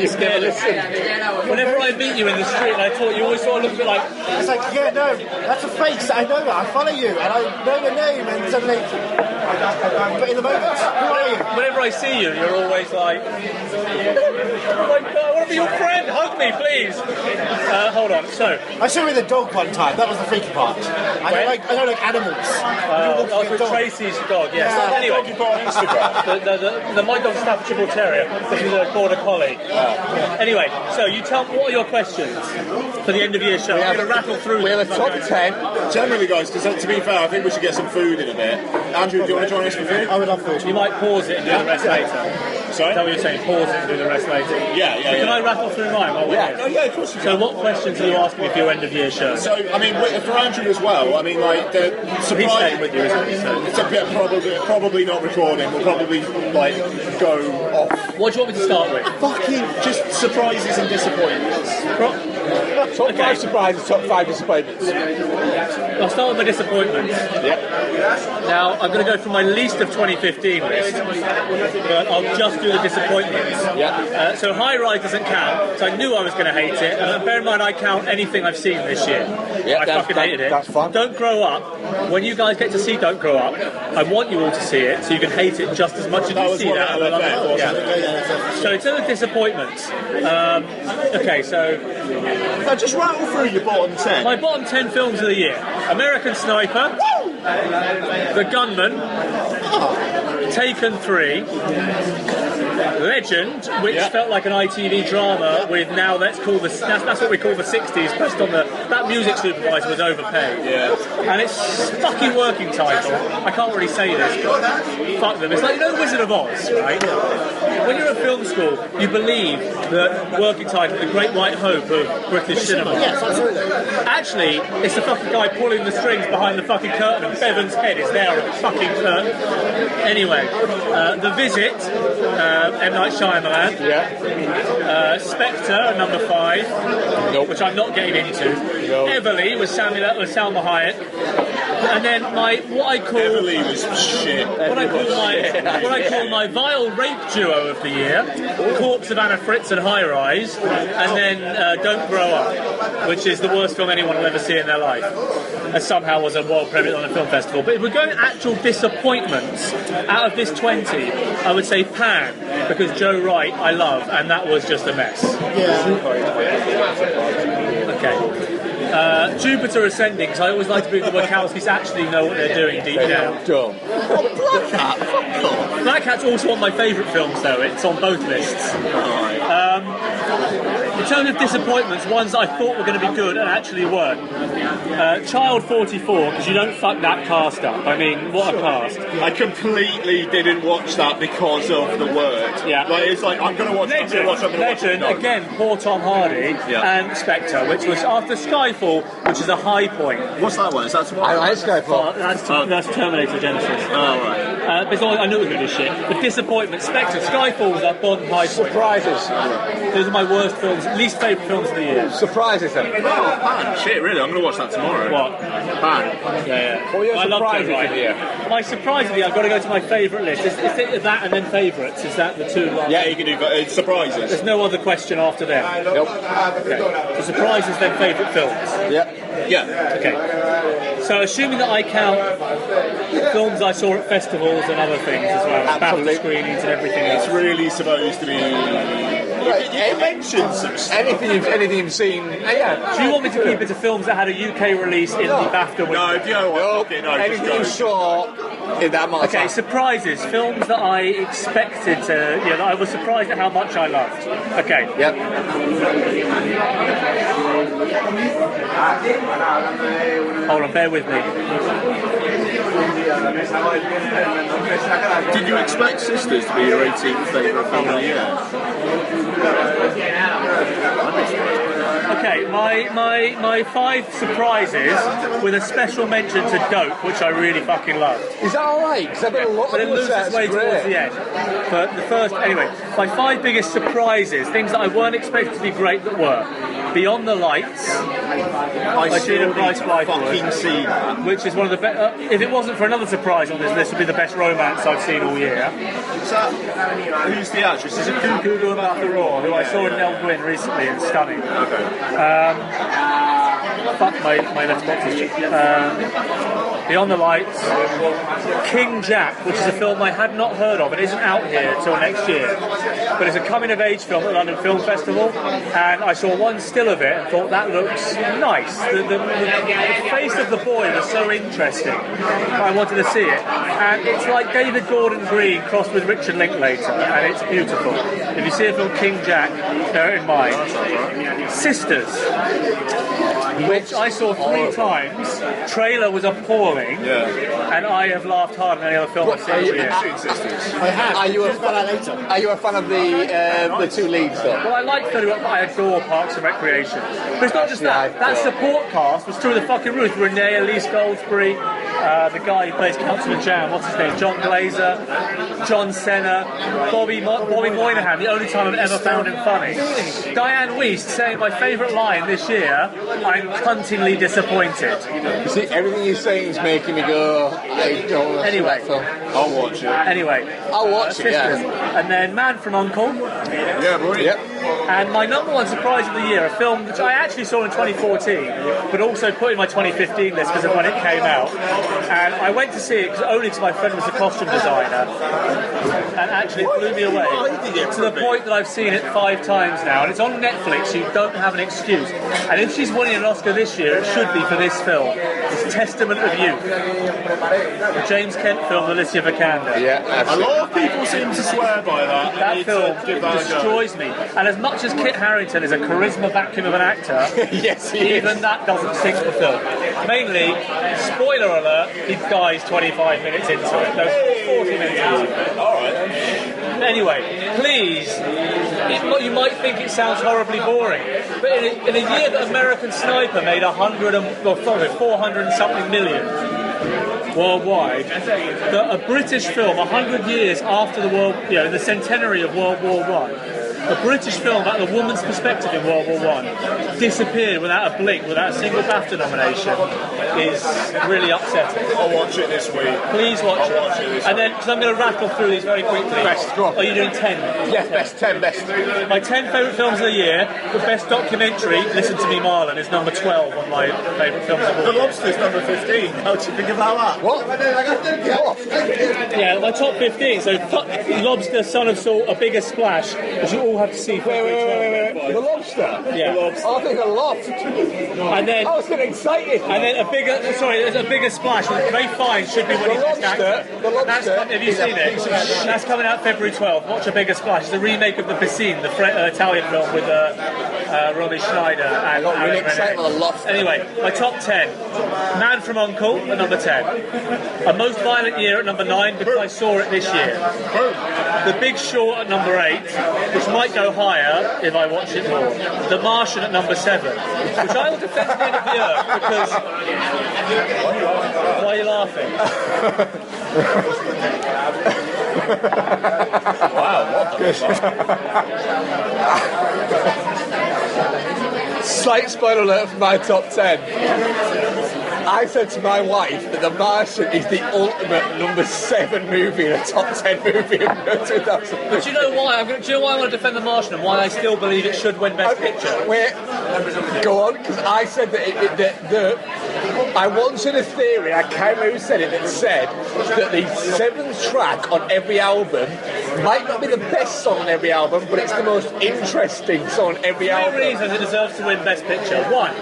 scared. Whenever I meet you in the street and I talk, you always sort of look a bit like... It's like, yeah, no, that's a face. I know that. I follow you and I know the name, and suddenly... But in the moment, who are you? Whenever I see you, you're always like, I want to be your friend. Hug me, please. Hold on. So I saw you with a dog one time. That was the freaky part. I don't like animals. I was with Tracy's dog. Yes. Yeah. Anyway, Dog you bought on Instagram. my dog's Staffordshire Terrier. This is a border collie. Anyway, so you tell me, what are your questions for the end of year show? I'm going to rattle through. We have a top 10. Generally, guys, because to be fair, I think we should get some food in a bit. Andrew, do you want to join us for food? I would love food. You might pause it and do the rest later. Sorry? Is that what you're saying? Pause it and do the rest later. Yeah. Can I rattle through mine while we're here? Oh, yeah, of course you So can. what questions are you asking me for your end of year show? So, I mean, for Andrew as well, I mean, like, the He's surprise... staying with you, isn't he? So. It's a bit probably not recording. We'll probably, like, go off. What do you want me to start with? Fucking just surprises and disappointments. Top 5 surprises, top 5 disappointments. I'll start with my disappointments. Now, I'm going to go from my least of 2015 list, but I'll just do the disappointments. So High Rise doesn't count, so I knew I was going to hate it. And bear in mind, I count anything I've seen this year. I fucking hated it. That's fun. Don't Grow Up. When you guys get to see Don't Grow Up, I want you all to see it, so you can hate it just as much as you see that. So in terms of disappointments, okay, so Now, just rattle through your bottom 10. my bottom 10 films of the year: American Sniper, The Gunman, Taken 3, Legend, which felt like an ITV drama with now that's what we call the 60s, based on that music supervisor was overpaid. And it's fucking working title. I can't really say this, but fuck them. It's like, you know, The Wizard of Oz, right? When you're at film school, you believe that working title is the great white hope of British cinema. Yes, absolutely. Actually, it's the fucking guy pulling the strings behind the fucking curtain, and Bevan's head is there on the fucking curtain. Anyway, The Visit, M. Night Shyamalan. Spectre, number 5, which I'm not getting into. Everly was Salma Hayek. And then what I call my vile rape duo of the year, Corpse of Anna Fritz and High Rise, and then Don't Grow Up, which is the worst film anyone will ever see in their life. Somehow was a world premiere on a film festival. But if we're going actual disappointments, out of this 20, I would say Pan, because Joe Wright I love, and that was just a mess. Okay. Jupiter Ascending, because I always like to believe the Wachowskis actually know what they're doing deep down. Black Cat's also on my favourite films, though. It's on both lists. In terms of disappointments, ones I thought were going to be good and actually weren't. Child 44, because you don't fuck that cast up. I mean, what a cast. I completely didn't watch that because of the word. Like, it's like, I'm going to watch Legend, again, poor Tom Hardy, and Spectre, which was after Skyfall, which is a high point. What's that one? Is that I like Skyfall. That's Terminator Genesis. Oh, right. But I knew it was going to be shit. The disappointment, Spectre, Skyfall was our bottom high point. Surprises. Those are my worst films, least favourite films of the year. Surprises then. Oh, Pan. Shit, really? I'm going to watch that tomorrow. What? Pan. Yeah. What are your I love surprises Joe Wright. of the year? My surprise of the year, I've got to go to my favourite list. Is it that and then favourites? Is that the two last? Yeah, you can do surprises. There's no other question after them. Nope. Okay. So surprises, then favourite films. Yeah. Okay. So assuming that I count films I saw at festivals and other things as well, BAFTA screenings and everything else. It's really supposed to be... You mentioned some stuff. Anything you've seen. Do you want me to keep it to films that had a UK release in the BAFTA window? No, do you know what? Okay, no, Anything you just go. saw in that month. Okay, surprises. Films that I expected to... that I was surprised at how much I loved. Okay. Hold on, bear with me. Did you expect Sisters to be your 18th favourite film of the year? Okay, my 5 surprises with a special mention to Dope, which I really fucking loved. Is that alright? Because I've got a lot But of it loses them its way towards the end. But the first, anyway, my 5 biggest surprises, things that I weren't expecting to be great that were Beyond the Lights. I still need to fucking see that. Which is one of the best. If it wasn't for another surprise on this list, would be the best romance I've seen all year. Who's the actress? Is it Cuckoo and Martha Raw, who I saw in El Gwyn recently and stunning. Okay. Fuck, my left box is Beyond the Lights, King Jack, which is a film I had not heard of. It isn't out here until next year, but it's a coming-of-age film at the London Film Festival, and I saw one still of it and thought that looks nice. The face of the boy was so interesting. I wanted to see it, and it's like David Gordon Green crossed with Richard Linklater, and it's beautiful. If you see a film King Jack, bear it in mind. Sisters, which I saw 3 times. Trailer was appalling, and I have laughed harder than any other film I've seen this year. I have. Are you a Just about that later. Are you a fan of the 2 leads though? Well, I like 30, I adore Parks and Recreation. But it's not just that. That support cast was through the fucking roof. Renee Elise Goldsberry, the guy who plays Councillor Jam, what's his name? John Glazer, John Cena, Bobby Moynihan, the only time I've ever found him funny. Diane Wiest saying my favourite line this year, I'm cuntingly disappointed. You see, everything you're saying is making me go, I don't want to see that film. I'll watch it. Anyway. I'll watch it, yeah. And then Man from U.N.C.L.E. Yeah, boy. Yep. And my number one surprise of the year, a film which I actually saw in 2014, but also put in my 2015 list because of when it came out. And I went to see it only because my friend was a costume designer. And actually it blew me away. To the point that I've seen it 5 times now. And it's on Netflix, so you don't have an excuse. And if she's winning an Oscar this year, it should be for this film. It's Testament of Youth. The James Kent film, Alicia Vikander. Yeah, A absolutely. lot of people seem to swear by that. That film give that a go. destroys me. And as much as Kit Harington is a charisma vacuum of an actor, Yes, he even is. that doesn't sink the film. Mainly, spoiler alert, he dies 25 minutes into it. No, 40 minutes into it. Anyway, please, you might think it sounds horribly boring, but in a year that American Sniper made 400 and something million worldwide, a British film 100 years after the centenary of World War One, a British film about the woman's perspective in World War One disappeared without a blink, without a single BAFTA nomination, is really upsetting. I'll watch it this week. Please watch it. And then, because I'm going to rattle through these very quickly. Best, go on. Are you doing 10? Yes, best 10, best. My 10 favourite films of the year, the best documentary, Listen to Me Marlon, is number 12 on my favourite films of all The year. Lobster's number 15. How do you think about that? What? Yeah, my top 15. So, Lobster, Son of Salt, A Bigger Splash, which you all have to see. Wait. The Lobster? Yeah. I think a loft. And then, I was getting excited. there's a Bigger Splash. Ray Fiennes should be winning Best Actor. The Lobster. Have you seen it? That's coming out February 12th. Watch A Bigger Splash. It's a remake of The Piscine, the Italian film with Romy Schneider and got really Alex excited Renee. with The Lobster. Anyway, my top 10. Man from U.N.C.L.E. at number 10. A Most Violent Year at number 9 because I saw it this year. The Big Short at number 8, which might go higher if I watch it more. The Martian at number 7, which I will defend at the end of the earth because... Why are you laughing? Slight spoiler alert for my top 10. I said to my wife that The Martian is the ultimate number 7 movie in a top 10 movie of 2000. But do you know why? Do you know why I want to defend The Martian and why I still believe it should win Best Picture? Wait, go on, because I said that I wanted a theory, I can't remember who said it, that said that the 7th track on every album might not be the best song on every album, but it's the most interesting song on every album. Three reasons it deserves to win Best Picture. One,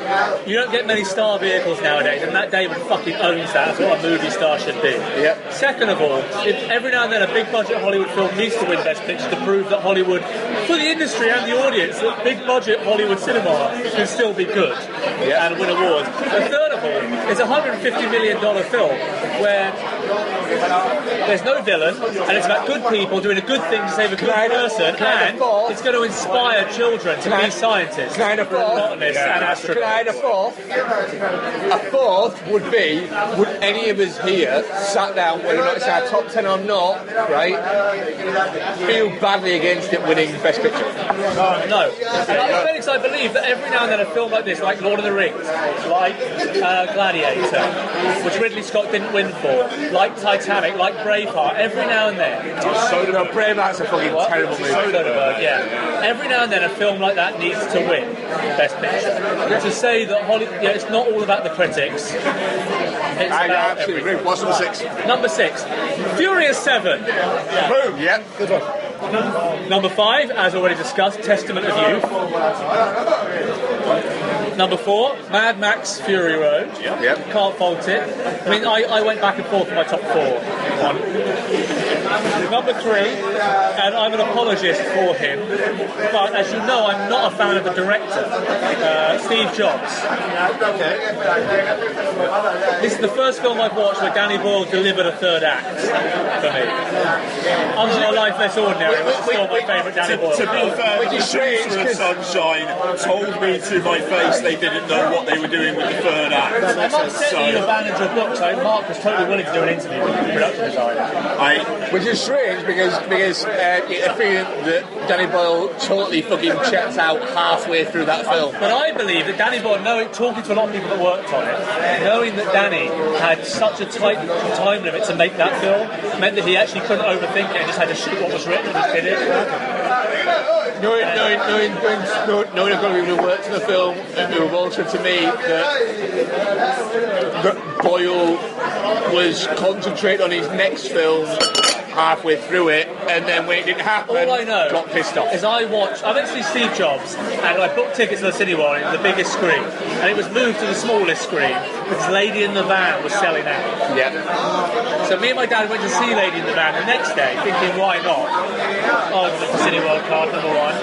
you don't get many star vehicles nowadays, and Matt Damon fucking owns that. That's what a movie star should be. Yep. Second of all, if every now and then a big budget Hollywood film needs to win Best Picture to prove that Hollywood, for the industry and the audience, that big budget Hollywood cinema can still be good and win awards. And third of all, it's a $150 million film where there's no villain, and it's about good people doing a good thing to save a good person, and it's going to inspire children to be scientists, botanists, and astronauts. Can I add a fourth? A fourth would be, would any of us here, sat down, whether or not it's our top 10 or not, right, feel badly against it winning Best Picture? No. And Felix, I believe that every now and then a film like this, like Lord of the Rings, like Gladiator, which Ridley Scott didn't win for, like Titanic, like Braveheart, every now and then. No, Braveheart's a fucking terrible movie. Soderbergh, yeah. Every now and then a film like that needs to win Best Picture. To say that it's not all about the critics, it's about out. Absolutely agree. What's number 6? Number 6, Furious 7. Boom. Yep. Good one. Number 5, as already discussed, Testament of Youth. Number 4, Mad Max Fury Road. Yep. Can't fault it. I mean, I went back and forth for my top 4. Number 3, and I'm an apologist for him, but as you know, I'm not a fan of the director, Steve Jobs. Okay. This is the first film I've watched where Danny Boyle delivered a third act for me. Other than Life Less Ordinary, which is still my favourite Danny Boyle. To be fair, the producer of Sunshine told me to my face they didn't know what they were doing with the third act. I'm upset that you abandoned your book, so Mark was totally willing to do an interview with the production designer. Which is strange because you get a feeling that Danny Boyle totally fucking checks out halfway through that film. But I believe that Danny Boyle, talking to a lot of people that worked on it, knowing that Danny had such a tight time limit to make that film, meant that he actually couldn't overthink it and just had to shoot what was written and just did it. Knowing I've got people who worked on the film who have also to me that Boyle was concentrating on his next film halfway through it, and then when it didn't happen, all I know got pissed off. is I went to see Steve Jobs, and I booked tickets to the Cineworld in the biggest screen, and it was moved to the smallest screen because Lady in the Van was selling out. Yeah. So me and my dad went to see Lady in the Van the next day, thinking, why not? Oh, it's the Cineworld card, number 1.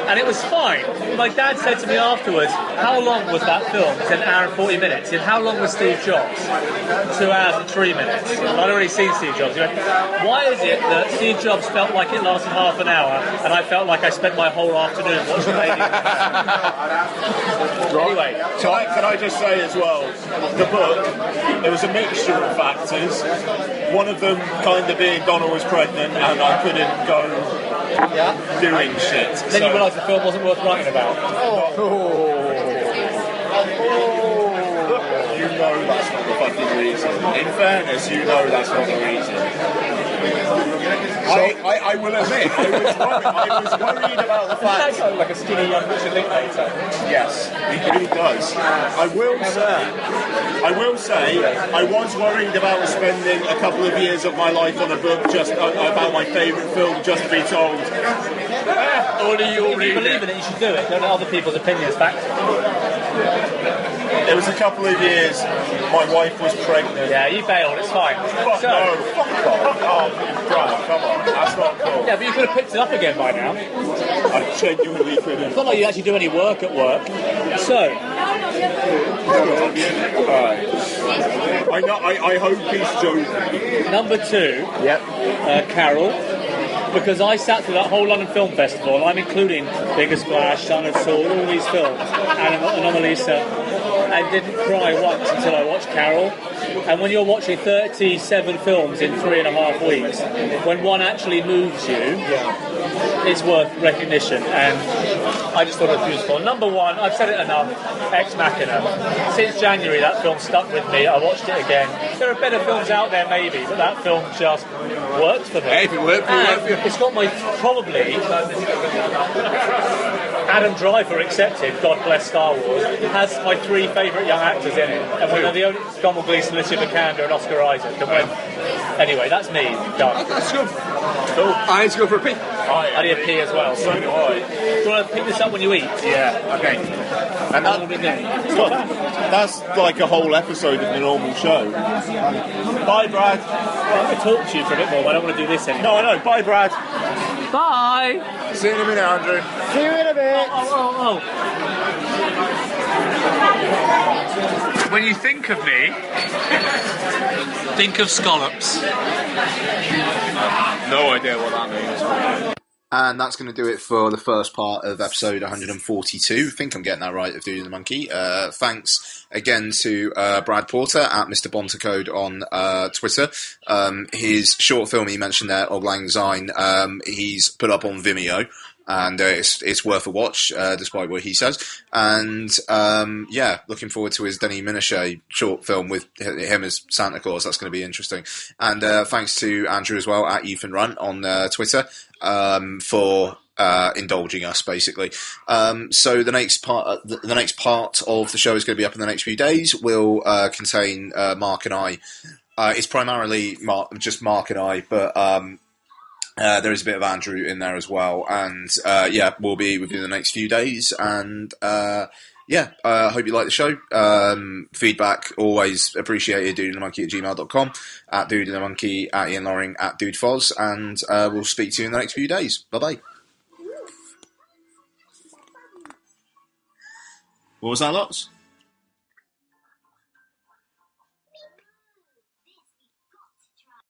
And it was fine. My dad said to me afterwards, how long was that film? He said, an hour and 40 minutes. He said, how long was Steve Jobs? 2 hours and 3 minutes. I'd already seen Steve Jobs. He went, why is it that Steve Jobs felt like it lasted half an hour, and I felt like I spent my whole afternoon watching Lady in the Van? Anyway. Can I just say as well, the book, there was a mixture of factors. One of them kind of being Donna was pregnant and I couldn't go doing shit. Then you realised the film wasn't worth writing about. You know that's not the fucking reason. In fairness, you know that's not the reason. I will admit, I was worried about the fact. That sounds like a skinny young Richard Linklater. Yes, he really does. I will say, I was worried about spending a couple of years of my life on a book just about my favourite film, just to be told. Only you believe in it, you should do it. Don't let other people's opinions factor. There was a couple of years my wife was pregnant. Yeah, you bailed, it's fine. Fuck off. Oh, Brad, come on, that's not cool. Yeah, but you could have picked it up again by now. I genuinely couldn't. It's not like you actually do any work at work. So, I hope he's joking. number 2, Carol. Because I sat through that whole London Film Festival, and I'm including Bigger Splash, Son of Sword, all these films, Anomalisa, and didn't cry once until I watched Carol. And when you're watching 37 films in 3.5 weeks, when one actually moves you, it's worth recognition. And I just thought it was beautiful. Number 1, I've said it enough, Ex Machina. Since January, that film stuck with me. I watched it again. There are better films out there, maybe, but that film just worked for me. Hey, if it worked for you. It's got my, probably, Adam Driver accepted, God bless Star Wars, has my 3 favourite young actors in it. And one of the only, Donald Gleeson, Alicia Vikander and Oscar Isaac. And when, anyway, that's me, done. That's good. Cool. I need to go for a pee. I need a pee as well. So do I. Do you want to pick this up when you eat? Yeah, okay. And that'll be then. That's like a whole episode of the normal show. Bye, Brad. I could talk to you for a bit more, but I don't want to do this anymore. No, I know. Bye, Brad. Bye! See you in a minute, Andrew. See you in a bit. Oh. When you think of me, think of scallops. No idea what that means. And that's going to do it for the first part of episode 142. I think I'm getting that right, of Dude and the Monkey. Thanks again to Brad Porter at Mr. Bontercode on Twitter. His short film he mentioned there, Og Lang Syne, he's put up on Vimeo. And it's worth a watch, despite what he says. And looking forward to his Denis Ménochet short film with him as Santa Claus. That's going to be interesting. And thanks to Andrew as well at Ethan Run on Twitter for indulging us, basically. So the next part of the show is going to be up in the next few days. Will contain Mark and I. It's primarily just Mark and I, but there is a bit of Andrew in there as well. And we'll be within the next few days. And hope you like the show. Feedback always appreciated. dudeandthemonkey@gmail.com, at dudeandthemonkey, at Ian Loring, at dudefoz, and we'll speak to you in the next few days. Bye bye. What was that, lots?